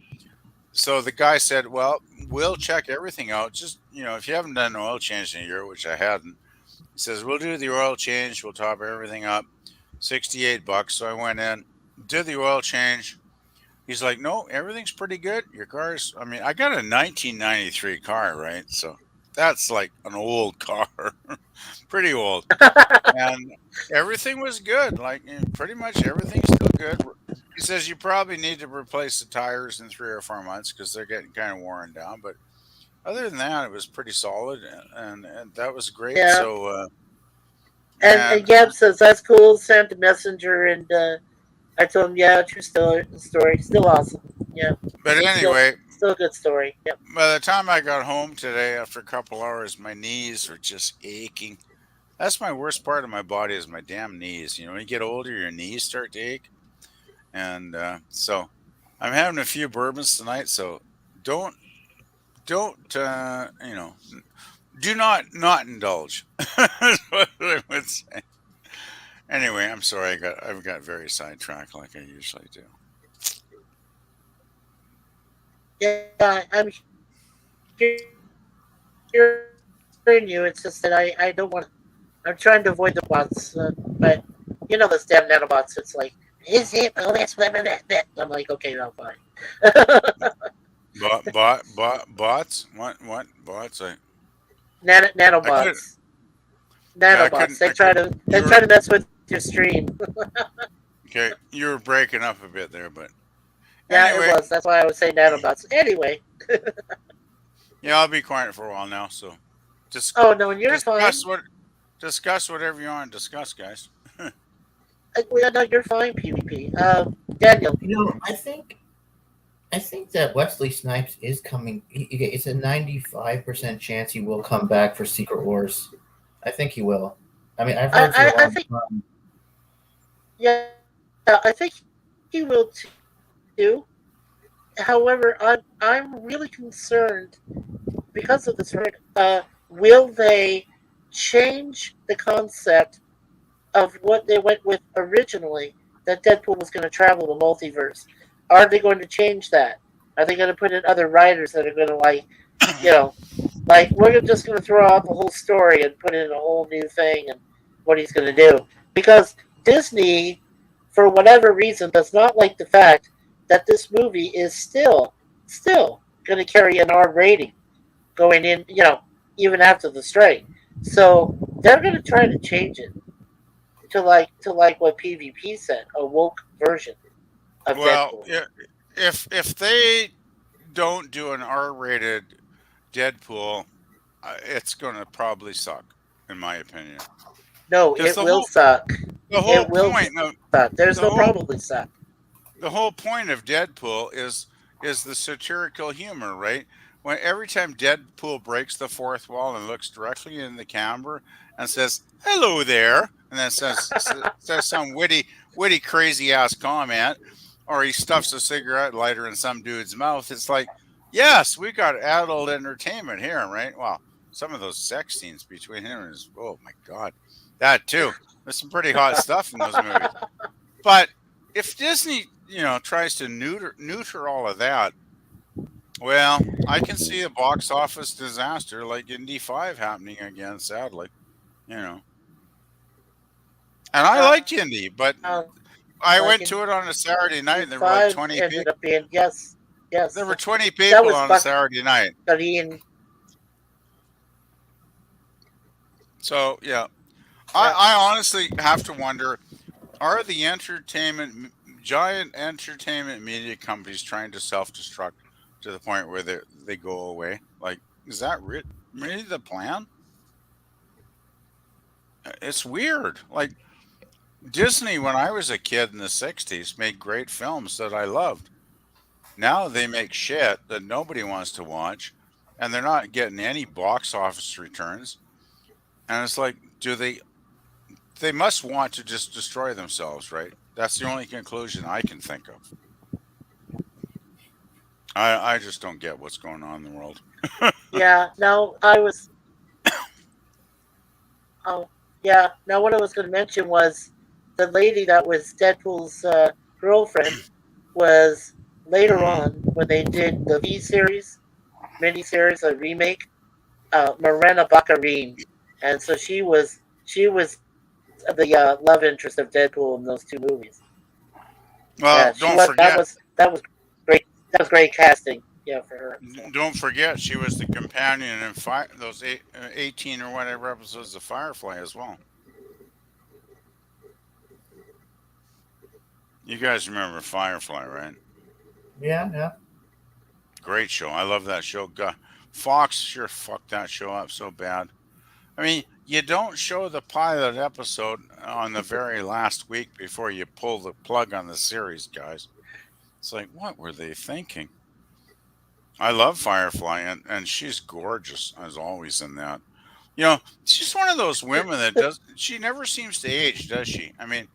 So the guy said, well, we'll check everything out. Just, if you haven't done an oil change in a year, which I hadn't, he says, we'll do the oil change. We'll top everything up. $68. So I went in, did the oil change. He's like, no, everything's pretty good. Your car's, I got a 1993 car, right? So that's like an old car, pretty old. And everything was good. Like pretty much everything's still good. He says you probably need to replace the tires in 3 or 4 months because they're getting kind of worn down. But other than that, it was pretty solid, and that was great. Yeah. So, and Gab says that's cool. Sent a messenger, and I told him, yeah, true story, still awesome. Yeah. But anyway, still a good story. Yep. By the time I got home today, after a couple hours, my knees are just aching. That's my worst part of my body is my damn knees. When you get older, your knees start to ache. And so I'm having a few bourbons tonight. So don't do not indulge. That's what I would say. Anyway, I'm sorry. I've got very sidetracked like I usually do. Yeah, I'm hearing you. It's just that I don't want. I'm trying to avoid the bots, but you know those damn nanobots. It's like, is it? Oh, that's that. I'm like, okay, no, fine. Bots? What bots? I could. Nanobots. Yeah, Nanobots. They I try couldn't. to they try to mess with your stream. Okay. You were breaking up a bit there, but Yeah, it anyway. was. That's why I was saying nanobots. Anyway. Yeah, I'll be quiet for a while now. So, just Oh no, you're fine. Discuss whatever you want to discuss, guys. Well, no, you're fine, PvP. Daniel. I think that Wesley Snipes is coming. It's a 95% chance he will come back for Secret Wars. I think he will. I mean, I've heard for a long time. Yeah, I think he will too. However, I'm really concerned because of this. Will they change the concept of what they went with originally? That Deadpool was going to travel the multiverse. Are they going to change that? Are they going to put in other writers that are going to we're just going to throw out the whole story and put in a whole new thing and what he's going to do? Because Disney, for whatever reason, does not like the fact that this movie is still going to carry an R rating going in, even after the strike. So they're going to try to change it to like what PvP said, a woke version of Well, Deadpool. if they don't do an R-rated Deadpool, it's going to probably suck, in my opinion. No, it will suck. The whole It will point suck. There's no probably suck. The whole point of Deadpool is the satirical humor, right? When every time Deadpool breaks the fourth wall and looks directly in the camera and says "Hello there," and then says some witty, crazy ass comment, or he stuffs a cigarette lighter in some dude's mouth, it's like, yes, we got adult entertainment here, right? Well, some of those sex scenes between him is, oh my god, that too. There's some pretty hot stuff in those movies. But if Disney, tries to neuter all of that, well, I can see a box office disaster like Indy 5 happening again, sadly. And I liked Indy, but I went to it on a Saturday night and there were like 20 people. Yes. There were 20 people on a Saturday night. So, yeah. I honestly have to wonder, are the giant entertainment media companies trying to self-destruct to the point where they go away? Like, is that really the plan? It's weird. Like, Disney, when I was a kid in the 60s, made great films that I loved. Now they make shit that nobody wants to watch, and they're not getting any box office returns. And it's like, they must want to just destroy themselves, right? That's the only conclusion I can think of. I just don't get what's going on in the world. Yeah, no, now what I was going to mention was the lady that was Deadpool's girlfriend was later on when they did the miniseries, a remake, Morena Baccarin. And so she was the love interest of Deadpool in those two movies. Well, don't forget that was great. That was great casting. Yeah, for her. Don't forget, she was the companion in those 18 or whatever episodes of Firefly as well. You guys remember Firefly, right? Yeah. Great show. I love that show. God, Fox sure fucked that show up so bad. I mean, you don't show the pilot episode on the very last week before you pull the plug on the series, guys. It's like, what were they thinking? I love Firefly, and she's gorgeous, as always, in that. She's one of those women that she never seems to age, does she? I mean,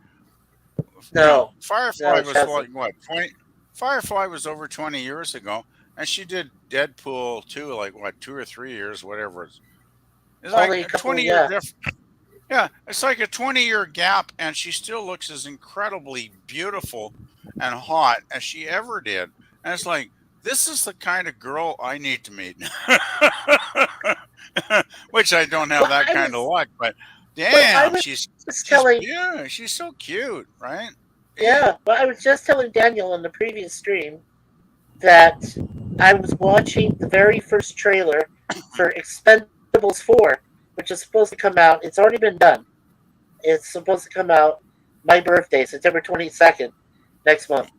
no. Firefly was like, what, 20? Firefly was over 20 years ago, and she did Deadpool 2, like, what, 2 or 3 years, whatever. It's like a 20-year difference. Yeah, it's like a 20-year gap, and she still looks as incredibly beautiful and hot as she ever did. And it's like, this is the kind of girl I need to meet. Which I don't have Well, that I kind of was, luck, but well, I damn, was she's telling, yeah, she's so cute, right? yeah, but I was just telling Daniel in the previous stream that I was watching the very first trailer for Expendables 4, which is supposed to come out. It's already been done. It's supposed to come out my birthday, September 22nd, next month.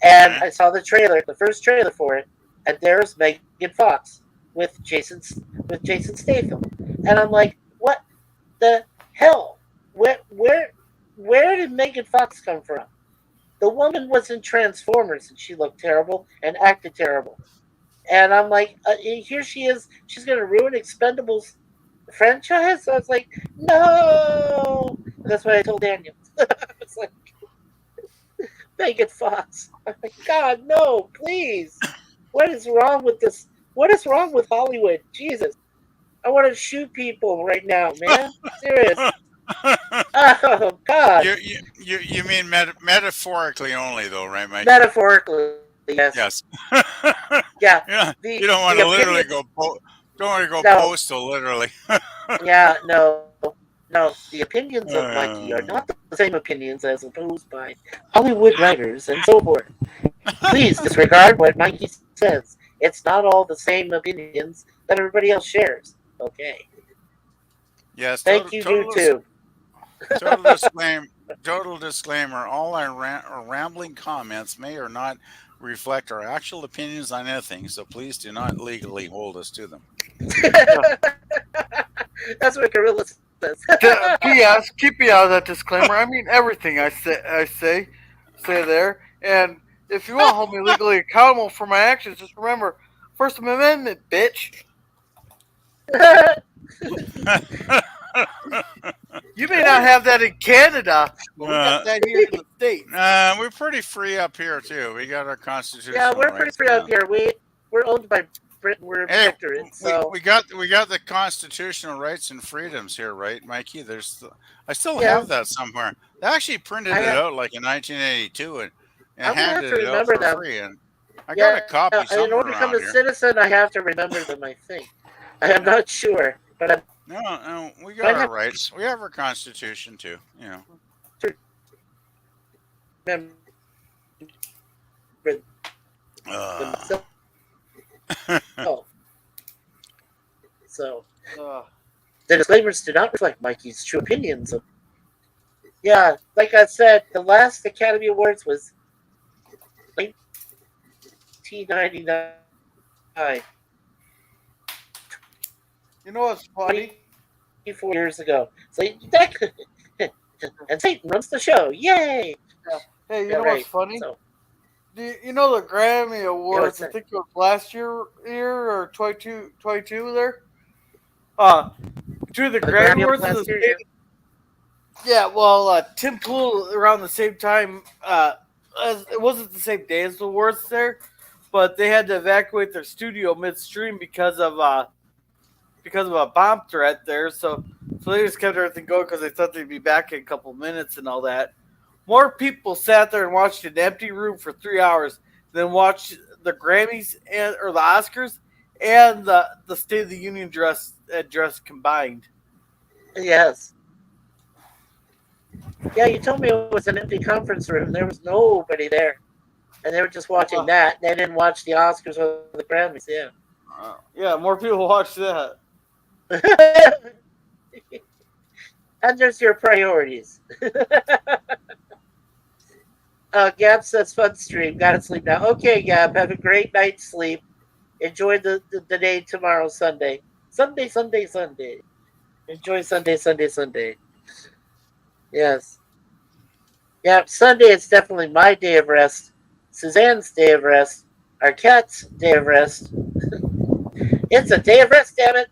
And Okay. I saw the trailer, the first trailer for it, and there's Megan Fox with Jason Statham. And I'm like, what the hell? Where did Megan Fox come from? The woman was in Transformers and she looked terrible and acted terrible. And I'm like, here she is. She's going to ruin Expendables franchise. I was like, no. And that's what I told Daniel. It's like, Megan Fox. I'm like, God, no, please. What is wrong with this? What is wrong with Hollywood? Jesus. I want to shoot people right now, man. Serious. Oh, God. You mean metaphorically only, though, right, Mike? Metaphorically, yes. Yes. Yeah. Yeah. You don't want to literally go. Don't want to go postal, literally. Yeah. No. The opinions of Mikey are not the same opinions as opposed by Hollywood writers and so forth. Please disregard what Mikey says. It's not all the same opinions that everybody else shares. Okay. Yes. Thank you, YouTube. Total disclaimer. All our rambling comments may or not reflect our actual opinions on anything, so please do not legally hold us to them. That's what Gorilla says. P.S. Keep me out of that disclaimer. I mean everything I say there. And if you want to hold me legally accountable for my actions, just remember First Amendment, bitch. You may not have that in Canada, but we got that here in the States. We're pretty free up here too. We got our constitution. Yeah, we're pretty free up here. We're owned by Britain. We're a protectorate. So we got the constitutional rights and freedoms here, right, Mikey? I still have that somewhere. They actually printed it out like in 1982 and handed it out for free. And I got a copy somewhere in order to become a here. citizen, I have to remember them. I think. I am not sure, but I'm. No, we got our rights. We have our constitution too. You know. So the disclaimers do not reflect Mikey's true opinions. Yeah, like I said, the last Academy Awards was 1999. You know what's funny? 24 years ago. So that and Satan runs the show. Yay! Hey, you know what's funny? So, you know the Grammy Awards? I think it was last year or 22 there. Between the Grammy Awards and the yeah, well, Tim Pool around the same time. It wasn't the same day as the awards there, but they had to evacuate their studio midstream because of a bomb threat there. So they just kept everything going because they thought they'd be back in a couple minutes and all that. More people sat there and watched an empty room for 3 hours than watched the Grammys or the Oscars and the State of the Union address combined. Yes. Yeah, you told me it was an empty conference room. There was nobody there. And they were just watching that. They didn't watch the Oscars or the Grammys, yeah. Yeah, more people watched that. And there's your priorities. Gab says, fun stream. Gotta sleep now. Okay, Gab, have a great night's sleep. Enjoy the day tomorrow, Sunday. Sunday. Enjoy Sunday. Yes. Yeah, Sunday is definitely my day of rest. Suzanne's day of rest. Our cat's day of rest. It's a day of rest, damn it.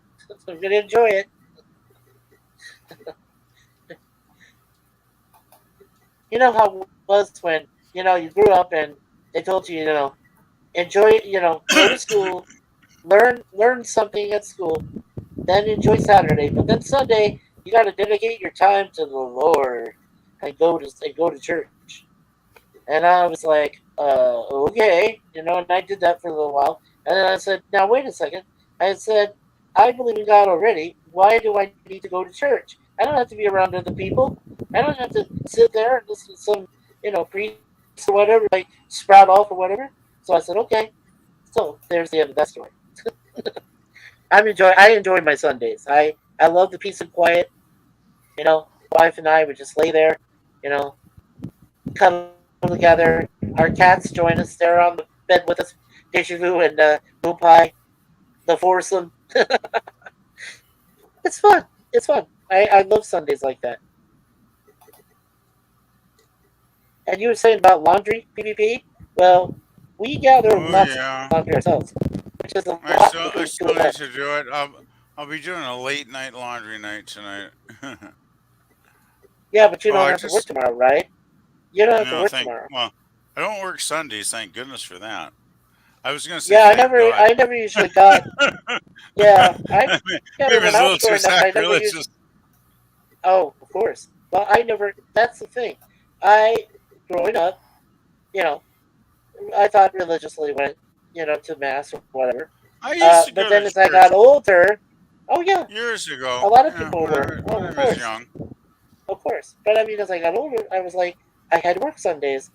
I'm going to enjoy it. You know how it was when, you grew up and they told you, enjoy, go to school, learn something at school, then enjoy Saturday. But then Sunday, You got to dedicate your time to the Lord and go to church. And I was like, okay, and I did that for a little while. And then I said, now wait a second. I said, I believe in God already. Why do I need to go to church? I don't have to be around other people. I don't have to sit there and listen to some, priest or whatever, like sprout off or whatever. So I said, okay. So there's the end of that story. I enjoy my Sundays. I love the peace and quiet. Wife and I would just lay there, you know, cuddle together. Our cats join us. They're on the bed with us. Deja Vu and Moon Pie, the foursome. It's fun. It's fun. I love Sundays like that. And you were saying about laundry, PvP? Well, we gather lots of laundry ourselves, which is a lot I still need to do it. I'll be doing a late night laundry night tonight. Yeah, but you don't have to work tomorrow, right? You don't have to work tomorrow. Well, I don't work Sundays. Thank goodness for that. I was going to say. Yeah, I never usually got. Yeah, I never when I was growing up. I never used. Oh, of course. Well, I never. That's the thing. Growing up, I thought religiously went, to mass or whatever. I used to but then as I got older, oh yeah, years ago, a lot of people were. When I was young. Of course, but I mean, as I got older, I was like, I had to work Sundays,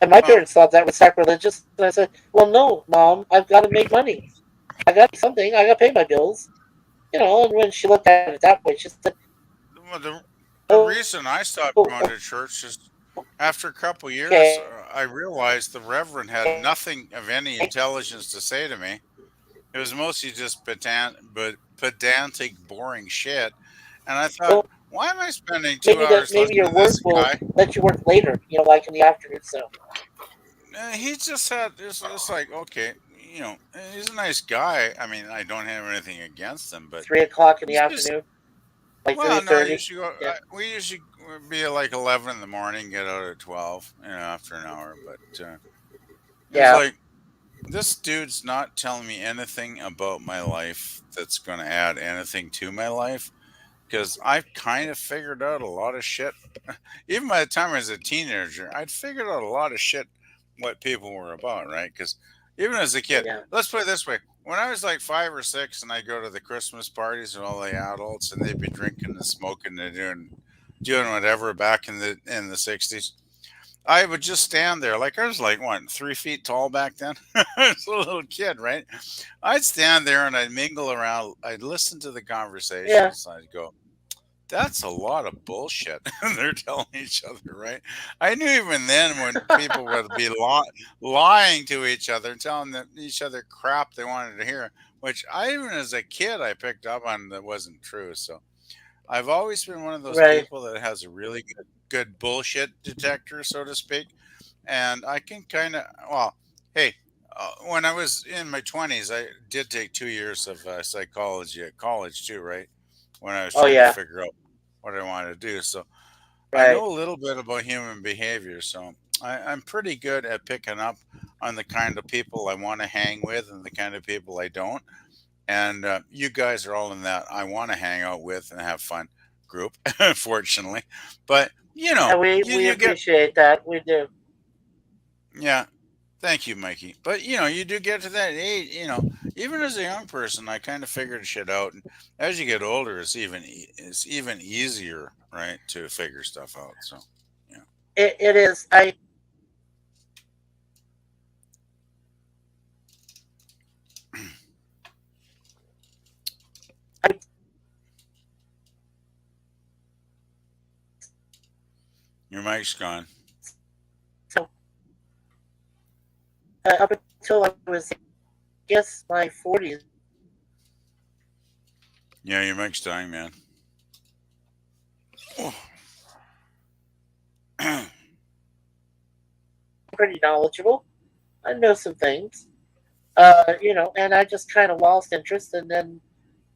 and my parents thought that was sacrilegious. And I said, "Well, no, Mom, I've got to make money. I got to do something. I got to pay my bills." And when she looked at it that way, she said, "Well, the reason I stopped going to church is after a couple of years, I realized the Reverend had nothing of any intelligence to say to me. It was mostly just pedantic, boring shit, and I thought." Well, why am I spending 2 hours maybe your listening to work this will guy? let you work later, like in the afternoon. So He just had it's like, okay, he's a nice guy. I mean, I don't have anything against him, but 3:00 in the afternoon, like 3:30. No, we usually be like 11 in the morning, get out at 12, after an hour. But it's like this dude's not telling me anything about my life that's going to add anything to my life. Because I've kind of figured out a lot of shit. Even by the time I was a teenager, I'd figured out a lot of shit what people were about, right? Because even as a kid, let's put it this way. When I was like 5 or 6 and I'd go to the Christmas parties with all the adults and they'd be drinking and smoking and doing whatever back in the 60s, I would just stand there. Like I was like, 3 feet tall back then? I was a little kid, right? I'd stand there and I'd mingle around. I'd listen to the conversations. I'd go, that's a lot of bullshit they're telling each other, right? I knew even then when people would be lying to each other and telling each other crap they wanted to hear, which even as a kid, I picked up on that wasn't true. So I've always been one of those people that has a really good bullshit detector, so to speak. And I can kind of, when I was in my 20s, I did take 2 years of psychology at college too, right? When I was trying to figure out what I wanted to do. So I know a little bit about human behavior. So I'm pretty good at picking up on the kind of people I want to hang with and the kind of people I don't. And you guys are all in that I want to hang out with and have fun group, fortunately. But, we appreciate that. We do. Yeah. Thank you, Mikey. But, you do get to that age, even as a young person, I kind of figured shit out. And as you get older, it's even easier, right, to figure stuff out. So, yeah. It is. Your mic's gone. So, up until I was, my 40s. Yeah, your mic's dying, man. Pretty knowledgeable. I know some things. And I just kind of lost interest, and then,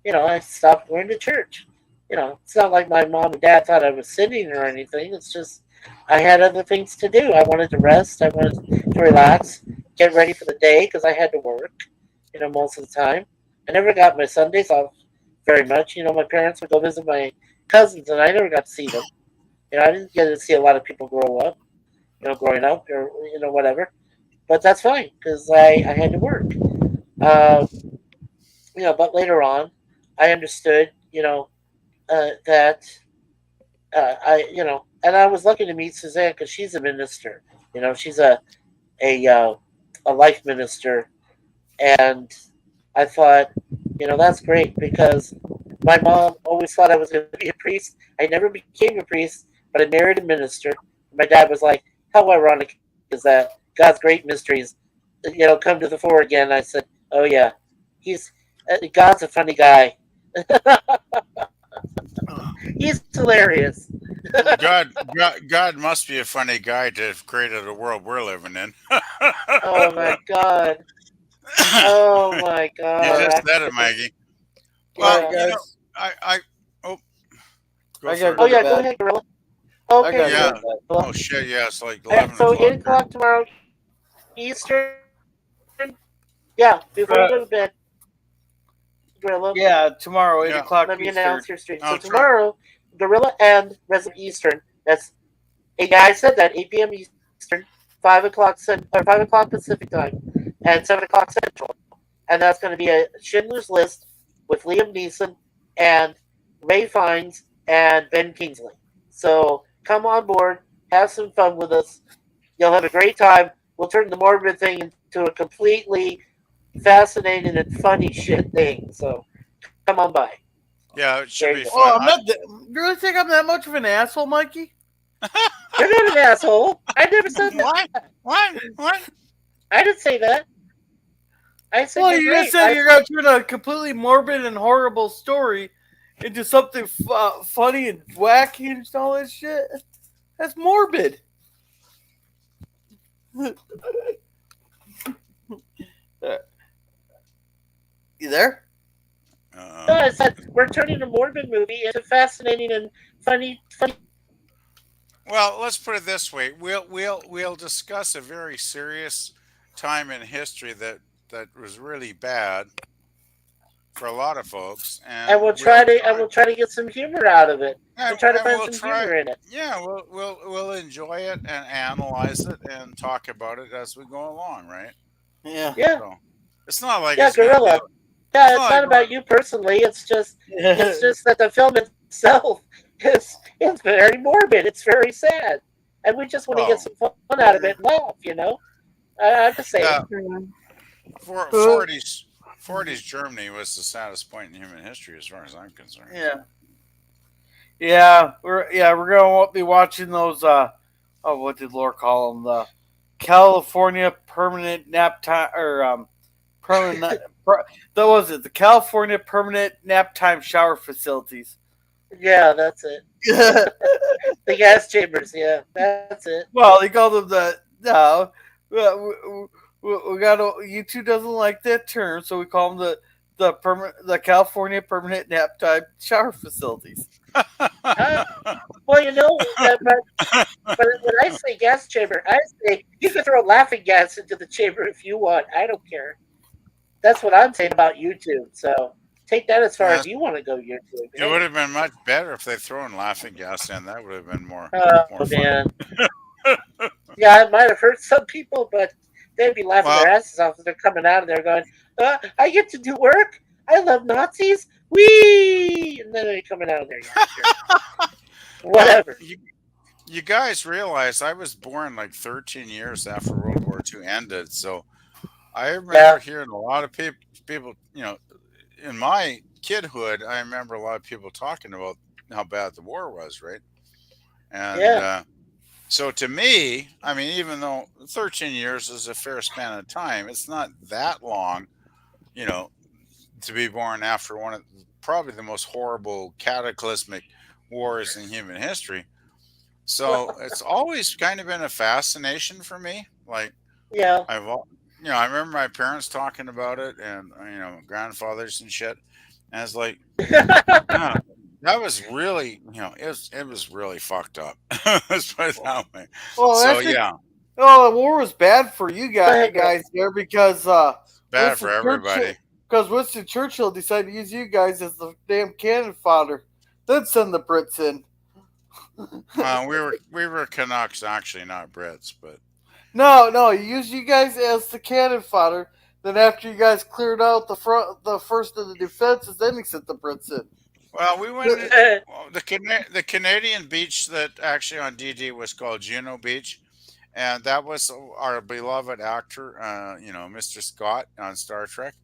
I stopped going to church. It's not like my mom and dad thought I was sinning or anything. It's just I had other things to do. I wanted to rest. I wanted to relax, get ready for the day because I had to work, most of the time. I never got my Sundays off very much. My parents would go visit my cousins, and I never got to see them. You know, I didn't get to see a lot of people grow up, you know, growing up or you know whatever. But that's fine because I had to work. Um, you know, but later on, I understood, you know, that and I was lucky to meet Suzanne because she's a minister. You know, she's a life minister, and I thought, you know, that's great because my mom always thought I was going to be a priest. I never became a priest, but I married a minister. My dad was like, "How ironic is that? God's great mysteries, you know, come to the fore again." I said, "Oh yeah, God's a funny guy. He's hilarious." God must be a funny guy to have created the world we're living in. Oh my god. Oh my god. You just said it, Maggie. Well, yeah, you know, I go oh yeah, go ahead, Gorilla. Okay. Yeah. Oh shit, yeah, it's like 11 so o'clock. 8 o'clock tomorrow Eastern. Yeah, before you go to bed. Gorilla. Yeah, tomorrow 8 o'clock. Let me Eastern. announce your stream. So tomorrow, Gorilla and Resident Eastern. That's I said that 8 p.m. Eastern, 5 o'clock Pacific time, and 7 o'clock Central. And that's going to be a Schindler's List with Liam Neeson and Ray Fiennes and Ben Kingsley. So come on board, have some fun with us. You'll have a great time. We'll turn the morbid thing into a completely fascinating and funny shit thing. So come on by. Yeah, it should be fun. Oh, you really think I'm that much of an asshole, Mikey? You're not an asshole. I never said that. What? I didn't say that. I said well, you just said you're going to turn a completely morbid and horrible story into something funny and wacky and all that shit. That's morbid. You there? No, I said we're turning a morbid movie into fascinating and funny. Well, let's put it this way: we'll discuss a very serious time in history that was really bad for a lot of folks, and we'll try to get some humor out of it. Yeah, we'll try to find some humor in it. Yeah, we'll enjoy it and analyze it and talk about it as we go along, right? Yeah. So, it's not like Gorilla. Yeah, it's not about you personally. It's just that the film itself it's very morbid. It's very sad, and we just want to get some fun out of it and laugh. You know, I have to say. Yeah. 40s Germany was the saddest point in human history, as far as I'm concerned. Yeah. We're gonna be watching those. What did Laura call them? The California permanent nap time or permanent. That was it. The California permanent nap time shower facilities. Yeah, that's it. The gas chambers. Yeah, that's it. Well, they call them the. We got YouTube doesn't like that term, so we call them the California permanent nap time shower facilities. Well, you know, but when I say gas chamber, I say you can throw laughing gas into the chamber if you want. I don't care. That's what I'm saying about YouTube. So take that as far as you want to go, YouTube. It would have been much better if they thrown laughing gas in. That would have been more. Oh man. Yeah, it might have hurt some people, but they'd be laughing their asses off as they're coming out of there going, I get to do work? I love Nazis? Whee! And then they're coming out of there. Yeah, sure. Whatever. You guys realize I was born like 13 years after World War II ended, so I remember hearing a lot of people, you know, in my kidhood, I remember a lot of people talking about how bad the war was, right? And so to me, I mean, even though 13 years is a fair span of time, it's not that long, you know, to be born after one of probably the most horrible cataclysmic wars in human history. So it's always kind of been a fascination for me. Like, I remember my parents talking about it and, you know, grandfathers and shit. And it's like, that was really, you know, it was really fucked up. Let's put it that way. Well, so the war was bad for you guys there because bad for everybody. Because Winston Churchill decided to use you guys as the damn cannon fodder then send the Brits in. We were Canucks, actually, not Brits, but no, you use you guys as the cannon fodder. Then after you guys cleared out the first of the defenses, then you sent the Brits in. Well, we went the Canadian beach that actually on DD was called Juno Beach, and that was our beloved actor, Mr. Scott on Star Trek,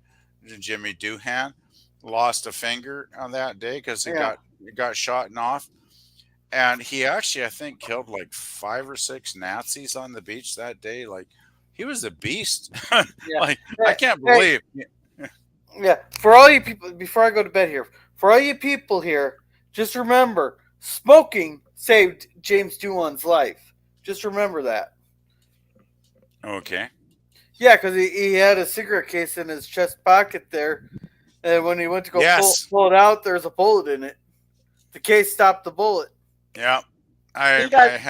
Jimmy Doohan, lost a finger on that day because he got shot off. And he actually, I think, killed like 5 or 6 Nazis on the beach that day. Like, he was a beast. Like, I can't believe. Yeah, for all you people, before I go to bed here, for all you people here, just remember, smoking saved James Doohan's life. Just remember that. Okay. Yeah, because he had a cigarette case in his chest pocket there, and when he went to go pull it out, there's a bullet in it. The case stopped the bullet. Yeah, He got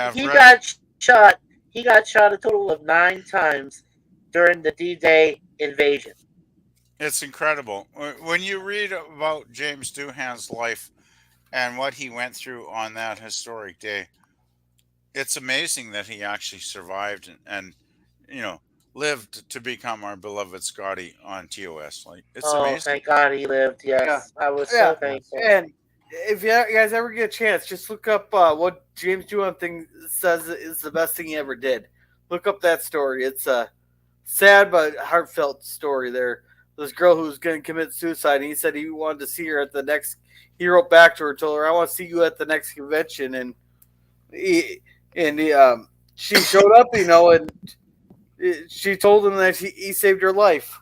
shot a total of 9 times during the D-Day invasion. It's incredible when you read about James Doohan's life and what he went through on that historic day. It's amazing that he actually survived and lived to become our beloved Scotty on TOS. Like, it's amazing. Thank God he lived. Yes, I was so thankful. And if you guys ever get a chance, just look up what James Doohan says is the best thing he ever did. Look up that story. It's a sad but heartfelt story there. This girl who was going to commit suicide, and he said he wanted to see her at the next. He wrote back to her, told her, "I want to see you at the next convention," and she showed up, and she told him that he saved her life.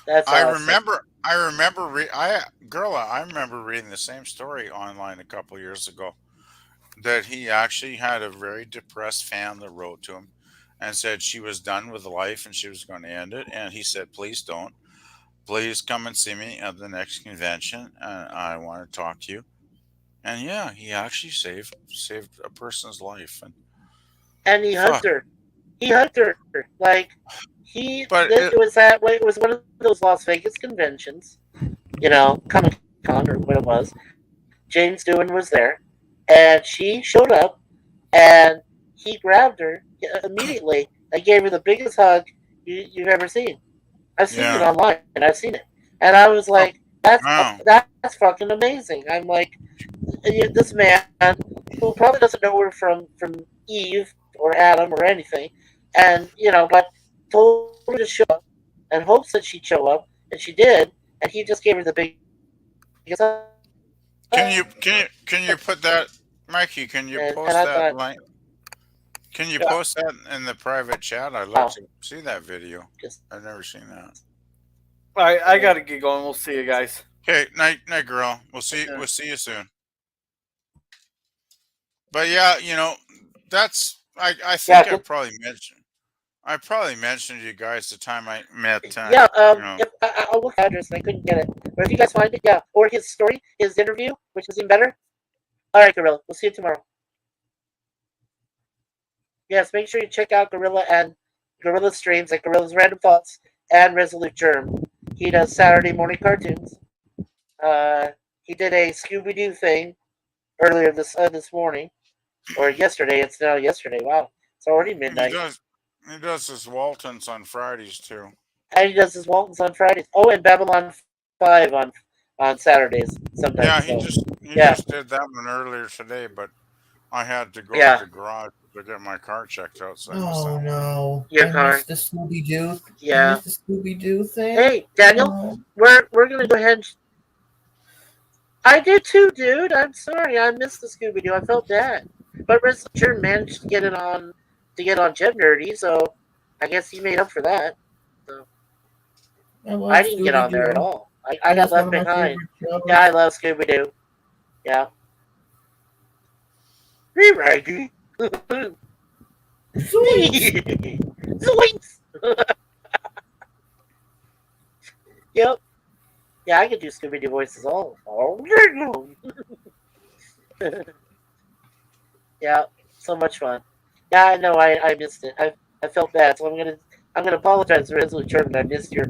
That's I awesome. I remember reading the same story online a couple years ago, that he actually had a very depressed fan that wrote to him and said she was done with life and she was going to end it. And he said, "Please don't. Please come and see me at the next convention. I want to talk to you." And yeah, he actually saved a person's life. And he hugged her. He hugged her. Like, it was one of those Las Vegas conventions, Comic-Con or what it was. James Doohan was there, and she showed up, and he grabbed her immediately and gave her the biggest hug you've ever seen. I've seen it online, and I've seen it. And I was like, that's fucking amazing. I'm like, this man who probably doesn't know her from Eve or Adam or anything, and, but told her to show up and hopes that she'd show up, and she did, and he just gave her the biggest hug. Can you put that, Mikey? Can you post that link? Can you post that in the private chat? I'd love to see that video. I've never seen that. All right, I gotta get going. We'll see you guys. Okay, night, girl. We'll see you soon. But yeah, that's I think I probably mentioned you guys the time I met. I'll look at the address and I couldn't get it. But if you guys find it, or his story, his interview, which is even better. All right, Gorilla. We'll see you tomorrow. Yes, make sure you check out Gorilla and Gorilla streams at Gorilla's Random Thoughts and Resolute Germ. He does Saturday morning cartoons. He did a Scooby-Doo thing earlier this morning, or yesterday. It's now yesterday. Wow, it's already midnight. He does his Waltons on Fridays too. And he does his Waltons on Fridays. Oh, and Babylon 5 on Saturdays sometimes. Yeah, he just did that one earlier today, but I had to go to the garage to get my car checked out. So no! Your car. The Scooby-Doo. Yeah. The Scooby-Doo thing. Hey, Daniel, we're gonna go ahead. I did too, dude. I'm sorry, I missed the Scooby-Doo. I felt bad, but Richard managed to get it on Jet Nerdy, so I guess he made up for that. So I didn't get on there at all. I got left behind. Yeah, I love Scooby-Doo. Yeah. Hey, Raggy. Zoinks! Yep. Yeah, I could do Scooby-Doo voices all day long. Yeah, so much fun. Yeah, I know. I missed it. I felt bad, so I'm gonna apologize to Resolute Church that I missed your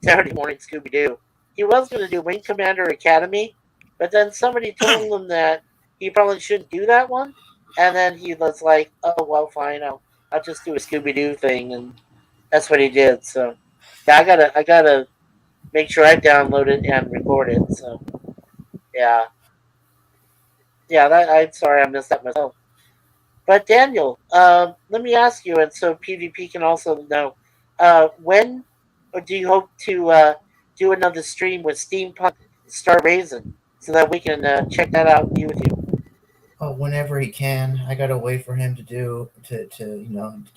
Saturday morning Scooby-Doo. He was gonna do Wing Commander Academy, But then somebody told him that he probably shouldn't do that one, and then he was like, "Oh well, fine. I'll just do a Scooby Doo thing," and that's what he did. So yeah, I gotta make sure I download it and record it. So yeah, yeah. I'm sorry I missed that myself. But Daniel, let me ask you, and so PvP can also know, when or do you hope to do another stream with Steampunk Star Raisin so that we can check that out and be with you? Oh, whenever he can. I gotta wait for him to give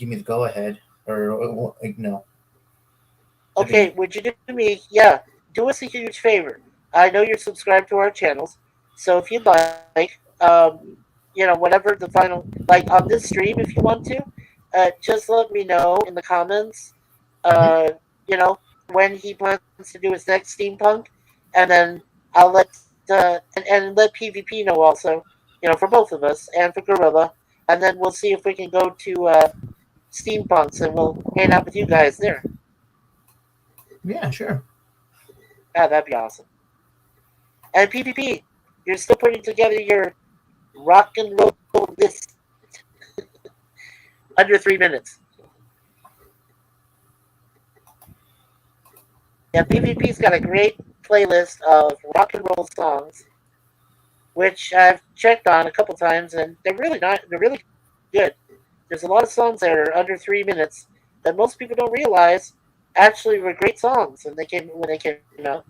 me the go ahead or no. Okay, would you do me? Yeah, do us a huge favor. I know you're subscribed to our channels, so if you'd like, whatever the final, like on this stream, if you want to, just let me know in the comments, uh, you know, when he plans to do his next steampunk, and then I'll let and let PvP know also, for both of us and for Gorilla, and then we'll see if we can go to steampunks and we'll hang out with you guys there. Yeah, sure. Yeah, that'd be awesome. And PvP, you're still putting together your rock and roll list. Under 3 minutes. Yeah, PvP's got a great playlist of rock and roll songs, which I've checked on a couple times, and they're really good. There's a lot of songs that are under 3 minutes that most people don't realize actually were great songs when they came out.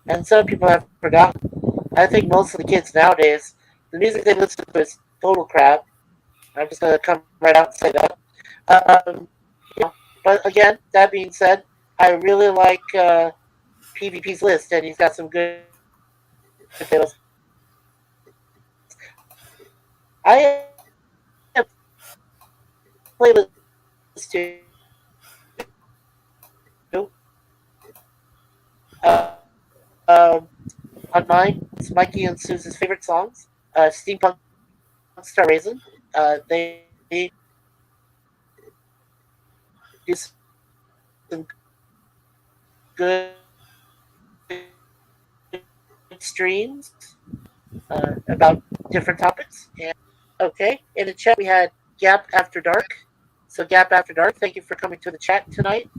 And some people have forgotten. I think most of the kids nowadays, the music they listen to is total crap. I'm just going to come right out and say that. But again, that being said, I really like PvP's list, and he's got some good titles. I have playlists too. On mine, it's Mikey and Susan's favorite songs. Steampunk Star Raisin. They do some good streams about different topics. And okay, in the chat we had Gap After Dark. So Gap After Dark, thank you for coming to the chat tonight.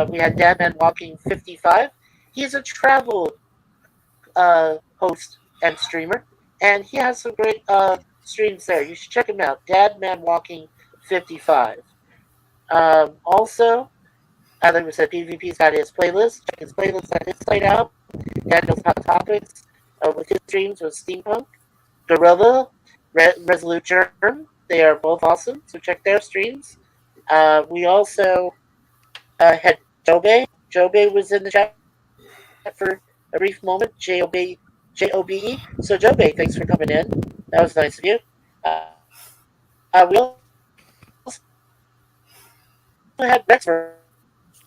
We had Dadman Walking 55. He's a travel host and streamer, and he has some great streams there. You should check him out. Dadman Walking 55. Also, like we said, PvP's got his playlist. Check his playlist on his site out. Daniel's Hot Topics with his streams with Steampunk. Gorilla, Resolute Germ, they are both awesome, so check their streams. We also had Jobe. Jobe was in the chat for a brief moment. Jobe. So Jobe, thanks for coming in. That was nice of you. We also had Rex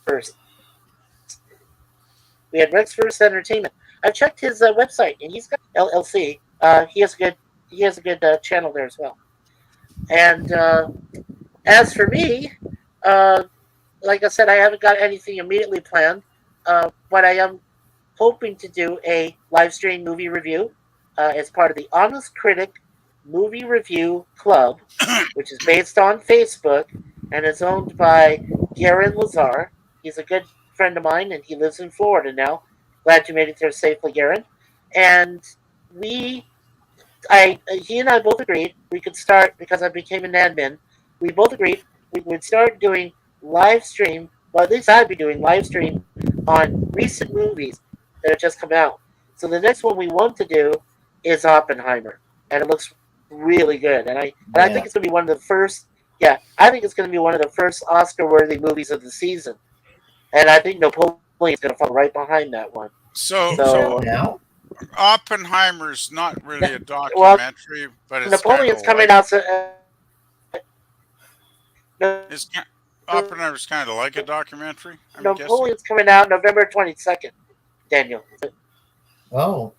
First. We had Rex First Entertainment. I checked his website, and he's got LLC. He has a good channel there as well. And as for me, like I said, I haven't got anything immediately planned. But I am hoping to do a live stream movie review as part of the Honest Critic Movie Review Club, which is based on Facebook and is owned by Garen Lazar. He's a good friend of mine, and he lives in Florida now. Glad you made it there safely, Garen. And he and I both agreed we could start, because I became an admin, we both agreed we would start doing live stream, well, at least I'd be doing live stream on recent movies that have just come out. So the next one we want to do is Oppenheimer, and it looks really good. And I think it's going to be one of the first. Yeah, I think it's going to be one of the first Oscar-worthy movies of the season, and I think Napoleon is going to fall right behind that one. So now, Oppenheimer's not really a documentary, but it's Napoleon's kind of coming out. Oppenheimer's kind of like a documentary. Napoleon's coming out November 22nd. Daniel. Oh.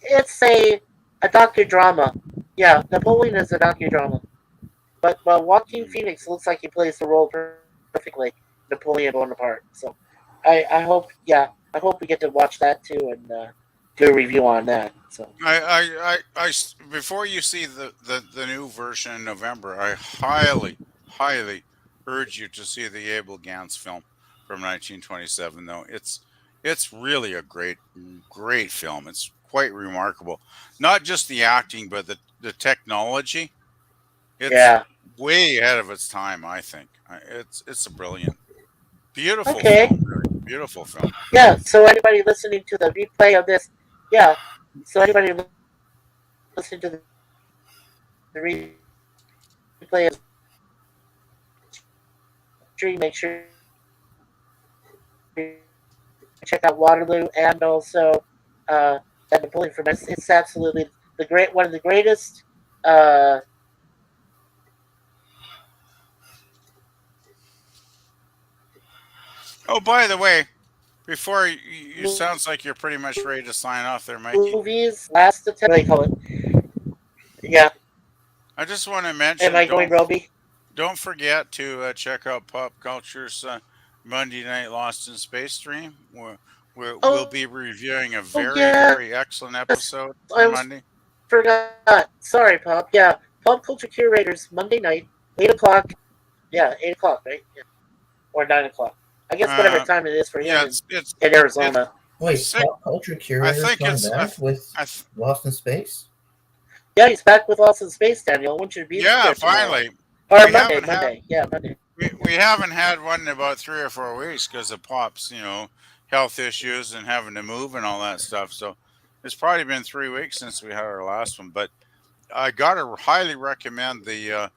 It's a docudrama. Yeah, Napoleon is a docudrama. But Joaquin Phoenix looks like he plays the role perfectly, Napoleon Bonaparte. So I hope we get to watch that too and do a review on that. So before you see the new version in November, I highly urge you to see the Abel Gance film from 1927. Though it's really a great film. It's quite remarkable. Not just the acting, but the technology. It's yeah. way ahead of its time. I think it's a beautiful Okay. film. Really beautiful film. Yeah. So anybody listening to the replay of this, yeah. So anybody listening to the replay of stream, make sure you check out Waterloo and also that Napoleon from Venice. It's absolutely one of the greatest. Oh, by the way, before you sounds like you're pretty much ready to sign off there, Mikey. Movies, last attempt. What do they call it? Yeah. I just want to mention. Am I going, Roby? Don't forget to check out Pop Culture's Monday Night Lost in Space stream. We'll be reviewing a very excellent episode on Monday. Forgot. Sorry, Pop. Yeah, Pop Culture Curators Monday night, 8 o'clock. Yeah, 8 o'clock, right? Yeah. Or 9 o'clock. I guess whatever time it is for him in Arizona. Wait, Pop Culture Curators coming back with Lost in Space? Yeah, he's back with Lost in Space, Daniel. Wouldn't you be? Yeah, finally. Or Monday. Yeah, Monday. We haven't had one in about 3 or 4 weeks because of Pop's, health issues and having to move and all that stuff. So it's probably been 3 weeks since we had our last one. But I gotta highly recommend the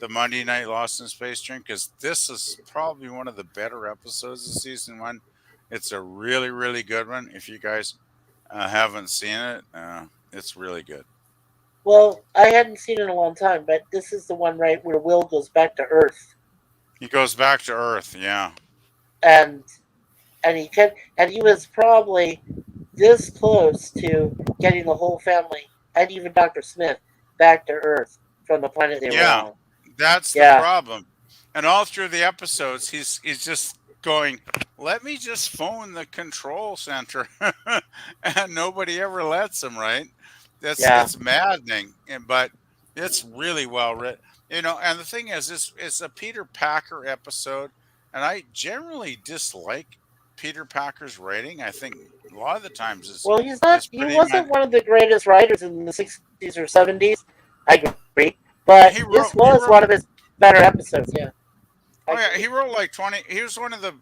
Monday Night Lost in Space stream because this is probably one of the better episodes of season 1. It's a really good one. If you guys haven't seen it, it's really good. Well, I hadn't seen it in a long time, but this is the one right where Will goes back to Earth. He goes back to Earth, yeah. And he was probably this close to getting the whole family and even Dr. Smith back to Earth from the planet they were on. That's the problem. And all through the episodes, he's just going, let me just phone the control center. And nobody ever lets him, right? It's maddening, but it's really well written. And the thing is, it's a Peter Packer episode, and I generally dislike Peter Packer's writing. I think a lot of the times he's not. He wasn't one of the greatest writers in the 60s or 70s. I agree, but this was one of his better episodes. Yeah. Oh yeah, he wrote like 20. He was one of the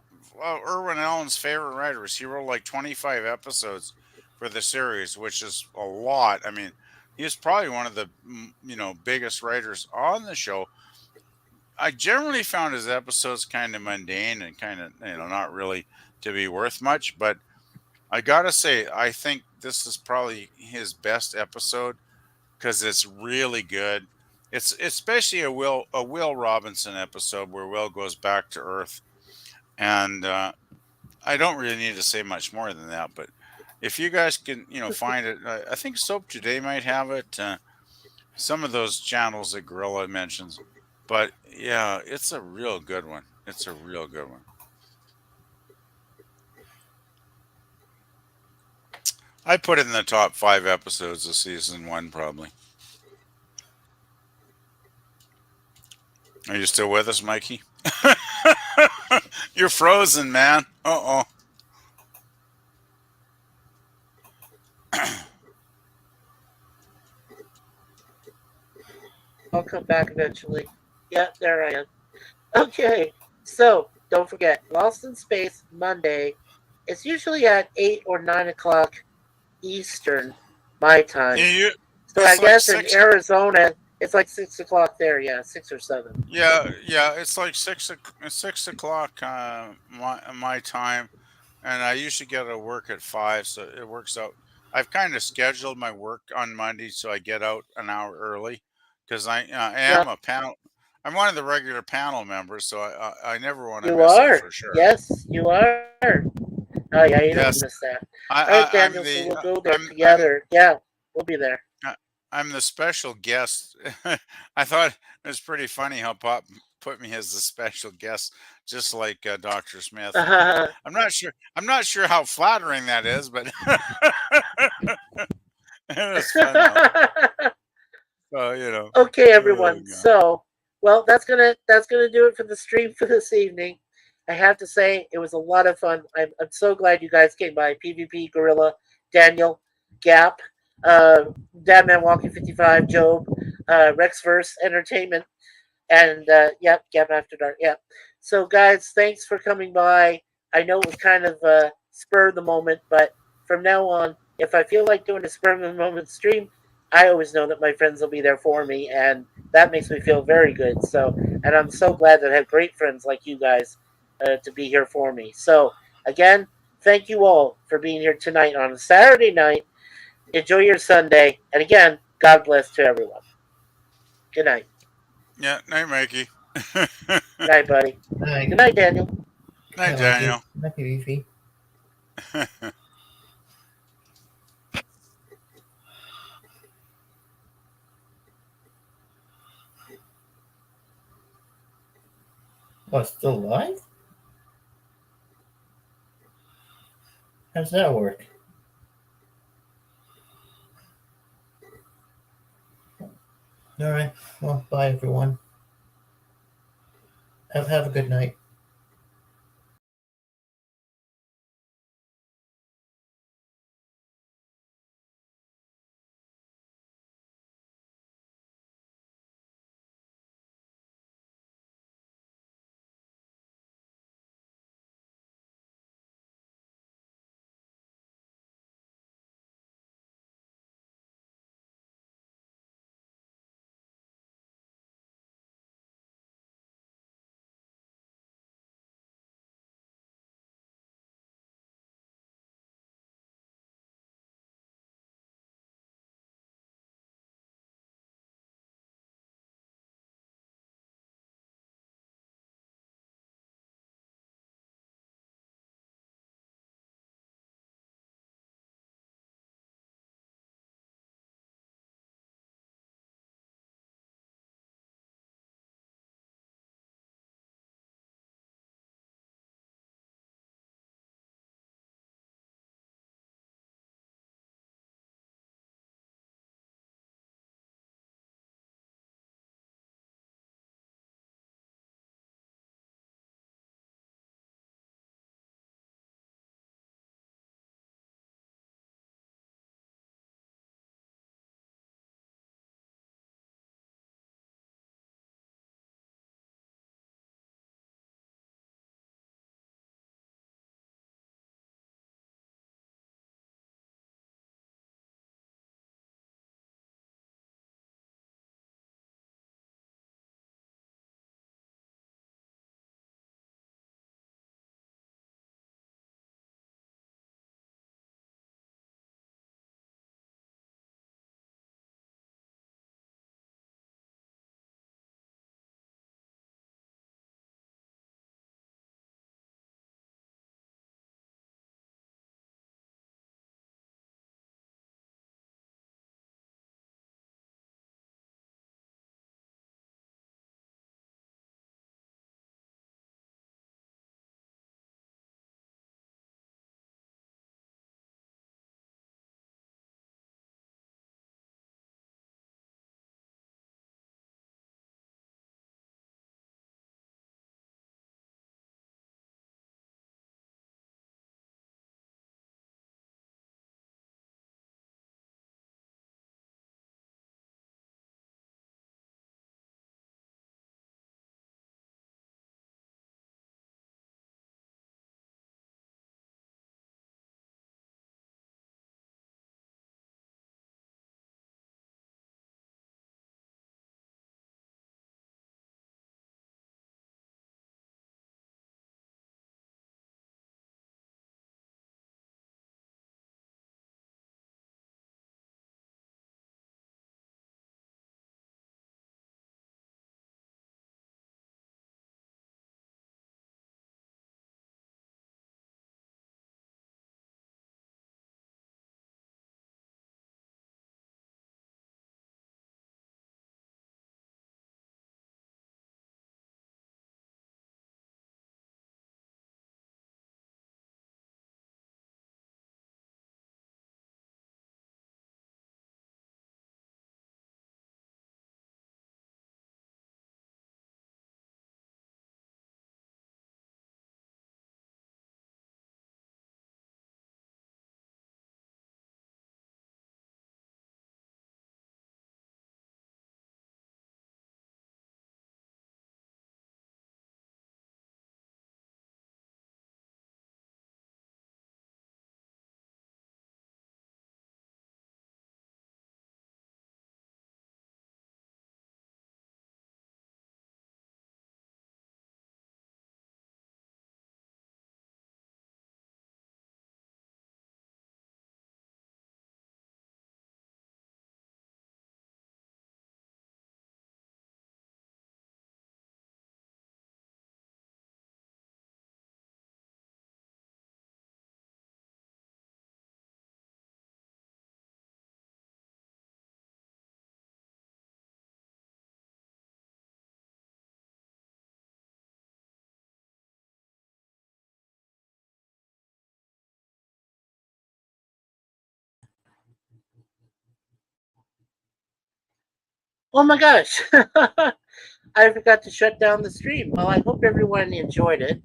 Irwin Allen's favorite writers. He wrote like 25 episodes for the series, which is a lot. I mean, he's probably one of the biggest writers on the show. I generally found his episodes kind of mundane and kind of not really to be worth much, but I gotta say I think this is probably his best episode because it's really good. It's especially a Will Robinson episode where Will goes back to Earth, and I don't really need to say much more than that, but if you guys can, find it, I think Soap Today might have it. Some of those channels that Gorilla mentions, but yeah, it's a real good one. It's a real good one. I put it in the top 5 episodes of season 1, probably. Are you still with us, Mikey? You're frozen, man. Uh-oh. I'll come back eventually. Yeah, there I am. Okay, so don't forget, Lost in Space Monday. It's usually at 8 or 9 o'clock Eastern, my time. So I guess in Arizona, it's like 6 o'clock there. Yeah, 6 or 7. Yeah, it's like 6 o'clock my time, and I usually get to work at 5, so it works out. I've kind of scheduled my work on Monday, so I get out an hour early because I am a panel. I'm one of the regular panel members, so I never want to miss it for sure. Yes, you are. Oh yeah, you don't miss that. All right, Daniel, so we'll go there together. Yeah, we'll be there. I'm the special guest. I thought it was pretty funny how Pop put me as the special guest, just like Dr. Smith. I'm not sure how flattering that is, but That's fun. You know. Okay, everyone. So, well, that's gonna do it for the stream for this evening. I have to say it was a lot of fun. I'm so glad you guys came by. PvP, Gorilla, Daniel, Gap, Dadman Walking 55, Job, Rexverse Entertainment, and yep, Gap After Dark. Yep. So, guys, thanks for coming by. I know it was kind of spur of the moment, but from now on, if I feel like doing a spur of the moment stream, I always know that my friends will be there for me, and that makes me feel very good. So, and I'm so glad that I have great friends like you guys to be here for me. So, again, thank you all for being here tonight on a Saturday night. Enjoy your Sunday, and again, God bless to everyone. Good night. Yeah, night, Mikey. Night, buddy. Night. Good night, Daniel. Night, Daniel. Night, Beefy. Oh, it's still live? How's that work? All right. Well, bye, everyone. Have a good night. Oh my gosh. I forgot to shut down the stream. Well, I hope everyone enjoyed it.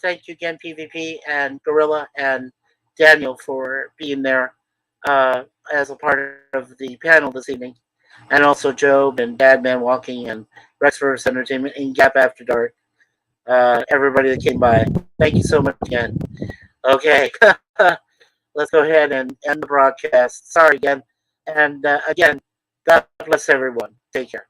Thank you again, PvP and Gorilla and Daniel, for being there as a part of the panel this evening. And also Job and Dadman Walking and Rexverse Entertainment and Gap After Dark. Everybody that came by. Thank you so much again. Okay. Let's go ahead and end the broadcast. Sorry again. And again, God bless everyone. Take care.